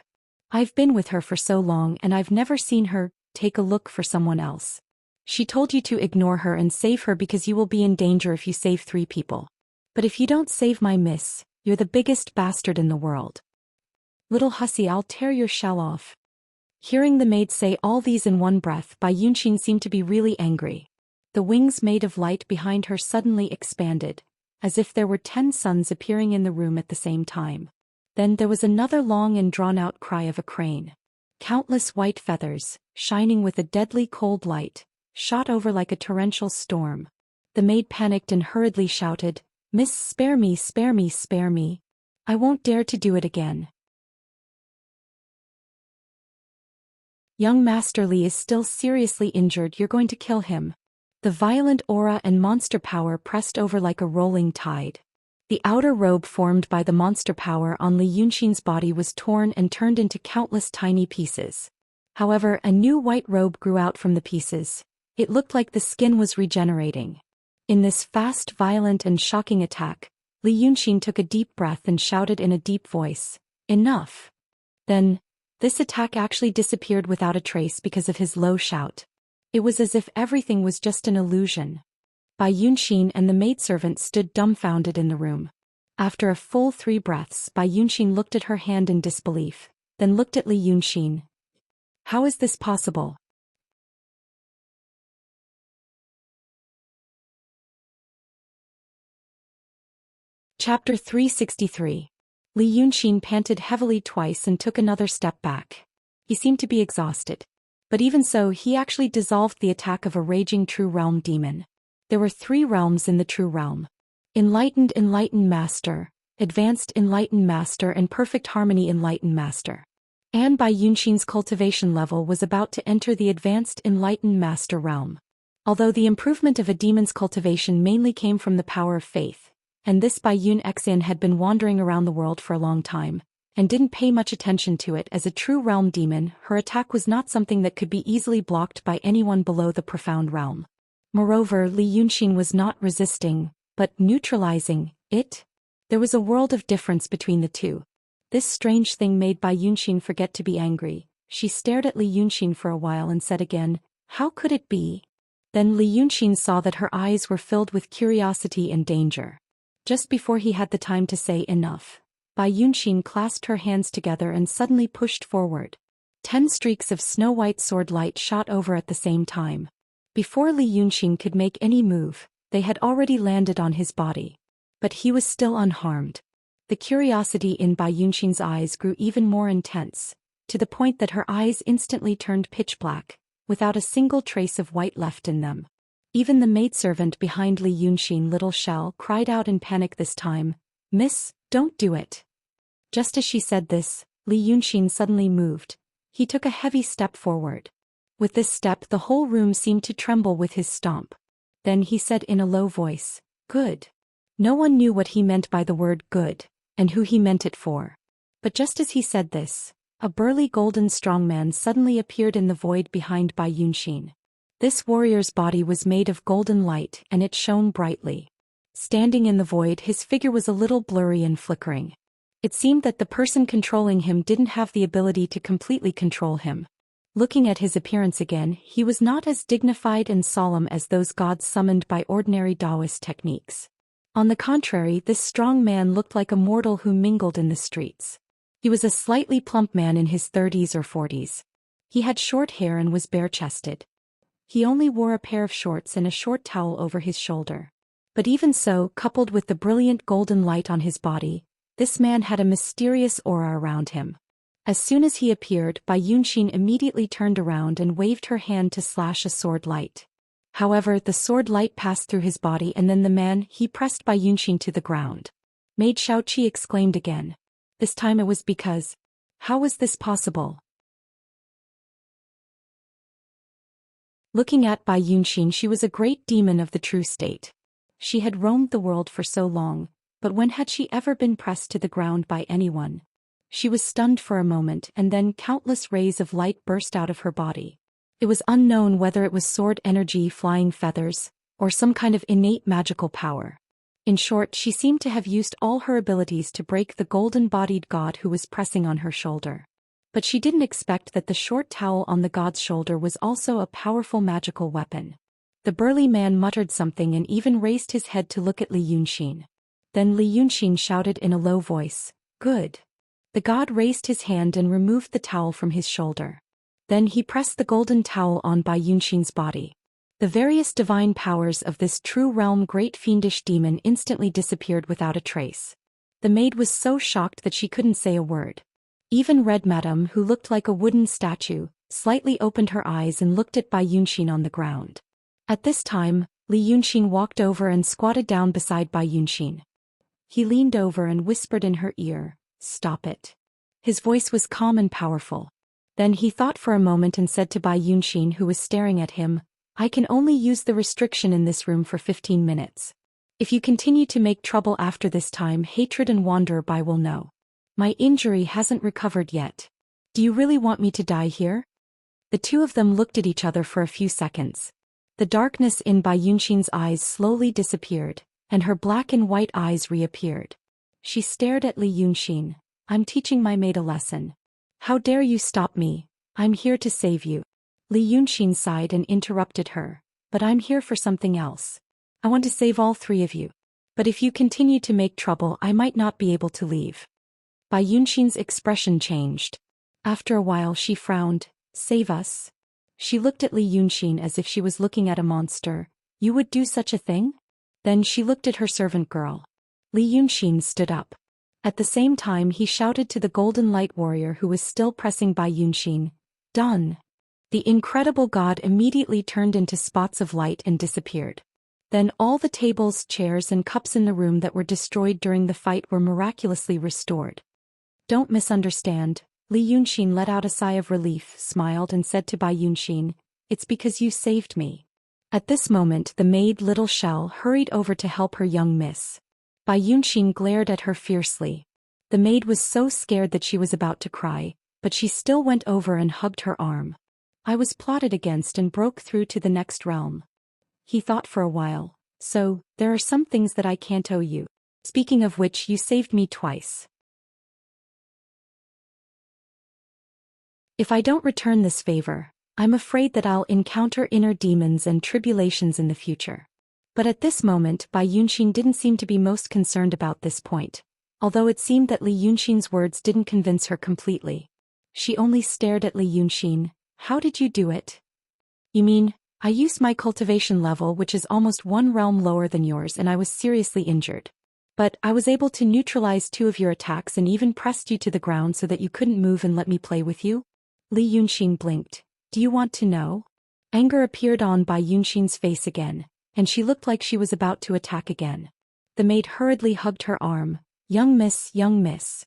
I've been with her for so long and I've never seen her take a look for someone else. She told you to ignore her and save her because you will be in danger if you save 3 people. But if you don't save my miss, you're the biggest bastard in the world. Little hussy, I'll tear your shell off. Hearing the maid say all these in one breath, Bai Yunxin seemed to be really angry. The wings made of light behind her suddenly expanded, as if there were 10 suns appearing in the room at the same time. Then there was another long and drawn-out cry of a crane. Countless white feathers, shining with a deadly cold light, shot over like a torrential storm. The maid panicked and hurriedly shouted, Miss, spare me, spare me, spare me. I won't dare to do it again. Young Master Li is still seriously injured, you're going to kill him. The violent aura and monster power pressed over like a rolling tide. The outer robe formed by the monster power on Li Yunxin's body was torn and turned into countless tiny pieces. However, a new white robe grew out from the pieces. It looked like the skin was regenerating. In this fast, violent and shocking attack, Li Yunxin took a deep breath and shouted in a deep voice, Enough! Then, this attack actually disappeared without a trace because of his low shout. It was as if everything was just an illusion. Bai Yunxin and the maidservant stood dumbfounded in the room. After a full 3 breaths, Bai Yunxin looked at her hand in disbelief, then looked at Li Yunxin. How is this possible? Chapter 363. Li Yunxin panted heavily twice and took another step back. He seemed to be exhausted. But even so, he actually dissolved the attack of a raging True Realm demon. There were 3 realms in the True Realm. Enlightened Master, Advanced Enlightened Master and Perfect Harmony Enlightened Master. And Bai Yunxin's cultivation level was about to enter the Advanced Enlightened Master realm. Although the improvement of a demon's cultivation mainly came from the power of faith, and this Bai Yunxin had been wandering around the world for a long time, and didn't pay much attention to it as a true realm demon, her attack was not something that could be easily blocked by anyone below the profound realm. Moreover, Li Yunxin was not resisting, but neutralizing it. There was a world of difference between the two. This strange thing made Bai Yunxin forget to be angry. She stared at Li Yunxin for a while and said again, "How could it be?" Then Li Yunxin saw that her eyes were filled with curiosity and danger. Just before he had the time to say enough, Bai Yunxin clasped her hands together and suddenly pushed forward. 10 streaks of snow-white sword light shot over at the same time. Before Li Yunxin could make any move, they had already landed on his body. But he was still unharmed. The curiosity in Bai Yunxin's eyes grew even more intense, to the point that her eyes instantly turned pitch black, without a single trace of white left in them. Even the maidservant behind Li Yunxin, Little Shell, cried out in panic this time, "Miss, don't do it." Just as she said this, Li Yunxin suddenly moved. He took a heavy step forward. With this step the whole room seemed to tremble with his stomp. Then he said in a low voice, "Good." No one knew what he meant by the word good, and who he meant it for. But just as he said this, a burly golden strongman suddenly appeared in the void behind Bai Yunxin. This warrior's body was made of golden light and it shone brightly. Standing in the void, his figure was a little blurry and flickering. It seemed that the person controlling him didn't have the ability to completely control him. Looking at his appearance again, he was not as dignified and solemn as those gods summoned by ordinary Daoist techniques. On the contrary, this strong man looked like a mortal who mingled in the streets. He was a slightly plump man in his 30s or 40s. He had short hair and was bare-chested. He only wore a pair of shorts and a short towel over his shoulder. But even so, coupled with the brilliant golden light on his body, this man had a mysterious aura around him. As soon as he appeared, Bai Yunxin immediately turned around and waved her hand to slash a sword light. However, the sword light passed through his body and then he pressed Bai Yunxin to the ground. Maid Xiaoqi exclaimed again. This time it was because. How was this possible? Looking at Bai Yunxin, she was a great demon of the true state. She had roamed the world for so long, but when had she ever been pressed to the ground by anyone? She was stunned for a moment and then countless rays of light burst out of her body. It was unknown whether it was sword energy, flying feathers, or some kind of innate magical power. In short, she seemed to have used all her abilities to break the golden-bodied god who was pressing on her shoulder. But she didn't expect that the short towel on the god's shoulder was also a powerful magical weapon. The burly man muttered something and even raised his head to look at Li Yunxin. Then Li Yunxin shouted in a low voice, "Good." The god raised his hand and removed the towel from his shoulder. Then he pressed the golden towel on Bai Yunxin's body. The various divine powers of this true realm great fiendish demon instantly disappeared without a trace. The maid was so shocked that she couldn't say a word. Even Red Madam, who looked like a wooden statue, slightly opened her eyes and looked at Bai Yunxin on the ground. At this time, Li Yunxin walked over and squatted down beside Bai Yunxin. He leaned over and whispered in her ear, "Stop it." His voice was calm and powerful. Then he thought for a moment and said to Bai Yunxin, who was staring at him, "I can only use the restriction in this room for 15 minutes. If you continue to make trouble after this time, hatred and wander Bai will know. My injury hasn't recovered yet. Do you really want me to die here?" The two of them looked at each other for a few seconds. The darkness in Bai Yunxin's eyes slowly disappeared, and her black and white eyes reappeared. She stared at Li Yunxin. "I'm teaching my maid a lesson. How dare you stop me? I'm here to save you." Li Yunxin sighed and interrupted her. But I'm here for something else. I want to save all three of you. But if you continue to make trouble, I might not be able to leave. Bai Yunxin's expression changed. After a while she frowned. Save us? She looked at Li Yunxin as if she was looking at a monster. You would do such a thing? Then she looked at her servant girl. Li Yunxin stood up. At the same time he shouted to the golden light warrior who was still pressing Bai Yunxin. Done. The incredible god immediately turned into spots of light and disappeared. Then all the tables, chairs and cups in the room that were destroyed during the fight were miraculously restored. Don't misunderstand. Li Yunxin let out a sigh of relief, smiled and said to Bai Yunxin, It's because you saved me. At this moment the maid Little Shell hurried over to help her young miss. Bai Yunxin glared at her fiercely. The maid was so scared that she was about to cry, but she still went over and hugged her arm. I was plotted against and broke through to the next realm. He thought for a while. So, there are some things that I can't owe you. Speaking of which, you saved me twice. If I don't return this favor, I'm afraid that I'll encounter inner demons and tribulations in the future. But at this moment, Bai Yunxin didn't seem to be most concerned about this point, although it seemed that Li Yunxin's words didn't convince her completely. She only stared at Li Yunxin. How did you do it? You mean, I used my cultivation level, which is almost one realm lower than yours, and I was seriously injured. But I was able to neutralize 2 of your attacks and even pressed you to the ground so that you couldn't move and let me play with you? Li Yunxin blinked. Do you want to know? Anger appeared on Bai Yunxin's face again, and she looked like she was about to attack again. The maid hurriedly hugged her arm. Young miss, young miss.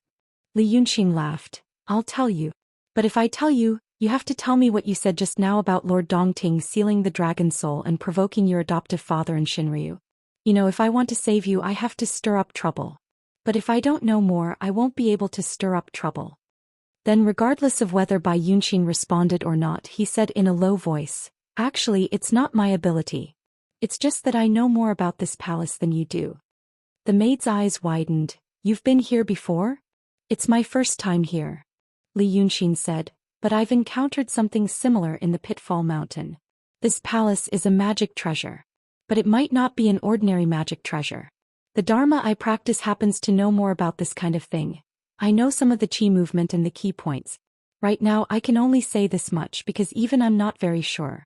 Li Yunxin laughed. I'll tell you. But if I tell you, you have to tell me what you said just now about Lord Dongting sealing the dragon soul and provoking your adoptive father and Shinryu. You know, if I want to save you, I have to stir up trouble. But if I don't know more, I won't be able to stir up trouble. Then, regardless of whether Bai Yunxin responded or not, he said in a low voice, Actually, it's not my ability. It's just that I know more about this palace than you do. The maid's eyes widened. You've been here before? It's my first time here. Li Yunxin said. But I've encountered something similar in the Pitfall Mountain. This palace is a magic treasure. But it might not be an ordinary magic treasure. The Dharma I practice happens to know more about this kind of thing. I know some of the chi movement and the key points. Right now I can only say this much because even I'm not very sure.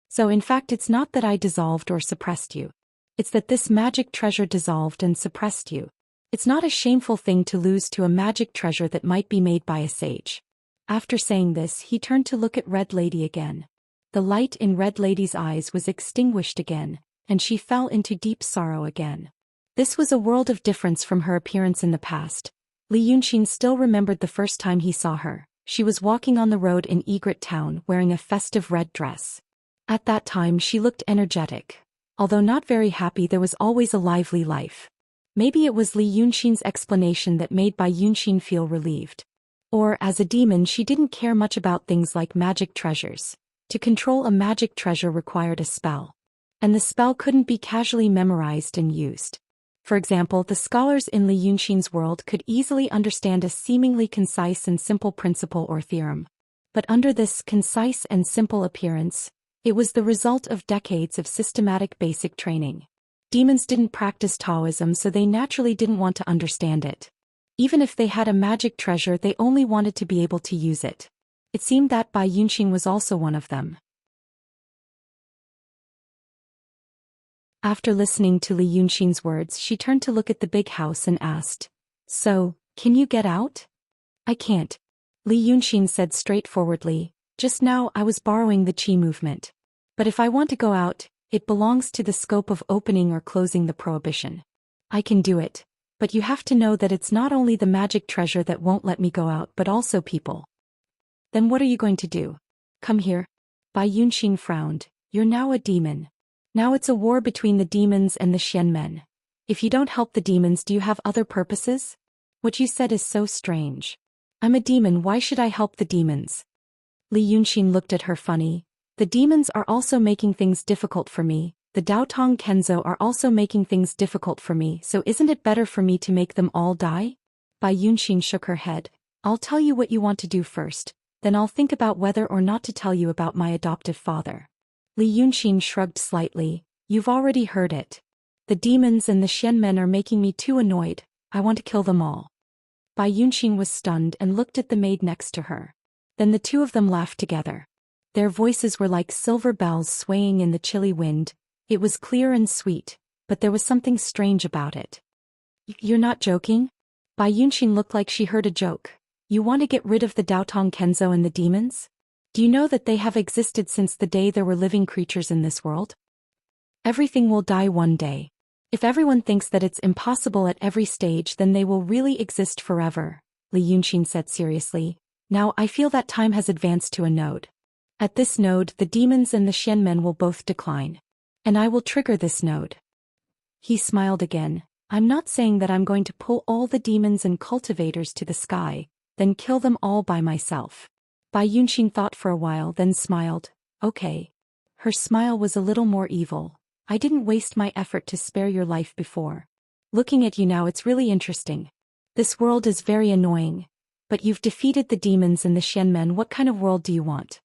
So in fact it's not that I dissolved or suppressed you. It's that this magic treasure dissolved and suppressed you. It's not a shameful thing to lose to a magic treasure that might be made by a sage. After saying this, he turned to look at Red Lady again. The light in Red Lady's eyes was extinguished again, and she fell into deep sorrow again. This was a world of difference from her appearance in the past. Li Yunxin still remembered the first time he saw her. She was walking on the road in Egret town wearing a festive red dress. At that time she looked energetic. Although not very happy, there was always a lively life. Maybe it was Li Yunxin's explanation that made Bai Yunxin feel relieved. Or, as a demon, she didn't care much about things like magic treasures. To control a magic treasure required a spell. And the spell couldn't be casually memorized and used. For example, the scholars in Li Yunxin's world could easily understand a seemingly concise and simple principle or theorem. But under this concise and simple appearance, it was the result of decades of systematic basic training. Demons didn't practice Taoism, so they naturally didn't want to understand it. Even if they had a magic treasure, they only wanted to be able to use it. It seemed that Bai Yunxin was also one of them. After listening to Li Yunxin's words, she turned to look at the big house and asked, So, can you get out? I can't. Li Yunxin said straightforwardly, Just now I was borrowing the chi movement. But if I want to go out, it belongs to the scope of opening or closing the prohibition. I can do it. But you have to know that it's not only the magic treasure that won't let me go out but also people. Then what are you going to do? Come here. Bai Yunxin frowned. You're now a demon. Now it's a war between the demons and the Xian men. If you don't help the demons, do you have other purposes? What you said is so strange. I'm a demon, why should I help the demons? Li Yunxin looked at her funny. The demons are also making things difficult for me. The Daotong Kenzo are also making things difficult for me, so isn't it better for me to make them all die? Bai Yunxin shook her head. I'll tell you what you want to do first. Then I'll think about whether or not to tell you about my adoptive father. Li Yunxin shrugged slightly. You've already heard it. The demons and the Xianmen are making me too annoyed. I want to kill them all. Bai Yunxin was stunned and looked at the maid next to her. Then the two of them laughed together. Their voices were like silver bells swaying in the chilly wind. It was clear and sweet, but there was something strange about it. You're not joking? Bai Yunxin looked like she heard a joke. You want to get rid of the Daotong Kenzo and the demons? Do you know that they have existed since the day there were living creatures in this world? Everything will die one day. If everyone thinks that it's impossible at every stage, then they will really exist forever, Li Yunxin said seriously. Now I feel that time has advanced to a node. At this node, the demons and the Xianmen will both decline. And I will trigger this node. He smiled again. I'm not saying that I'm going to pull all the demons and cultivators to the sky, then kill them all by myself. Bai Yunxin thought for a while, then smiled. Okay. Her smile was a little more evil. I didn't waste my effort to spare your life before. Looking at you now, it's really interesting. This world is very annoying. But you've defeated the demons and the Xianmen. What kind of world do you want?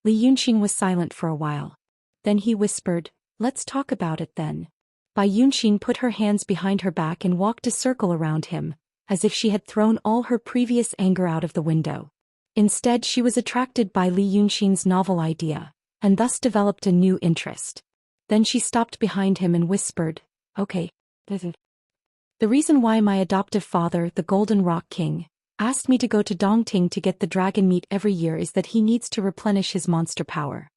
Li Yunxin was silent for a while. Then he whispered, let's talk about it then. Bai Yunxin put her hands behind her back and walked a circle around him, as if she had thrown all her previous anger out of the window. Instead, she was attracted by Li Yunxin's novel idea, and thus developed a new interest. Then she stopped behind him and whispered, okay. The reason why my adoptive father, the Golden Rock King, asked me to go to Dongting to get the dragon meat every year is that he needs to replenish his monster power.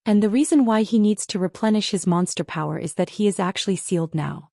And the reason why he needs to replenish his monster power is that he is actually sealed now.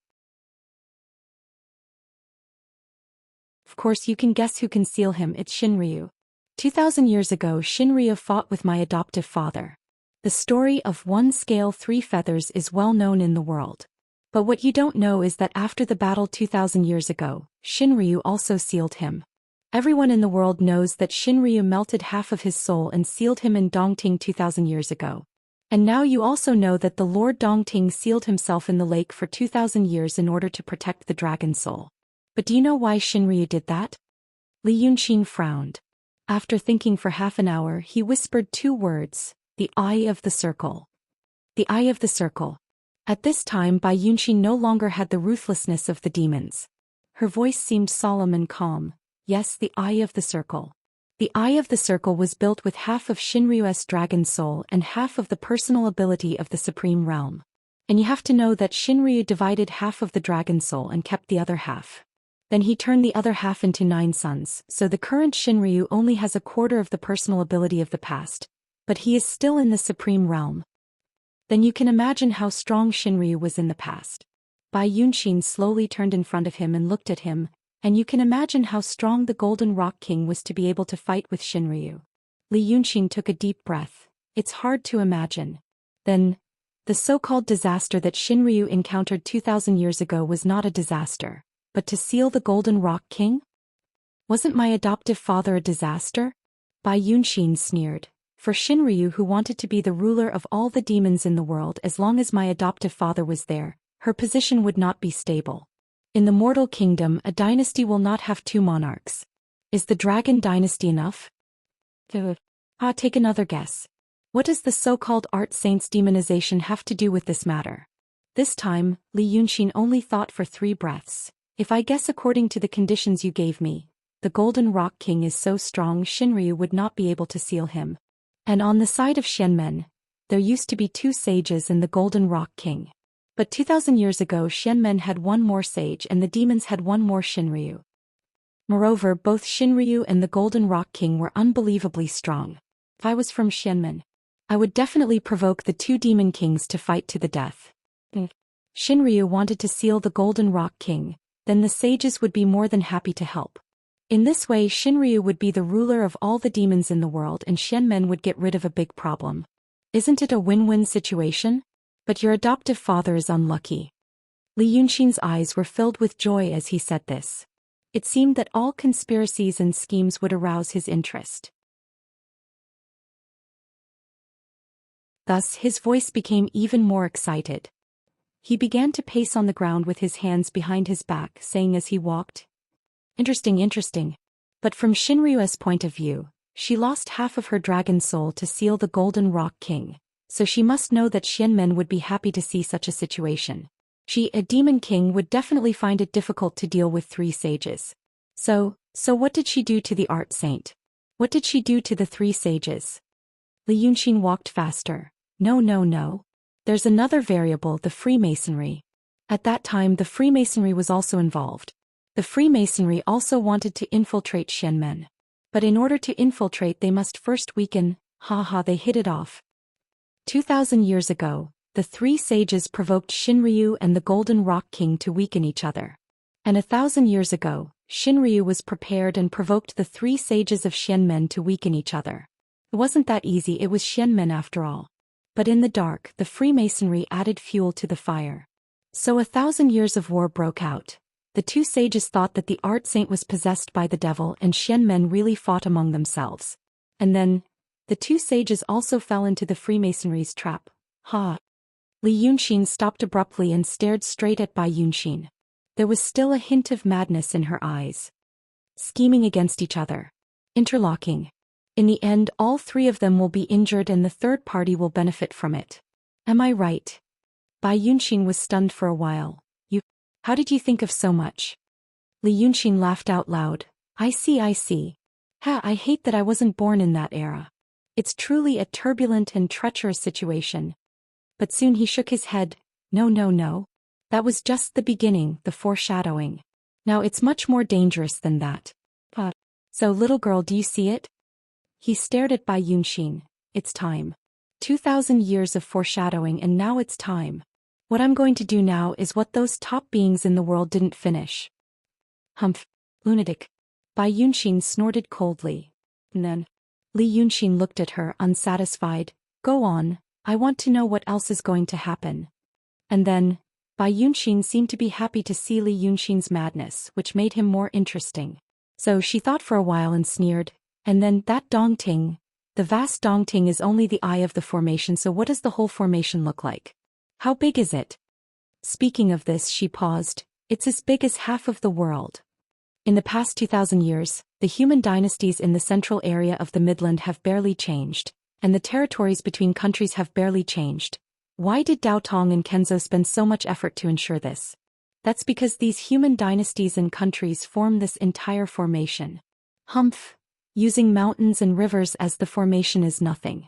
Of course you can guess who can seal him. It's Shinryu. 2,000 years ago Shinryu fought with my adoptive father. The story of one scale 3 feathers is well known in the world. But what you don't know is that after the battle 2,000 years ago, Shinryu also sealed him. Everyone in the world knows that Shinryu melted half of his soul and sealed him in Dongting 2,000 years ago. And now you also know that the Lord Dongting sealed himself in the lake for 2,000 years in order to protect the dragon soul. But do you know why Shinryu did that? Li Yunxin frowned. After thinking for half an hour, he whispered 2 words, the Eye of the Circle. The Eye of the Circle. At this time Bai Yunxin no longer had the ruthlessness of the demons. Her voice seemed solemn and calm. Yes, the Eye of the Circle. The Eye of the Circle was built with half of Shinryu's dragon soul and half of the personal ability of the Supreme Realm. And you have to know that Shinryu divided half of the dragon soul and kept the other half. Then he turned the other half into 9 sons, so the current Shinryu only has a quarter of the personal ability of the past. But he is still in the Supreme Realm. Then you can imagine how strong Shinryu was in the past. Bai Yunxin slowly turned in front of him and looked at him, and you can imagine how strong the Golden Rock King was to be able to fight with Shinryu. Li Yunxin took a deep breath. It's hard to imagine. Then, the so-called disaster that Shinryu encountered 2,000 years ago was not a disaster, but to seal the Golden Rock King? Wasn't my adoptive father a disaster? Bai Yunxin sneered. For Shinryu, who wanted to be the ruler of all the demons in the world, as long as my adoptive father was there, her position would not be stable. In the mortal kingdom, a dynasty will not have 2 monarchs. Is the dragon dynasty enough? Take another guess. What does the so-called art saint's demonization have to do with this matter? This time, Li Yunxin only thought for 3 breaths. If I guess according to the conditions you gave me, the Golden Rock King is so strong Shinryu would not be able to seal him. And on the side of Xianmen, there used to be 2 sages and the Golden Rock King. But 2,000 years ago Xianmen had 1 more sage and the demons had 1 more Shinryu. Moreover, both Shinryu and the Golden Rock King were unbelievably strong. If I was from Xianmen, I would definitely provoke the 2 demon kings to fight to the death. Shinryu wanted to seal the Golden Rock King, then the sages would be more than happy to help. In this way Shinryu would be the ruler of all the demons in the world and Xianmen would get rid of a big problem. Isn't it a win-win situation? But your adoptive father is unlucky. Li Yunxin's eyes were filled with joy as he said this. It seemed that all conspiracies and schemes would arouse his interest. Thus his voice became even more excited. He began to pace on the ground with his hands behind his back, saying as he walked, Interesting. But from Shinryu's point of view, She lost half of her dragon soul to seal the Golden Rock King, so she must know that Xianmen would be happy to see such a situation. A demon king, would definitely find it difficult to deal with 3 sages. So what did she do to the art saint? What did she do to the 3 sages? Li Yunxin walked faster. No. There's another variable, the Freemasonry. At that time the Freemasonry was also involved. The Freemasonry also wanted to infiltrate Xianmen. But in order to infiltrate they must first weaken, they hit it off. 2,000 years ago, the 3 sages provoked Xinryu and the Golden Rock King to weaken each other. And 1,000 years ago, Xinryu was prepared and provoked the 3 sages of Xianmen to weaken each other. It wasn't that easy, it was Xianmen after all. But in the dark, the Freemasonry added fuel to the fire. So 1,000 years of war broke out. The 2 sages thought that the art saint was possessed by the devil and Xianmen really fought among themselves. And then, the 2 sages also fell into the Freemasonry's trap. Li Yunxin stopped abruptly and stared straight at Bai Yunxin. There was still a hint of madness in her eyes. Scheming against each other. Interlocking. In the end all 3 of them will be injured and the third party will benefit from it. Am I right? Bai Yunxin was stunned for a while. How did you think of so much? Li Yunxin laughed out loud. I see. I hate that I wasn't born in that era. It's truly a turbulent and treacherous situation. But soon he shook his head. No. That was just the beginning, the foreshadowing. Now it's much more dangerous than that. So little girl, do you see it? He stared at Bai Yunxin. It's time. 2,000 years of foreshadowing and now it's time. What I'm going to do now is what those top beings in the world didn't finish. Humph. Lunatic. Bai Yunxin snorted coldly. And then, Li Yunxin looked at her unsatisfied. Go on, I want to know what else is going to happen. And then, Bai Yunxin seemed to be happy to see Li Yunxin's madness, which made him more interesting. So she thought for a while and sneered. And then, that Dongting. The vast Dongting is only the eye of the formation, so what does the whole formation look like? How big is it? Speaking of this, she paused. It's as big as half of the world. In the past 2,000 years, the human dynasties in the central area of the Midland have barely changed, and the territories between countries have barely changed. Why did Dao Tong and Kenzo spend so much effort to ensure this? That's because these human dynasties and countries form this entire formation. Humph. Using mountains and rivers as the formation is nothing.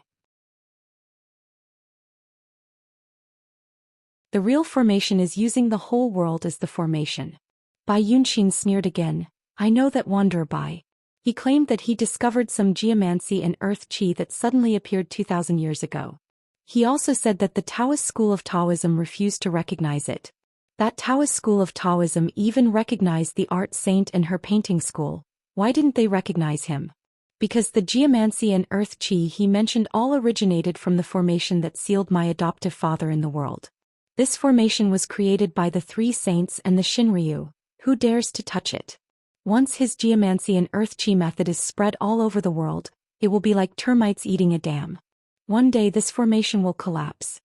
The real formation is using the whole world as the formation. Bai Yunxin sneered again. I know that Wanderer Bai. He claimed that he discovered some geomancy and earth qi that suddenly appeared 2,000 years ago. He also said that the Taoist school of Taoism refused to recognize it. That Taoist school of Taoism even recognized the art saint and her painting school. Why didn't they recognize him? Because the geomancy and earth qi he mentioned all originated from the formation that sealed my adoptive father in the world. This formation was created by the 3 saints and the Xinryu. Who dares to touch it? Once his geomancy and earth qi method is spread all over the world, it will be like termites eating a dam. One day this formation will collapse.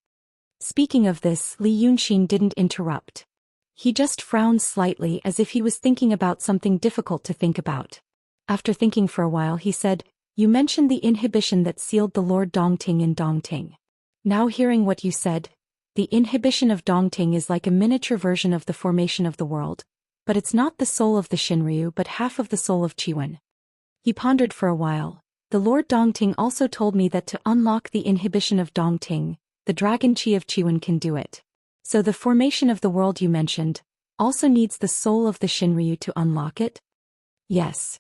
Speaking of this, Li Yunxin didn't interrupt. He just frowned slightly as if he was thinking about something difficult to think about. After thinking for a while he said, You mentioned the inhibition that sealed the Lord Dongting in Dongting. Now hearing what you said, the inhibition of Dongting is like a miniature version of the formation of the world, but it's not the soul of the Xinryu but half of the soul of Qiyuan. He pondered for a while. The Lord Dongting also told me that to unlock the inhibition of Dongting, the dragon qi of Qiyuan can do it. So the formation of the world you mentioned also needs the soul of the Xinryu to unlock it? Yes.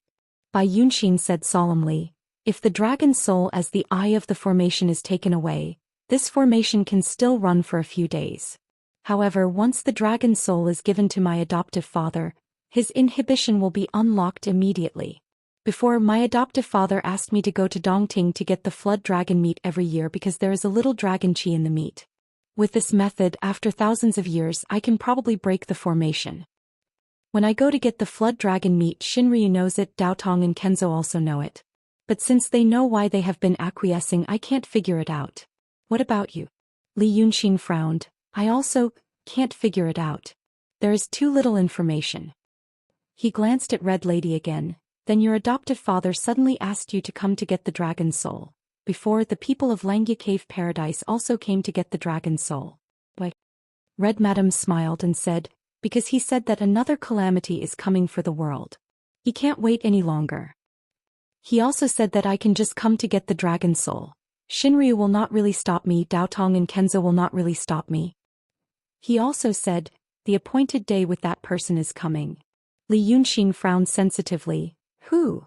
Bai Yunxin said solemnly, if the dragon soul as the eye of the formation is taken away, this formation can still run for a few days. However, once the dragon soul is given to my adoptive father, his inhibition will be unlocked immediately. Before, my adoptive father asked me to go to Dongting to get the flood dragon meat every year because there is a little dragon qi in the meat. With this method, after thousands of years, I can probably break the formation. When I go to get the flood dragon meat, Xinryu knows it, Dao Tong and Kenzo also know it. But since they know why they have been acquiescing, I can't figure it out. What about you? Li Yunxin frowned. I also can't figure it out. There is too little information. He glanced at Red Lady again. Then your adoptive father suddenly asked you to come to get the dragon's soul. Before, the people of Langya Cave Paradise also came to get the dragon's soul. Why? Red Madam smiled and said, because he said that another calamity is coming for the world. He can't wait any longer. He also said that I can just come to get the dragon's soul. Shinryu will not really stop me, Daotong and Kenzo will not really stop me. He also said, the appointed day with that person is coming. Li Yunxin frowned sensitively. Who?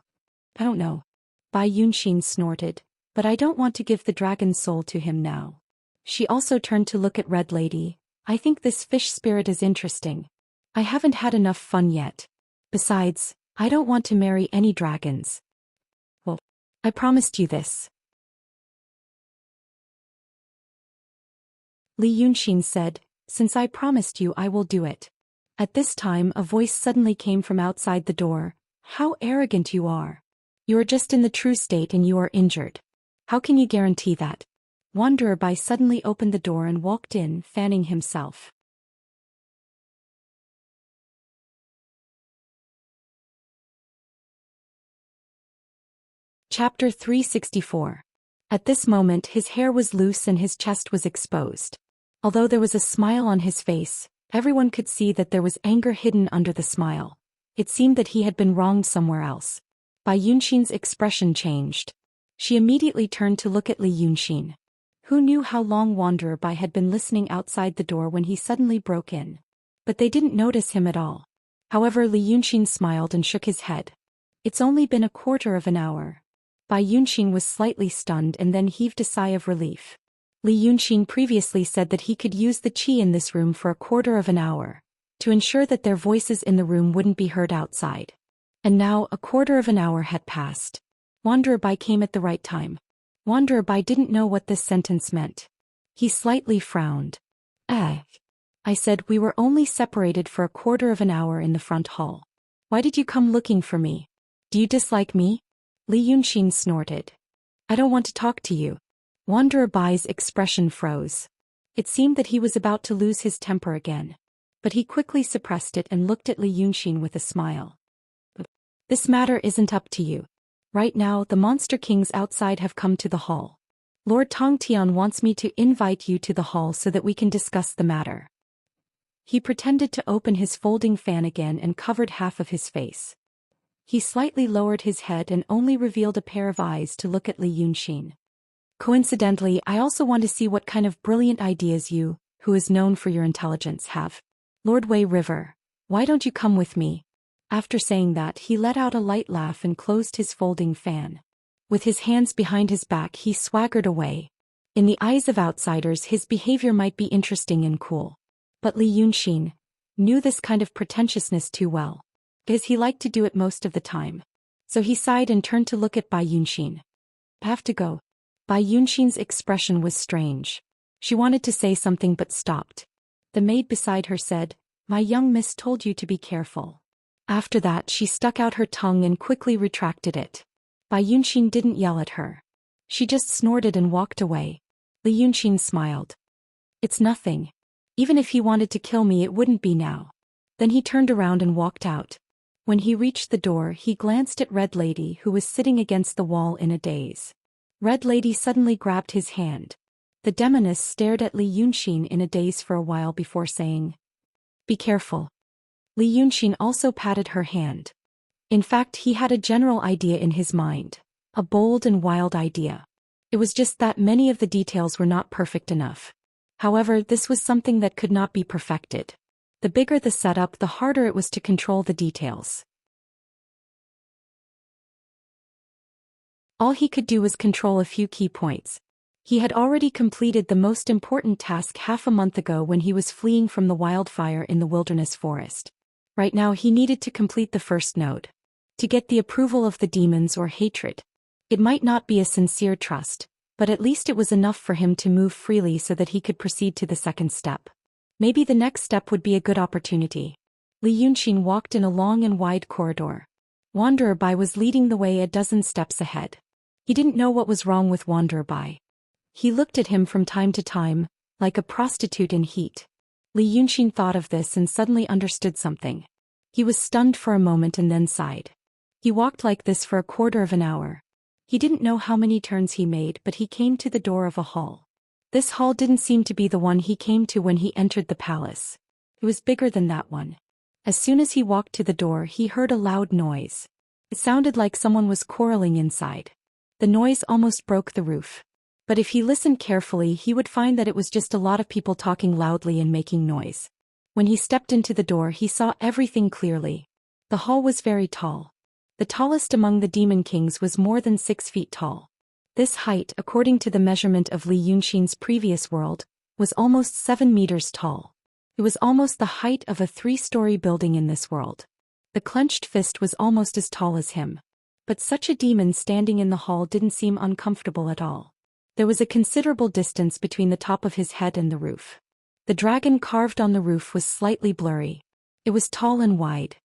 I don't know. Bai Yunxin snorted. But I don't want to give the dragon's soul to him now. She also turned to look at Red Lady. I think this fish spirit is interesting. I haven't had enough fun yet. Besides, I don't want to marry any dragons. Well, I promised you this. Li Yunxin said, since I promised you I will do it. At this time a voice suddenly came from outside the door. How arrogant you are. You are just in the true state and you are injured. How can you guarantee that? Wanderer Bai suddenly opened the door and walked in, fanning himself. Chapter 364. At this moment his hair was loose and his chest was exposed. Although there was a smile on his face, everyone could see that there was anger hidden under the smile. It seemed that he had been wronged somewhere else. Bai Yunxin's expression changed. She immediately turned to look at Li Yunxin. Who knew how long Wanderer Bai had been listening outside the door when he suddenly broke in? But they didn't notice him at all. However, Li Yunxin smiled and shook his head. It's only been a quarter of an hour. Bai Yunxin was slightly stunned and then heaved a sigh of relief. Li Yunxin previously said that he could use the qi in this room for a quarter of an hour, to ensure that their voices in the room wouldn't be heard outside. And now a quarter of an hour had passed. Wanderer Bai came at the right time. Wanderer Bai didn't know what this sentence meant. He slightly frowned. I said we were only separated for a quarter of an hour in the front hall. Why did you come looking for me? Do you dislike me? Li Yunxin snorted. I don't want to talk to you. Wanderer Bai's expression froze. It seemed that he was about to lose his temper again. But he quickly suppressed it and looked at Li Yunxin with a smile. This matter isn't up to you. Right now the monster kings outside have come to the hall. Lord Tongtian wants me to invite you to the hall so that we can discuss the matter. He pretended to open his folding fan again and covered half of his face. He slightly lowered his head and only revealed a pair of eyes to look at Li Yunxin. Coincidentally, I also want to see what kind of brilliant ideas you, who is known for your intelligence, have. Lord Wei River, why don't you come with me? After saying that, he let out a light laugh and closed his folding fan. With his hands behind his back, he swaggered away. In the eyes of outsiders, his behavior might be interesting and cool. But Li Yunxin knew this kind of pretentiousness too well, because he liked to do it most of the time. So he sighed and turned to look at Bai Yunxin. Have to go. Bai Yunxin's expression was strange. She wanted to say something but stopped. The maid beside her said, My young miss told you to be careful. After that she stuck out her tongue and quickly retracted it. Bai Yunxin didn't yell at her. She just snorted and walked away. Li Yunxin smiled. It's nothing. Even if he wanted to kill me it wouldn't be now. Then he turned around and walked out. When he reached the door he glanced at Red Lady who was sitting against the wall in a daze. Red Lady suddenly grabbed his hand. The demoness stared at Li Yunxin in a daze for a while before saying, Be careful. Li Yunxin also patted her hand. In fact, he had a general idea in his mind. A bold and wild idea. It was just that many of the details were not perfect enough. However, this was something that could not be perfected. The bigger the setup, the harder it was to control the details. All he could do was control a few key points. He had already completed the most important task half a month ago when he was fleeing from the wildfire in the wilderness forest. Right now he needed to complete the first node. To get the approval of the demons or hatred. It might not be a sincere trust, but at least it was enough for him to move freely so that he could proceed to the second step. Maybe the next step would be a good opportunity. Li Yunxin walked in a long and wide corridor. Wanderer Bai was leading the way a dozen steps ahead. He didn't know what was wrong with Wanderer Bai. He looked at him from time to time, like a prostitute in heat. Li Yunxin thought of this and suddenly understood something. He was stunned for a moment and then sighed. He walked like this for a quarter of an hour. He didn't know how many turns he made, but he came to the door of a hall. This hall didn't seem to be the one he came to when he entered the palace. It was bigger than that one. As soon as he walked to the door, he heard a loud noise. It sounded like someone was quarreling inside. The noise almost broke the roof. But if he listened carefully, he would find that it was just a lot of people talking loudly and making noise. When he stepped into the door, he saw everything clearly. The hall was very tall. The tallest among the demon kings was more than 6 feet tall. This height, according to the measurement of Li Yunxin's previous world, was almost 7 meters tall. It was almost the height of a 3-story building in this world. The clenched fist was almost as tall as him. But such a demon standing in the hall didn't seem uncomfortable at all. There was a considerable distance between the top of his head and the roof. The dragon carved on the roof was slightly blurry. It was tall and wide.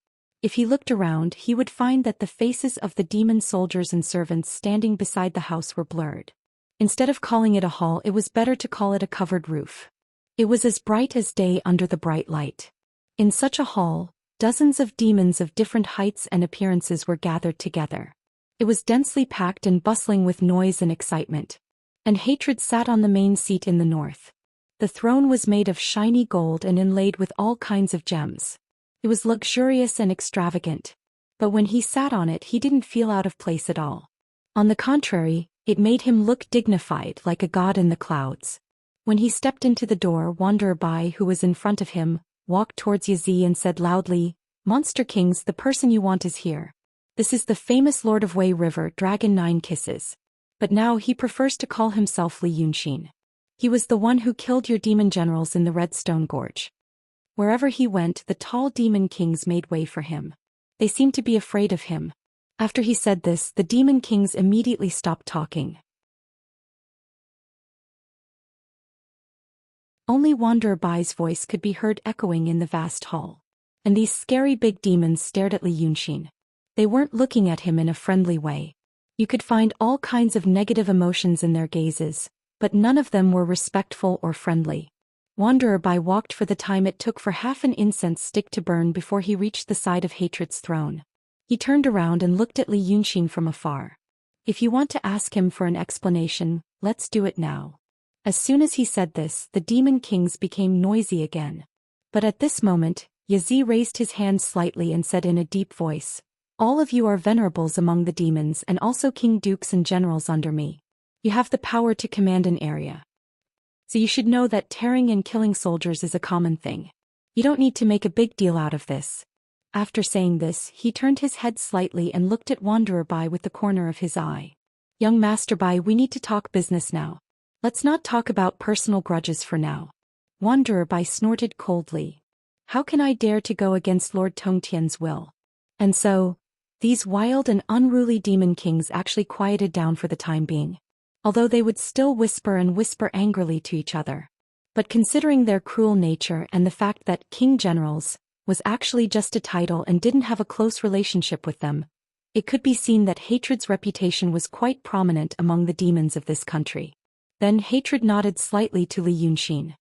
If he looked around, he would find that the faces of the demon soldiers and servants standing beside the house were blurred. Instead of calling it a hall, it was better to call it a covered roof. It was as bright as day under the bright light. In such a hall, dozens of demons of different heights and appearances were gathered together. It was densely packed and bustling with noise and excitement. And hatred sat on the main seat in the north. The throne was made of shiny gold and inlaid with all kinds of gems. It was luxurious and extravagant. But when he sat on it, he didn't feel out of place at all. On the contrary, it made him look dignified like a god in the clouds. When he stepped into the door, Wanderer Bai, who was in front of him, walked towards Yazi and said loudly, "Monster Kings, the person you want is here. This is the famous Lord of Wei River, Dragon 9 Kisses. But now he prefers to call himself Li Yunxin. He was the one who killed your demon generals in the Redstone Gorge." Wherever he went, the tall demon kings made way for him. They seemed to be afraid of him. After he said this, the demon kings immediately stopped talking. Only Wanderer Bai's voice could be heard echoing in the vast hall. And these scary big demons stared at Li Yunxin. They weren't looking at him in a friendly way. You could find all kinds of negative emotions in their gazes, but none of them were respectful or friendly. Wanderer Bai walked for the time it took for half an incense stick to burn before he reached the side of Hatred's throne. He turned around and looked at Li Yunxin from afar. "If you want to ask him for an explanation, let's do it now." As soon as he said this, the demon kings became noisy again. But at this moment, Yazi raised his hand slightly and said in a deep voice, "All of you are venerables among the demons and also king dukes and generals under me. You have the power to command an area. So you should know that tearing and killing soldiers is a common thing. You don't need to make a big deal out of this." After saying this, he turned his head slightly and looked at Wanderer Bai with the corner of his eye. "Young Master Bai, we need to talk business now. Let's not talk about personal grudges for now." Wanderer Bai snorted coldly. "How can I dare to go against Lord Tongtian's will?" And so, these wild and unruly demon kings actually quieted down for the time being. Although they would still whisper and whisper angrily to each other. But considering their cruel nature and the fact that King Generals was actually just a title and didn't have a close relationship with them, it could be seen that Hatred's reputation was quite prominent among the demons of this country. Then Hatred nodded slightly to Li Yunxin.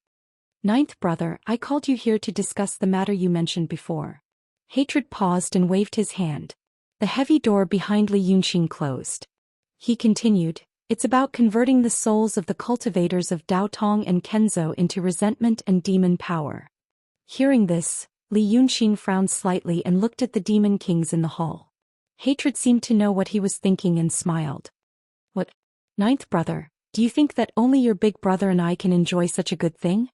"Ninth brother, I called you here to discuss the matter you mentioned before." Hatred paused and waved his hand. The heavy door behind Li Yunxin closed. He continued, "It's about converting the souls of the cultivators of Daotong and Kenzo into resentment and demon power." Hearing this, Li Yunxin frowned slightly and looked at the demon kings in the hall. Hatred seemed to know what he was thinking and smiled. "What? Ninth brother, do you think that only your big brother and I can enjoy such a good thing?"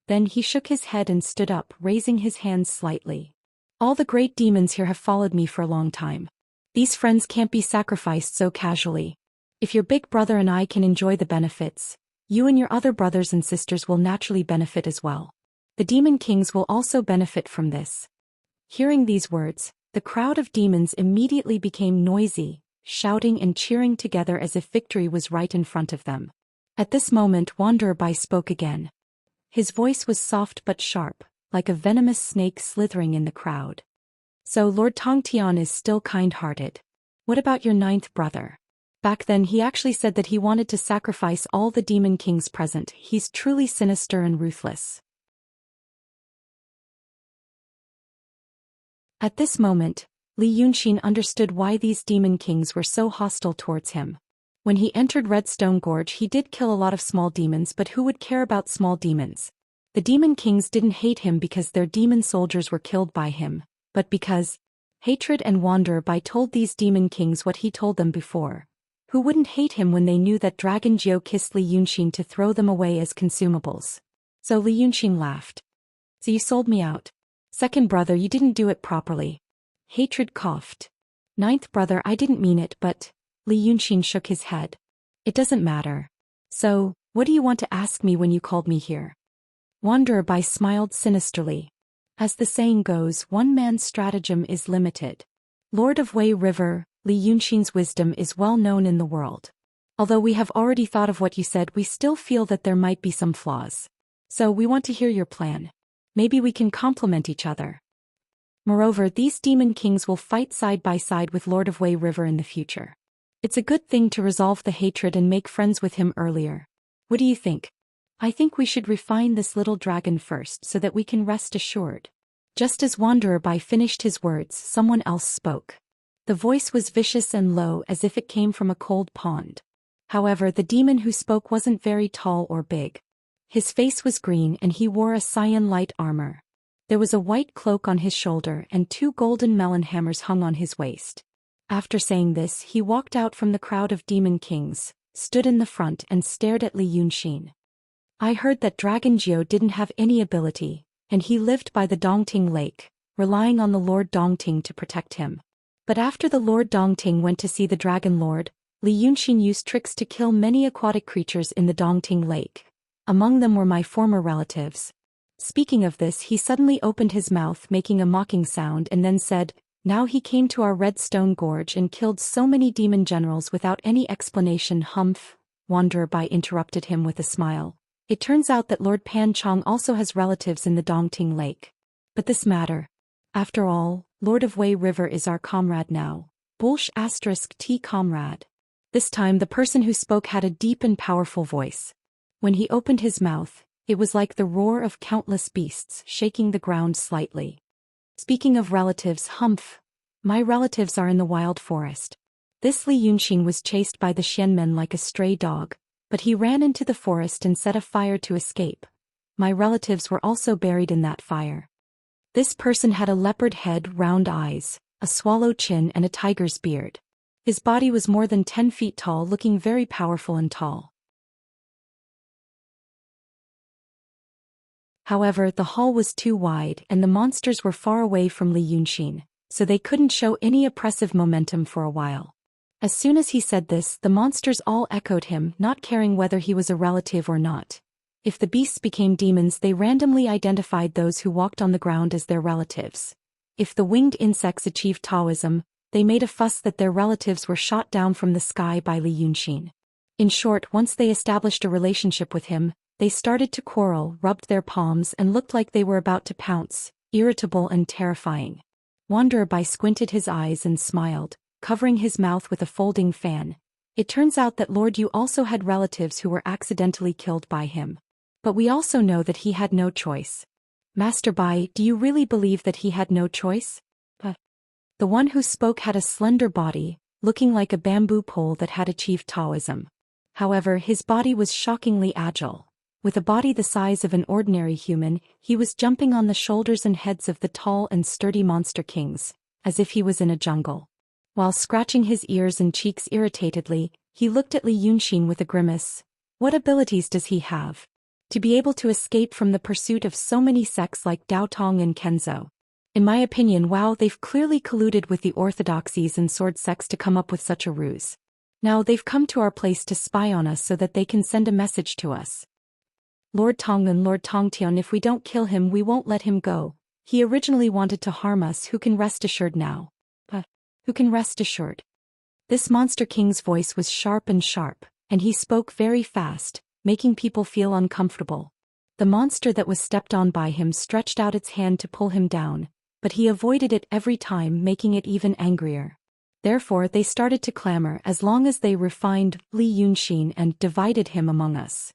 Then he shook his head and stood up, raising his hands slightly. "All the great demons here have followed me for a long time. These friends can't be sacrificed so casually. If your big brother and I can enjoy the benefits, you and your other brothers and sisters will naturally benefit as well. The demon kings will also benefit from this." Hearing these words, the crowd of demons immediately became noisy, shouting and cheering together as if victory was right in front of them. At this moment, Wanderer Bai spoke again. His voice was soft but sharp, like a venomous snake slithering in the crowd. "So Lord Tongtian is still kind-hearted. What about your ninth brother? Back then he actually said that he wanted to sacrifice all the demon kings present. He's truly sinister and ruthless." At this moment, Li Yunxin understood why these demon kings were so hostile towards him. When he entered Redstone Gorge, he did kill a lot of small demons, but who would care about small demons? The demon kings didn't hate him because their demon soldiers were killed by him, but because hatred and Wanderer Bai told these demon kings what he told them before. Who wouldn't hate him when they knew that Dragon Jiao kissed Li Yunxin to throw them away as consumables? So Li Yunxin laughed. So you sold me out. Second brother, you didn't do it properly. Hatred coughed. Ninth brother, I didn't mean it, but Li Yunxin shook his head. It doesn't matter. So, what do you want to ask me when you called me here? Wanderer Bai smiled sinisterly. As the saying goes, one man's stratagem is limited. Lord of Wei River, Li Yunxin's wisdom is well known in the world. Although we have already thought of what you said, we still feel that there might be some flaws. So we want to hear your plan. Maybe we can complement each other. Moreover, these demon kings will fight side by side with Lord of Wei River in the future. It's a good thing to resolve the hatred and make friends with him earlier. What do you think? I think we should refine this little dragon first so that we can rest assured. Just as Wanderer Bai finished his words, someone else spoke. The voice was vicious and low, as if it came from a cold pond. However, the demon who spoke wasn't very tall or big. His face was green and he wore a cyan light armor. There was a white cloak on his shoulder and 2 golden melon hammers hung on his waist. After saying this, he walked out from the crowd of demon kings, stood in the front and stared at Li Yunxin. I heard that Dragon Jiao didn't have any ability, and he lived by the Dongting Lake, relying on the Lord Dongting to protect him. But after the Lord Dongting went to see the Dragon Lord, Li Yunxin used tricks to kill many aquatic creatures in the Dongting Lake. Among them were my former relatives. Speaking of this, he suddenly opened his mouth, making a mocking sound, and then said, "Now he came to our Redstone Gorge and killed so many demon generals without any explanation." Humph! Wanderer Bai interrupted him with a smile. It turns out that Lord Pan Chong also has relatives in the Dongting Lake. But this matter. After all, Lord of Wei River is our comrade now. Bullsh *T comrade. This time the person who spoke had a deep and powerful voice. When he opened his mouth, it was like the roar of countless beasts shaking the ground slightly. Speaking of relatives, humph! My relatives are in the wild forest. This Li Yunxin was chased by the Xianmen like a stray dog, but he ran into the forest and set a fire to escape. My relatives were also buried in that fire. This person had a leopard head, round eyes, a swallow chin and a tiger's beard. His body was more than 10 feet tall, looking very powerful and tall. However, the hall was too wide and the monsters were far away from Li Yunxin, so they couldn't show any oppressive momentum for a while. As soon as he said this, the monsters all echoed him, not caring whether he was a relative or not. If the beasts became demons, they randomly identified those who walked on the ground as their relatives. If the winged insects achieved Taoism, they made a fuss that their relatives were shot down from the sky by Li Yunxin. In short, once they established a relationship with him, they started to quarrel, rubbed their palms and looked like they were about to pounce, irritable and terrifying. Wanderer Bai squinted his eyes and smiled, covering his mouth with a folding fan. It turns out that Lord Yu also had relatives who were accidentally killed by him. But we also know that he had no choice. Master Bai, do you really believe that he had no choice? The one who spoke had a slender body, looking like a bamboo pole that had achieved Taoism. However, his body was shockingly agile. With a body the size of an ordinary human, he was jumping on the shoulders and heads of the tall and sturdy monster kings, as if he was in a jungle. While scratching his ears and cheeks irritatedly, he looked at Li Yunxin with a grimace. What abilities does he have? To be able to escape from the pursuit of so many sects like Dao Tong and Kenzo. In my opinion, wow, they've clearly colluded with the orthodoxies and sword sects to come up with such a ruse. Now they've come to our place to spy on us so that they can send a message to us. Lord Tong and Lord Tongtian, if we don't kill him, we won't let him go. He originally wanted to harm us. Who can rest assured now? Who can rest assured? This monster king's voice was sharp, and he spoke very fast, making people feel uncomfortable. The monster that was stepped on by him stretched out its hand to pull him down, but he avoided it every time, making it even angrier. Therefore they started to clamor as long as they refined Li Yunxin and divided him among us.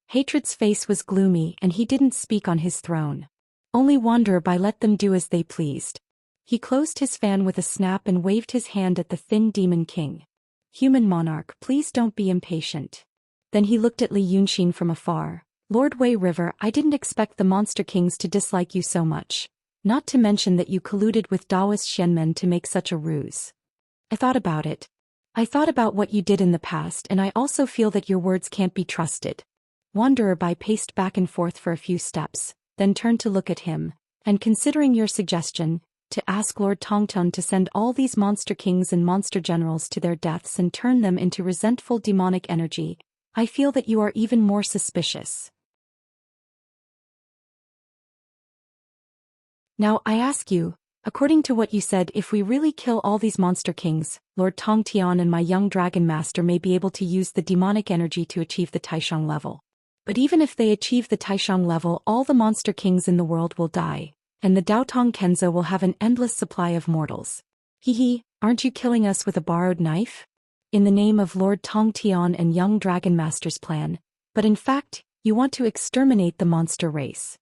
Hatred's face was gloomy and he didn't speak on his throne. Only Wanderer Bai let them do as they pleased. He closed his fan with a snap and waved his hand at the thin demon king. Human monarch, please don't be impatient. Then he looked at Li Yunxin from afar. Lord Wei River, I didn't expect the monster kings to dislike you so much. Not to mention that you colluded with Daoist Xianmen to make such a ruse. I thought about it. I thought about what you did in the past, and I also feel that your words can't be trusted. Wanderer Bai paced back and forth for a few steps, then turned to look at him, and considering your suggestion, to ask Lord Tongtun to send all these monster kings and monster generals to their deaths and turn them into resentful demonic energy, I feel that you are even more suspicious. Now I ask you, according to what you said, if we really kill all these monster kings, Lord Tongtian and my young dragon master may be able to use the demonic energy to achieve the Taishang level. But even if they achieve the Taishang level, all the monster kings in the world will die, and the Daotong Kenzo will have an endless supply of mortals. Hee, aren't you killing us with a borrowed knife? In the name of Lord Tongtian and young dragon master's plan, but in fact, you want to exterminate the monster race.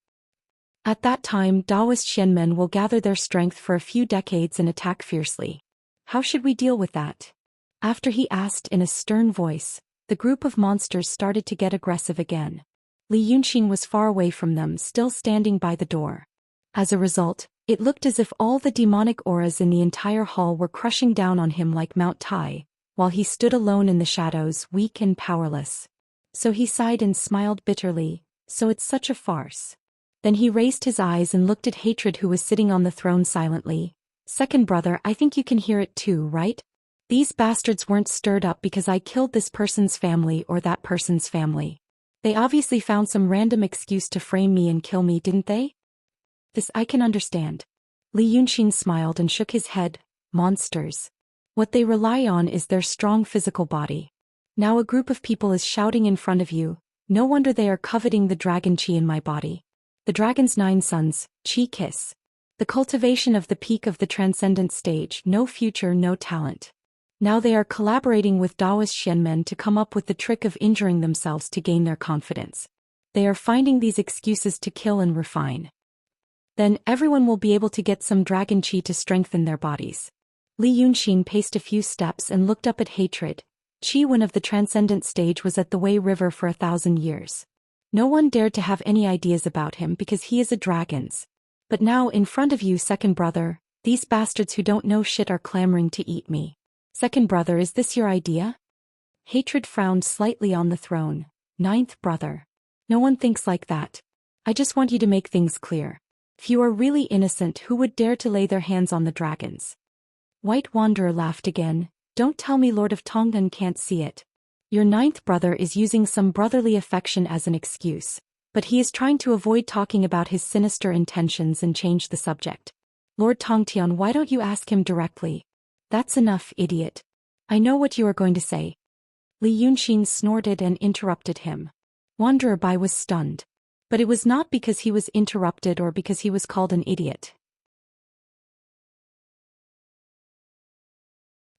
At that time, Daoist Xianmen will gather their strength for a few decades and attack fiercely. How should we deal with that? After he asked in a stern voice, the group of monsters started to get aggressive again. Li Yunxin was far away from them, still standing by the door. As a result, it looked as if all the demonic auras in the entire hall were crushing down on him like Mount Tai, while he stood alone in the shadows, weak and powerless. So he sighed and smiled bitterly, so it's such a farce. Then he raised his eyes and looked at Hatred, who was sitting on the throne silently. Second brother, I think you can hear it too, right? These bastards weren't stirred up because I killed this person's family or that person's family. They obviously found some random excuse to frame me and kill me, didn't they? This I can understand. Li Yunxin smiled and shook his head. Monsters. What they rely on is their strong physical body. Now a group of people is shouting in front of you. No wonder they are coveting the dragon chi in my body. The dragon's 9 sons, Chi Kiss. The cultivation of the peak of the transcendent stage, no future, no talent. Now they are collaborating with Daoist Xianmen to come up with the trick of injuring themselves to gain their confidence. They are finding these excuses to kill and refine. Then everyone will be able to get some dragon chi to strengthen their bodies. Li Yunxin paced a few steps and looked up at Hatred. Chi Wen of the transcendent stage was at the Wei River for 1,000 years. No one dared to have any ideas about him because he is a dragon's. But now in front of you, second brother, these bastards who don't know shit are clamoring to eat me. Second brother, is this your idea? Hatred frowned slightly on the throne. Ninth brother. No one thinks like that. I just want you to make things clear. If you are really innocent, who would dare to lay their hands on the dragons? White Wanderer laughed again. Don't tell me Lord of Tongdan can't see it. Your ninth brother is using some brotherly affection as an excuse, but he is trying to avoid talking about his sinister intentions and change the subject. Lord Tongtian, why don't you ask him directly? That's enough, idiot. I know what you are going to say. Li Yunxin snorted and interrupted him. Wanderer Bai was stunned. But it was not because he was interrupted or because he was called an idiot.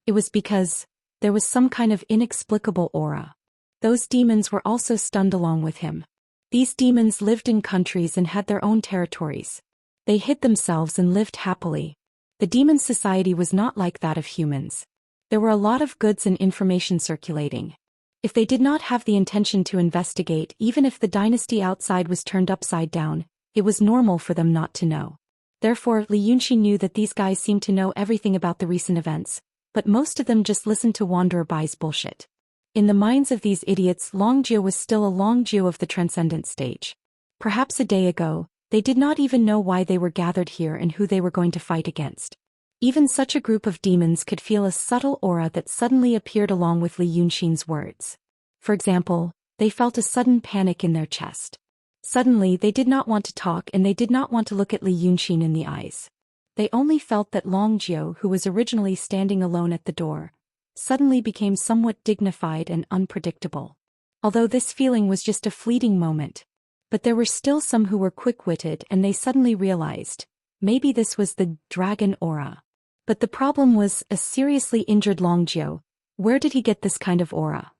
It was because there was some kind of inexplicable aura. Those demons were also stunned along with him. These demons lived in countries and had their own territories. They hid themselves and lived happily. The demon society was not like that of humans. There were a lot of goods and information circulating. If they did not have the intention to investigate, even if the dynasty outside was turned upside down, it was normal for them not to know. Therefore, Li Yunxin knew that these guys seemed to know everything about the recent events, but most of them just listened to Wanderer Bai's bullshit. In the minds of these idiots, Longjio was still a Longjio of the transcendent stage. Perhaps a day ago, they did not even know why they were gathered here and who they were going to fight against. Even such a group of demons could feel a subtle aura that suddenly appeared along with Li Yunxin's words. For example, they felt a sudden panic in their chest. Suddenly they did not want to talk and they did not want to look at Li Yunxin in the eyes. They only felt that Longjio, who was originally standing alone at the door, suddenly became somewhat dignified and unpredictable. Although this feeling was just a fleeting moment. But there were still some who were quick-witted and they suddenly realized, maybe this was the dragon aura. But the problem was a seriously injured Longjio. Where did he get this kind of aura?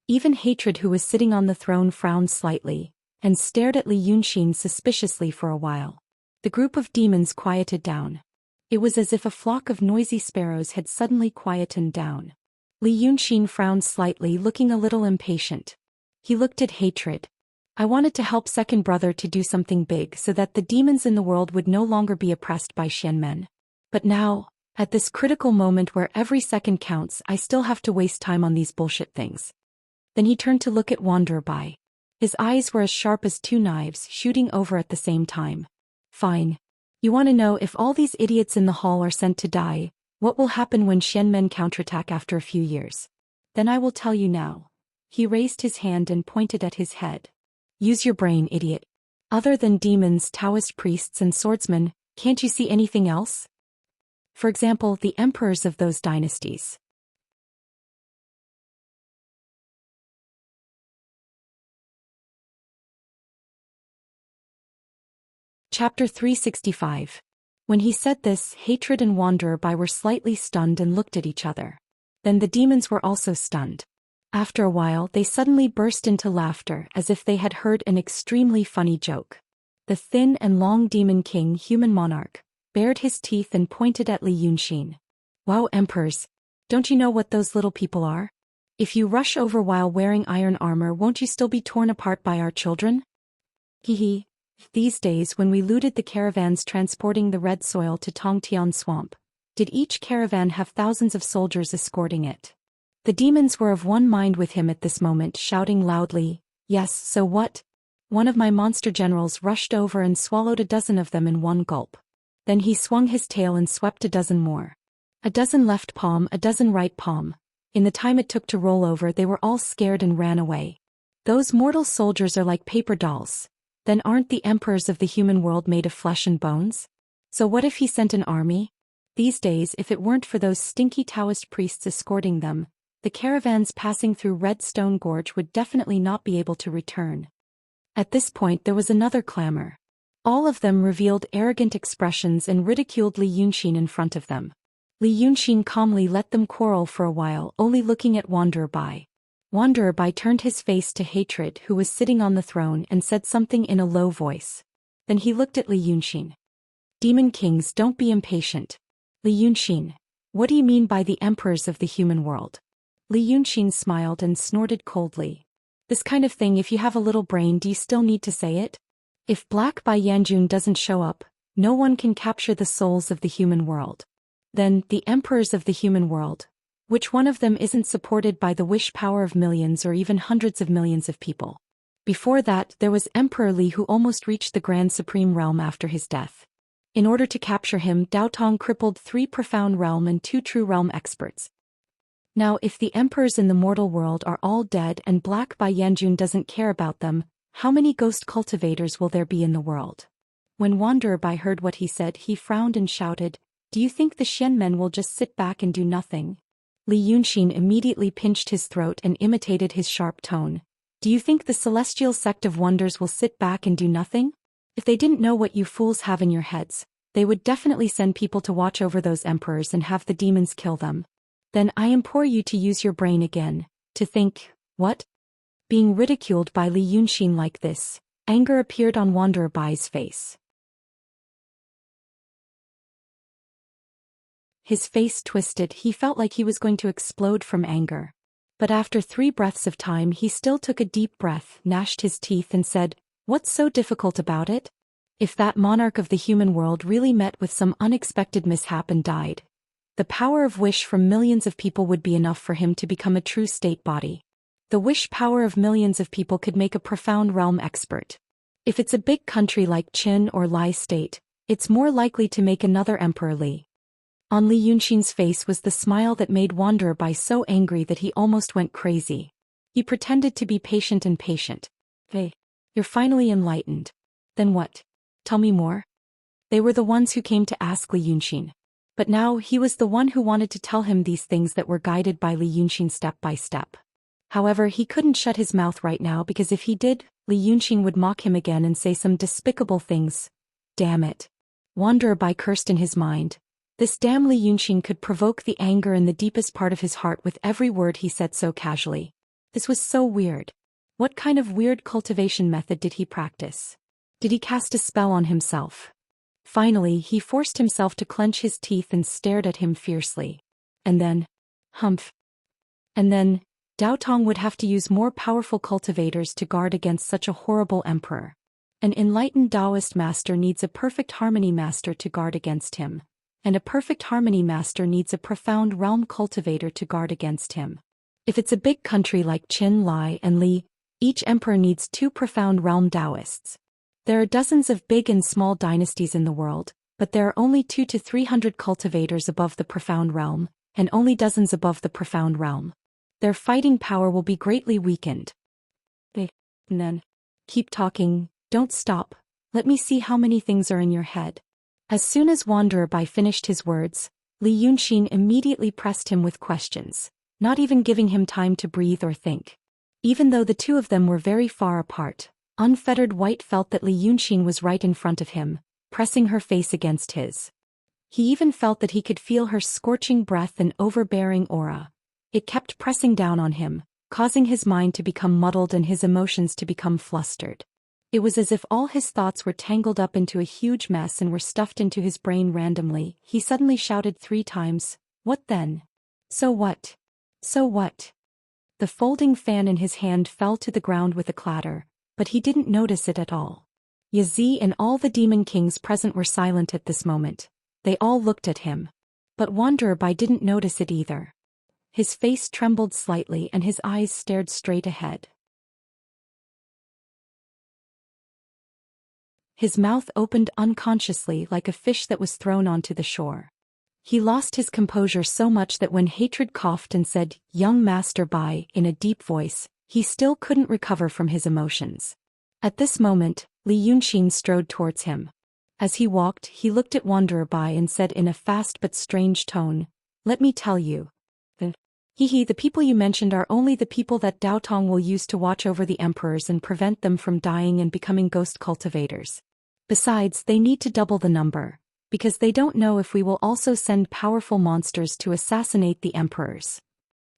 Even Hatred, who was sitting on the throne, frowned slightly, and stared at Li Yunxin suspiciously for a while. The group of demons quieted down. It was as if a flock of noisy sparrows had suddenly quietened down. Li Yunxin frowned slightly, looking a little impatient. He looked at hatred. I wanted to help second brother to do something big so that the demons in the world would no longer be oppressed by Xianmen. But now, at this critical moment where every second counts, I still have to waste time on these bullshit things. Then he turned to look at Wanderer Bai. His eyes were as sharp as two knives shooting over at the same time. Fine. You want to know if all these idiots in the hall are sent to die, what will happen when Xianmen counterattack after a few years? Then I will tell you now. He raised his hand and pointed at his head. Use your brain, idiot. Other than demons, Daoist priests and swordsmen, can't you see anything else? For example, the emperors of those dynasties. Chapter 365. When he said this, Hatred and Wanderer Bai were slightly stunned and looked at each other. Then the demons were also stunned. After a while, they suddenly burst into laughter as if they had heard an extremely funny joke. The thin and long demon king, human monarch, bared his teeth and pointed at Li Yunxin. Wow, emperors! Don't you know what those little people are? If you rush over while wearing iron armor, won't you still be torn apart by our children? Hee. These days when we looted the caravans transporting the red soil to Tongtian swamp, did each caravan have thousands of soldiers escorting it? The demons were of one mind with him at this moment, shouting loudly, yes, so what? One of my monster generals rushed over and swallowed a dozen of them in one gulp. Then he swung his tail and swept a dozen more. A dozen left palm, a dozen right palm. In the time it took to roll over, they were all scared and ran away. Those mortal soldiers are like paper dolls. Then aren't the emperors of the human world made of flesh and bones? So what if he sent an army? These days, if it weren't for those stinky Taoist priests escorting them, the caravans passing through Red Stone Gorge would definitely not be able to return. At this point there was another clamor. All of them revealed arrogant expressions and ridiculed Li Yunxin in front of them. Li Yunxin calmly let them quarrel for a while, only looking at Wanderer Bai. Wanderer Bai turned his face to Hatred, who was sitting on the throne, and said something in a low voice. Then he looked at Li Yunxin. Demon kings, don't be impatient. Li Yunxin, what do you mean by the emperors of the human world? Li Yunxin smiled and snorted coldly. This kind of thing, if you have a little brain, do you still need to say it? If Black Bai Yanjun doesn't show up, no one can capture the souls of the human world. Then, the emperors of the human world. Which one of them isn't supported by the wish power of millions or even hundreds of millions of people? Before that, there was Emperor Li, who almost reached the Grand Supreme Realm after his death. In order to capture him, Dao Tong crippled 3 profound realm and 2 true realm experts. Now if the emperors in the mortal world are all dead and Black Bai Yanjun doesn't care about them, how many ghost cultivators will there be in the world? When Wanderer Bai heard what he said, he frowned and shouted, do you think the Xianmen will just sit back and do nothing? Li Yunxin immediately pinched his throat and imitated his sharp tone. Do you think the celestial sect of wonders will sit back and do nothing? If they didn't know what you fools have in your heads, they would definitely send people to watch over those emperors and have the demons kill them. Then I implore you to use your brain again, to think, what? Being ridiculed by Li Yunxin like this, anger appeared on Wanderer Bai's face. His face twisted, he felt like he was going to explode from anger. But after 3 breaths of time he still took a deep breath, gnashed his teeth and said, what's so difficult about it? If that monarch of the human world really met with some unexpected mishap and died, the power of wish from millions of people would be enough for him to become a true state body. The wish power of millions of people could make a profound realm expert. If it's a big country like Qin or Lai state, it's more likely to make another Emperor Li. On Li Yunxin's face was the smile that made Wanderer Bai so angry that he almost went crazy. He pretended to be patient and patient. Hey, you're finally enlightened. Then what? Tell me more. They were the ones who came to ask Li Yunxin. But now he was the one who wanted to tell him these things that were guided by Li Yunxin step by step. However, he couldn't shut his mouth right now because if he did, Li Yunxin would mock him again and say some despicable things. Damn it. Wanderer Bai cursed in his mind. This damn Li Yunxin could provoke the anger in the deepest part of his heart with every word he said so casually. This was so weird. What kind of weird cultivation method did he practice? Did he cast a spell on himself? Finally, he forced himself to clench his teeth and stared at him fiercely. And then, humph. And then, Dao Tong would have to use more powerful cultivators to guard against such a horrible emperor. An enlightened Daoist master needs a perfect harmony master to guard against him, and a perfect harmony master needs a profound realm cultivator to guard against him. If it's a big country like Qin, Lai, and Li, each emperor needs 2 profound realm Daoists. There are dozens of big and small dynasties in the world, but there are only 200 to 300 cultivators above the profound realm, and only dozens above the profound realm. Their fighting power will be greatly weakened. And then, keep talking, don't stop, let me see how many things are in your head. As soon as Wanderer Bai finished his words, Li Yunxin immediately pressed him with questions, not even giving him time to breathe or think. Even though the two of them were very far apart, Unfettered White felt that Li Yunxin was right in front of him, pressing her face against his. He even felt that he could feel her scorching breath and overbearing aura. It kept pressing down on him, causing his mind to become muddled and his emotions to become flustered. It was as if all his thoughts were tangled up into a huge mess and were stuffed into his brain randomly. He suddenly shouted 3 times, "What then? So what? So what?" The folding fan in his hand fell to the ground with a clatter, but he didn't notice it at all. Yazi and all the demon kings present were silent at this moment. They all looked at him. But Wanderer Bai didn't notice it either. His face trembled slightly and his eyes stared straight ahead. His mouth opened unconsciously like a fish that was thrown onto the shore. He lost his composure so much that when Hatred coughed and said, "Young Master Bai," in a deep voice, he still couldn't recover from his emotions. At this moment, Li Yunxin strode towards him. As he walked, he looked at Wanderer Bai and said in a fast but strange tone, "Let me tell you. The people you mentioned are only the people that Dao Tong will use to watch over the emperors and prevent them from dying and becoming ghost cultivators. Besides, they need to double the number, because they don't know if we will also send powerful monsters to assassinate the emperors.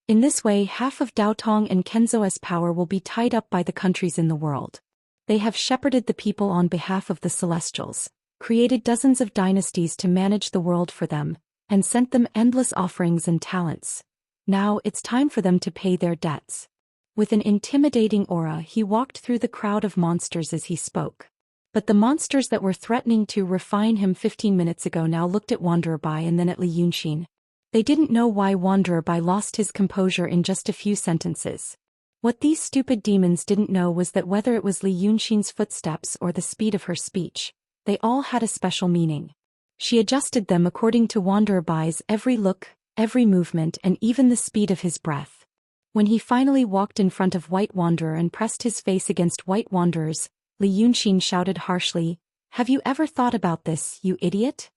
In this way, half of Dao Tong and Kenzo's power will be tied up by the countries in the world. They have shepherded the people on behalf of the Celestials, created dozens of dynasties to manage the world for them, and sent them endless offerings and talents. Now it's time for them to pay their debts." With an intimidating aura, he walked through the crowd of monsters as he spoke. But the monsters that were threatening to refine him 15 minutes ago now looked at Wanderer Bai and then at Li Yunxin. They didn't know why Wanderer Bai lost his composure in just a few sentences. What these stupid demons didn't know was that whether it was Li Yunxin's footsteps or the speed of her speech, they all had a special meaning. She adjusted them according to Wanderer Bai's every look, every movement, and even the speed of his breath. When he finally walked in front of White Wanderer and pressed his face against White Wanderer's, Li Yunxin shouted harshly, "Have you ever thought about this, you idiot?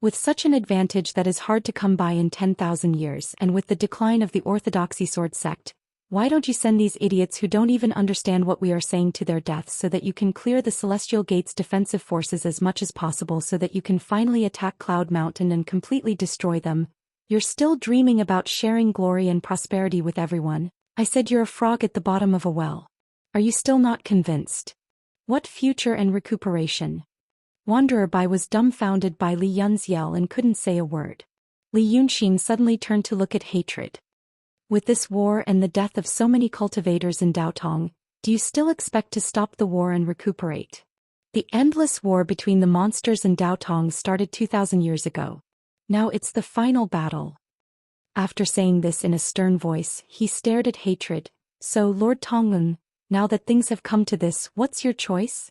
With such an advantage that is hard to come by in 10,000 years and with the decline of the Orthodoxy sword sect, why don't you send these idiots who don't even understand what we are saying to their deaths so that you can clear the Celestial Gate's defensive forces as much as possible so that you can finally attack Cloud Mountain and completely destroy them? You're still dreaming about sharing glory and prosperity with everyone. I said you're a frog at the bottom of a well. Are you still not convinced? What future and recuperation?" Wanderer Bai was dumbfounded by Li Yun's yell and couldn't say a word. Li Yunxin suddenly turned to look at Hatred. "With this war and the death of so many cultivators in Dao Tong, do you still expect to stop the war and recuperate? The endless war between the monsters and Dao Tong started 2,000 years ago. Now it's the final battle." After saying this in a stern voice, he stared at Hatred. "So, Lord Tongun, now that things have come to this, what's your choice?"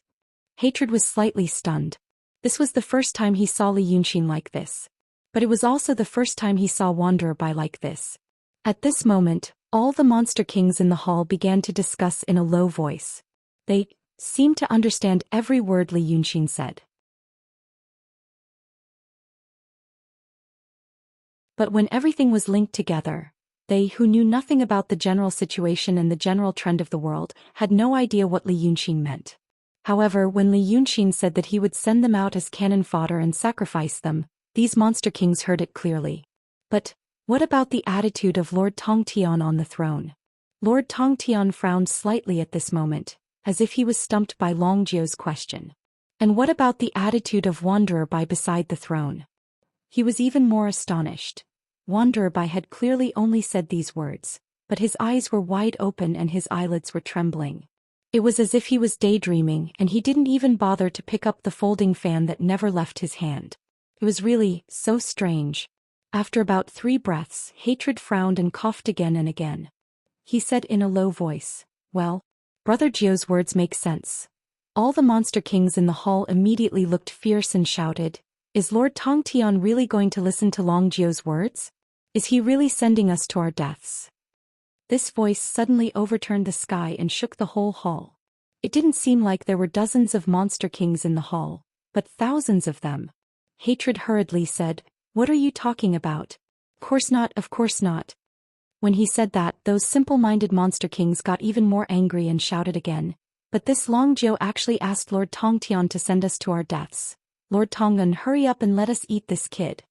Hatred was slightly stunned. This was the first time he saw Li Yunxin like this. But it was also the first time he saw Wanderer Bai like this. At this moment, all the monster kings in the hall began to discuss in a low voice. They seemed to understand every word Li Yunxin said. But when everything was linked together, they who knew nothing about the general situation and the general trend of the world had no idea what Li Yunxin meant. However, when Li Yunxin said that he would send them out as cannon fodder and sacrifice them, these monster kings heard it clearly. But what about the attitude of Lord Tong Tian on the throne? Lord Tong Tian frowned slightly at this moment, as if he was stumped by Long Jiu's question. And what about the attitude of Wanderer Bai beside the throne? He was even more astonished. Wanderer Bai had clearly only said these words, but his eyes were wide open and his eyelids were trembling. It was as if he was daydreaming, and he didn't even bother to pick up the folding fan that never left his hand. It was really so strange. After about 3 breaths, Hatred frowned and coughed again and again. He said in a low voice, "Well, Brother Jiu's words make sense." All the monster kings in the hall immediately looked fierce and shouted, "Is Lord Tongtian really going to listen to Long Jiu's words? Is he really sending us to our deaths?" This voice suddenly overturned the sky and shook the whole hall. It didn't seem like there were dozens of monster kings in the hall, but thousands of them. Hatred hurriedly said, "What are you talking about? Of course not, of course not." When he said that, those simple-minded monster kings got even more angry and shouted again, "But this Long Jiu actually asked Lord Tongtian to send us to our deaths. Lord Tongan, hurry up and let us eat this kid."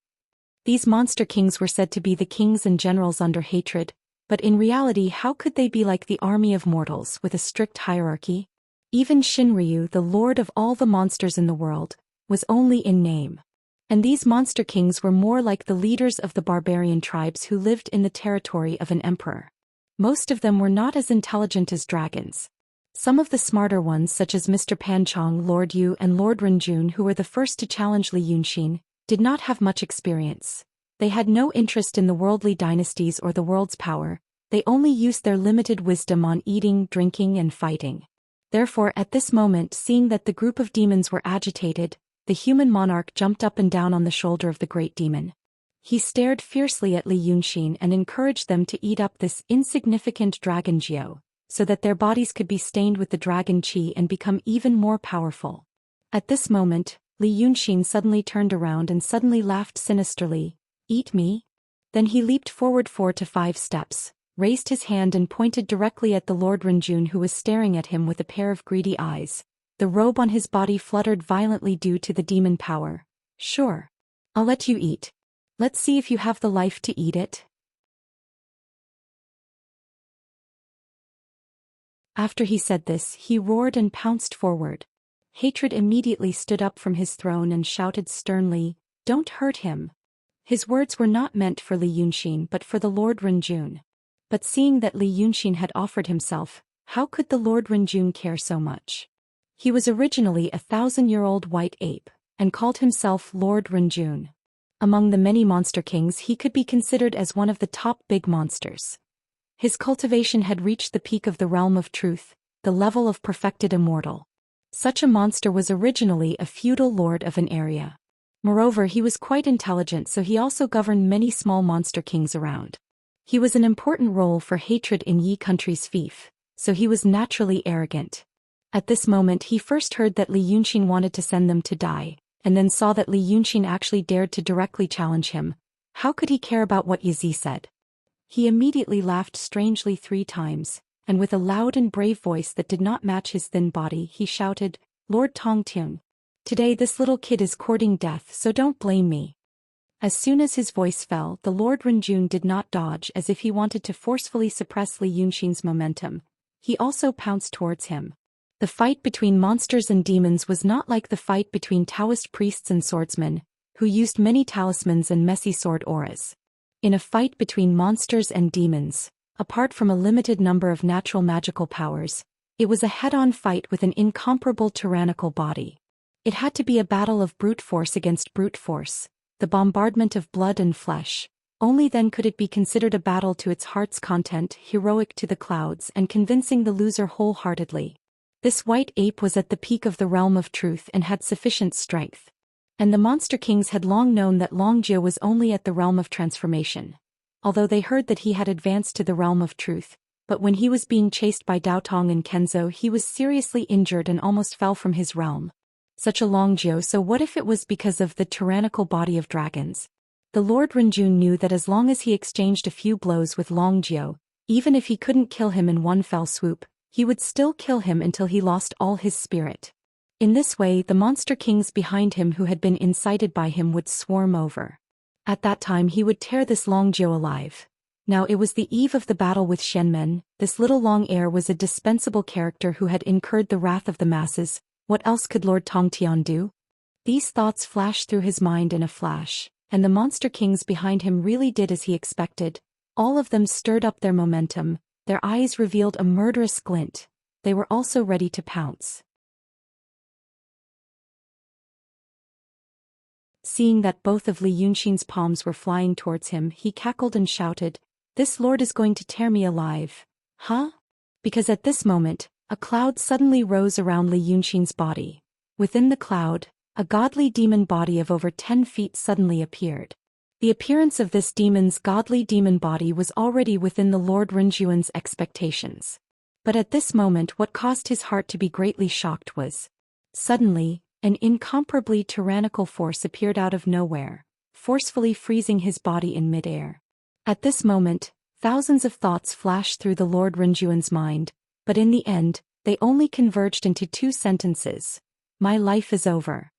These monster kings were said to be the kings and generals under Hatred, but in reality how could they be like the army of mortals with a strict hierarchy? Even Shinryu, the lord of all the monsters in the world, was only in name. And these monster kings were more like the leaders of the barbarian tribes who lived in the territory of an emperor. Most of them were not as intelligent as dragons. Some of the smarter ones, such as Mr. Panchong, Lord Yu and Lord Renjun, who were the first to challenge Li Yunxin, did not have much experience. They had no interest in the worldly dynasties or the world's power. They only used their limited wisdom on eating, drinking and fighting. Therefore at this moment, seeing that the group of demons were agitated, the human monarch jumped up and down on the shoulder of the great demon. He stared fiercely at Li Yunxin and encouraged them to eat up this insignificant dragon Jiu, so that their bodies could be stained with the dragon qi and become even more powerful. At this moment, Li Yunxin suddenly turned around and suddenly laughed sinisterly. "Eat me?" Then he leaped forward 4 to 5 steps, raised his hand and pointed directly at the Lord Renjun, who was staring at him with a pair of greedy eyes. The robe on his body fluttered violently due to the demon power. "Sure. I'll let you eat. Let's see if you have the life to eat it." After he said this, he roared and pounced forward. Hatred immediately stood up from his throne and shouted sternly, "Don't hurt him." His words were not meant for Li Yunxin but for the Lord Renjun. But seeing that Li Yunxin had offered himself, how could the Lord Renjun care so much? He was originally a 1,000-year-old white ape, and called himself Lord Renjun. Among the many monster kings he could be considered as one of the top big monsters. His cultivation had reached the peak of the realm of truth, the level of perfected immortal. Such a monster was originally a feudal lord of an area. Moreover, he was quite intelligent, so he also governed many small monster kings around. He was an important role for Hatred in Yi country's fief, so he was naturally arrogant. At this moment he first heard that Li Yunxin wanted to send them to die, and then saw that Li Yunxin actually dared to directly challenge him. How could he care about what Yizi said? He immediately laughed strangely 3 times, and with a loud and brave voice that did not match his thin body, he shouted, "Lord Tongtian, today this little kid is courting death, so don't blame me." As soon as his voice fell, the Lord Renjun did not dodge as if he wanted to forcefully suppress Li Yunxin's momentum. He also pounced towards him. The fight between monsters and demons was not like the fight between Daoist priests and swordsmen, who used many talismans and messy sword auras. In a fight between monsters and demons, apart from a limited number of natural magical powers, it was a head-on fight with an incomparable tyrannical body. It had to be a battle of brute force against brute force, the bombardment of blood and flesh. Only then could it be considered a battle to its heart's content, heroic to the clouds and convincing the loser wholeheartedly. This white ape was at the peak of the realm of truth and had sufficient strength. And the monster kings had long known that Long Jiu was only at the realm of transformation. Although they heard that he had advanced to the realm of truth, but when he was being chased by Dao Tong and Kenzo he was seriously injured and almost fell from his realm. Such a Long Jiu, so what if it was because of the tyrannical body of dragons? The Lord Renjun knew that as long as he exchanged a few blows with Long Jiu, even if he couldn't kill him in one fell swoop, he would still kill him until he lost all his spirit. In this way the monster kings behind him who had been incited by him would swarm over. At that time he would tear this Long Jiu alive. Now it was the eve of the battle with Shenmen. This little long heir was a dispensable character who had incurred the wrath of the masses, What else could Lord Tongtian do? These thoughts flashed through his mind in a flash, and the monster kings behind him really did as he expected. All of them stirred up their momentum, their eyes revealed a murderous glint. They were also ready to pounce. Seeing that both of Li Yunxin's palms were flying towards him, he cackled and shouted, "This lord is going to tear me alive." Huh? Because at this moment, a cloud suddenly rose around Li Yunxin's body. Within the cloud, a godly demon body of over 10 feet suddenly appeared. The appearance of this demon's godly demon body was already within the Lord Rinjuan's expectations. But at this moment what caused his heart to be greatly shocked was, suddenly, an incomparably tyrannical force appeared out of nowhere, forcefully freezing his body in midair. At this moment, thousands of thoughts flashed through the Lord Rinjuan's mind, but in the end, they only converged into 2 sentences. My life is over.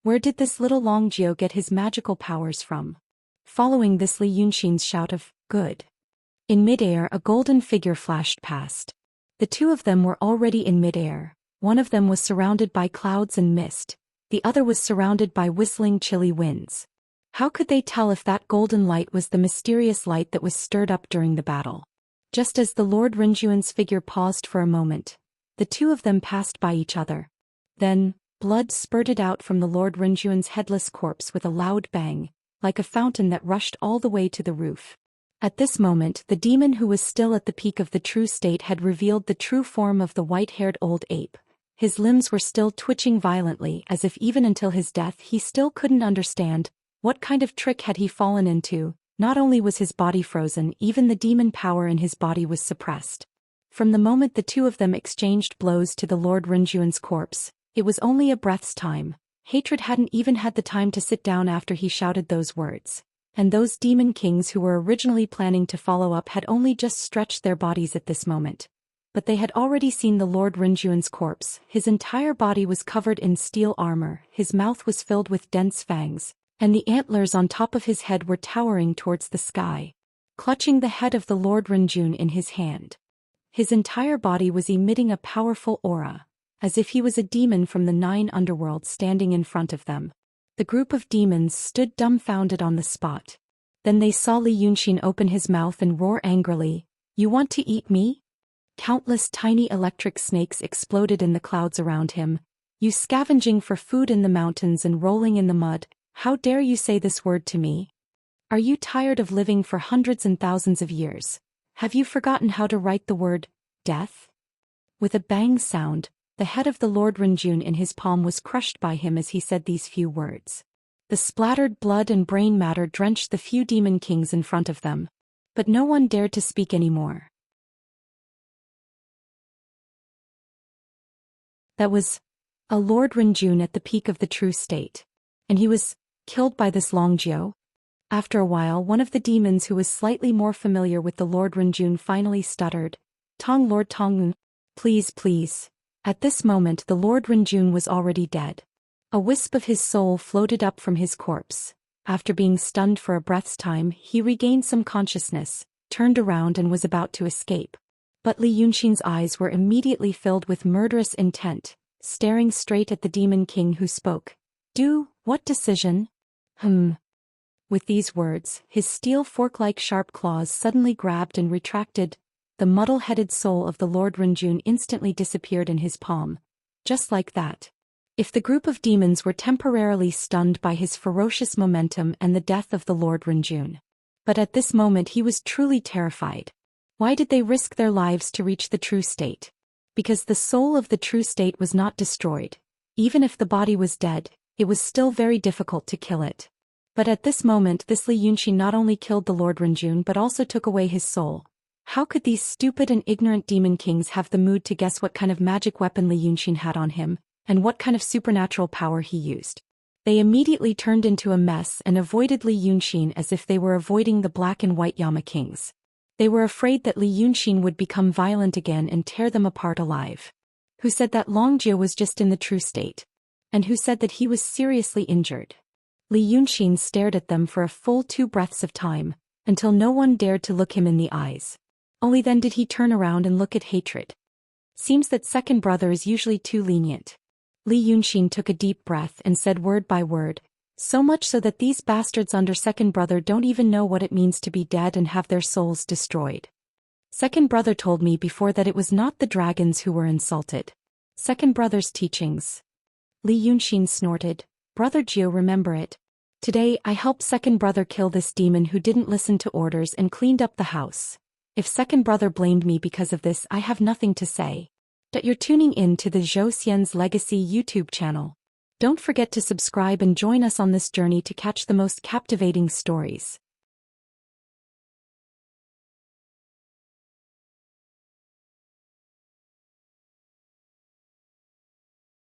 Where did this little Longjio get his magical powers from? Following this, Li Yunxin's shout of, "Good." In midair, a golden figure flashed past. The 2 of them were already in midair. One of them was surrounded by clouds and mist, the other was surrounded by whistling chilly winds. How could they tell if that golden light was the mysterious light that was stirred up during the battle? Just as the Lord Rinjuan's figure paused for a moment, the 2 of them passed by each other. Then, blood spurted out from the Lord Rinjuan's headless corpse with a loud bang, like a fountain that rushed all the way to the roof. At this moment, the demon who was still at the peak of the true state had revealed the true form of the white-haired old ape. His limbs were still twitching violently, as if even until his death he still couldn't understand what kind of trick had he fallen into. Not only was his body frozen, even the demon power in his body was suppressed. From the moment the 2 of them exchanged blows to the Lord Rinjuan's corpse, it was only a breath's time. Hatred hadn't even had the time to sit down after he shouted those words. And those demon kings who were originally planning to follow up had only just stretched their bodies at this moment. But they had already seen the Lord Rinjuan's corpse. His entire body was covered in steel armor, his mouth was filled with dense fangs, and the antlers on top of his head were towering towards the sky. Clutching the head of the Lord Rinjun in his hand, his entire body was emitting a powerful aura, as if he was a demon from the 9 underworlds standing in front of them. The group of demons stood dumbfounded on the spot. Then they saw Li Yunxin open his mouth and roar angrily, "You want to eat me?" Countless tiny electric snakes exploded in the clouds around him. "You scavenging for food in the mountains and rolling in the mud, how dare you say this word to me? Are you tired of living for hundreds and thousands of years? Have you forgotten how to write the word, death?" With a bang sound, the head of the Lord Rinjun in his palm was crushed by him as he said these few words. The splattered blood and brain matter drenched the few demon kings in front of them. But no one dared to speak anymore. That was a Lord Rinjun at the peak of the true state. And he was killed by this Longjio. After a while, one of the demons who was slightly more familiar with the Lord Rinjun finally stuttered, "Tong Lord Tong, please, please." At this moment the Lord Rinjun was already dead. A wisp of his soul floated up from his corpse. After being stunned for a breath's time, he regained some consciousness, turned around and was about to escape. But Li Yunxin's eyes were immediately filled with murderous intent, staring straight at the demon king who spoke. "Do what decision?" With these words, his steel fork-like sharp claws suddenly grabbed and retracted. The muddle-headed soul of the Lord Rinjun instantly disappeared in his palm. Just like that. If the group of demons were temporarily stunned by his ferocious momentum and the death of the Lord Rinjun. But at this moment he was truly terrified. Why did they risk their lives to reach the true state? Because the soul of the true state was not destroyed. Even if the body was dead, it was still very difficult to kill it. But at this moment this Li Yunxin not only killed the Lord Rinjun but also took away his soul. How could these stupid and ignorant demon kings have the mood to guess what kind of magic weapon Li Yunxin had on him, and what kind of supernatural power he used? They immediately turned into a mess and avoided Li Yunxin as if they were avoiding the black and white Yama kings. They were afraid that Li Yunxin would become violent again and tear them apart alive. Who said that Longjio was just in the true state? And who said that he was seriously injured? Li Yunxin stared at them for a full 2 breaths of time, until no one dared to look him in the eyes. Only then did he turn around and look at hatred. Seems that second brother is usually too lenient. Li Yunxin took a deep breath and said word by word, so much so that these bastards under second brother don't even know what it means to be dead and have their souls destroyed. Second brother told me before that it was not the dragons who were insulted. Second brother's teachings. Li Yunxin snorted. Brother Jiu, remember it. Today I helped second brother kill this demon who didn't listen to orders and cleaned up the house. If second brother blamed me because of this, I have nothing to say. But you're tuning in to the Zhou Xian's Legacy YouTube channel. Don't forget to subscribe and join us on this journey to catch the most captivating stories.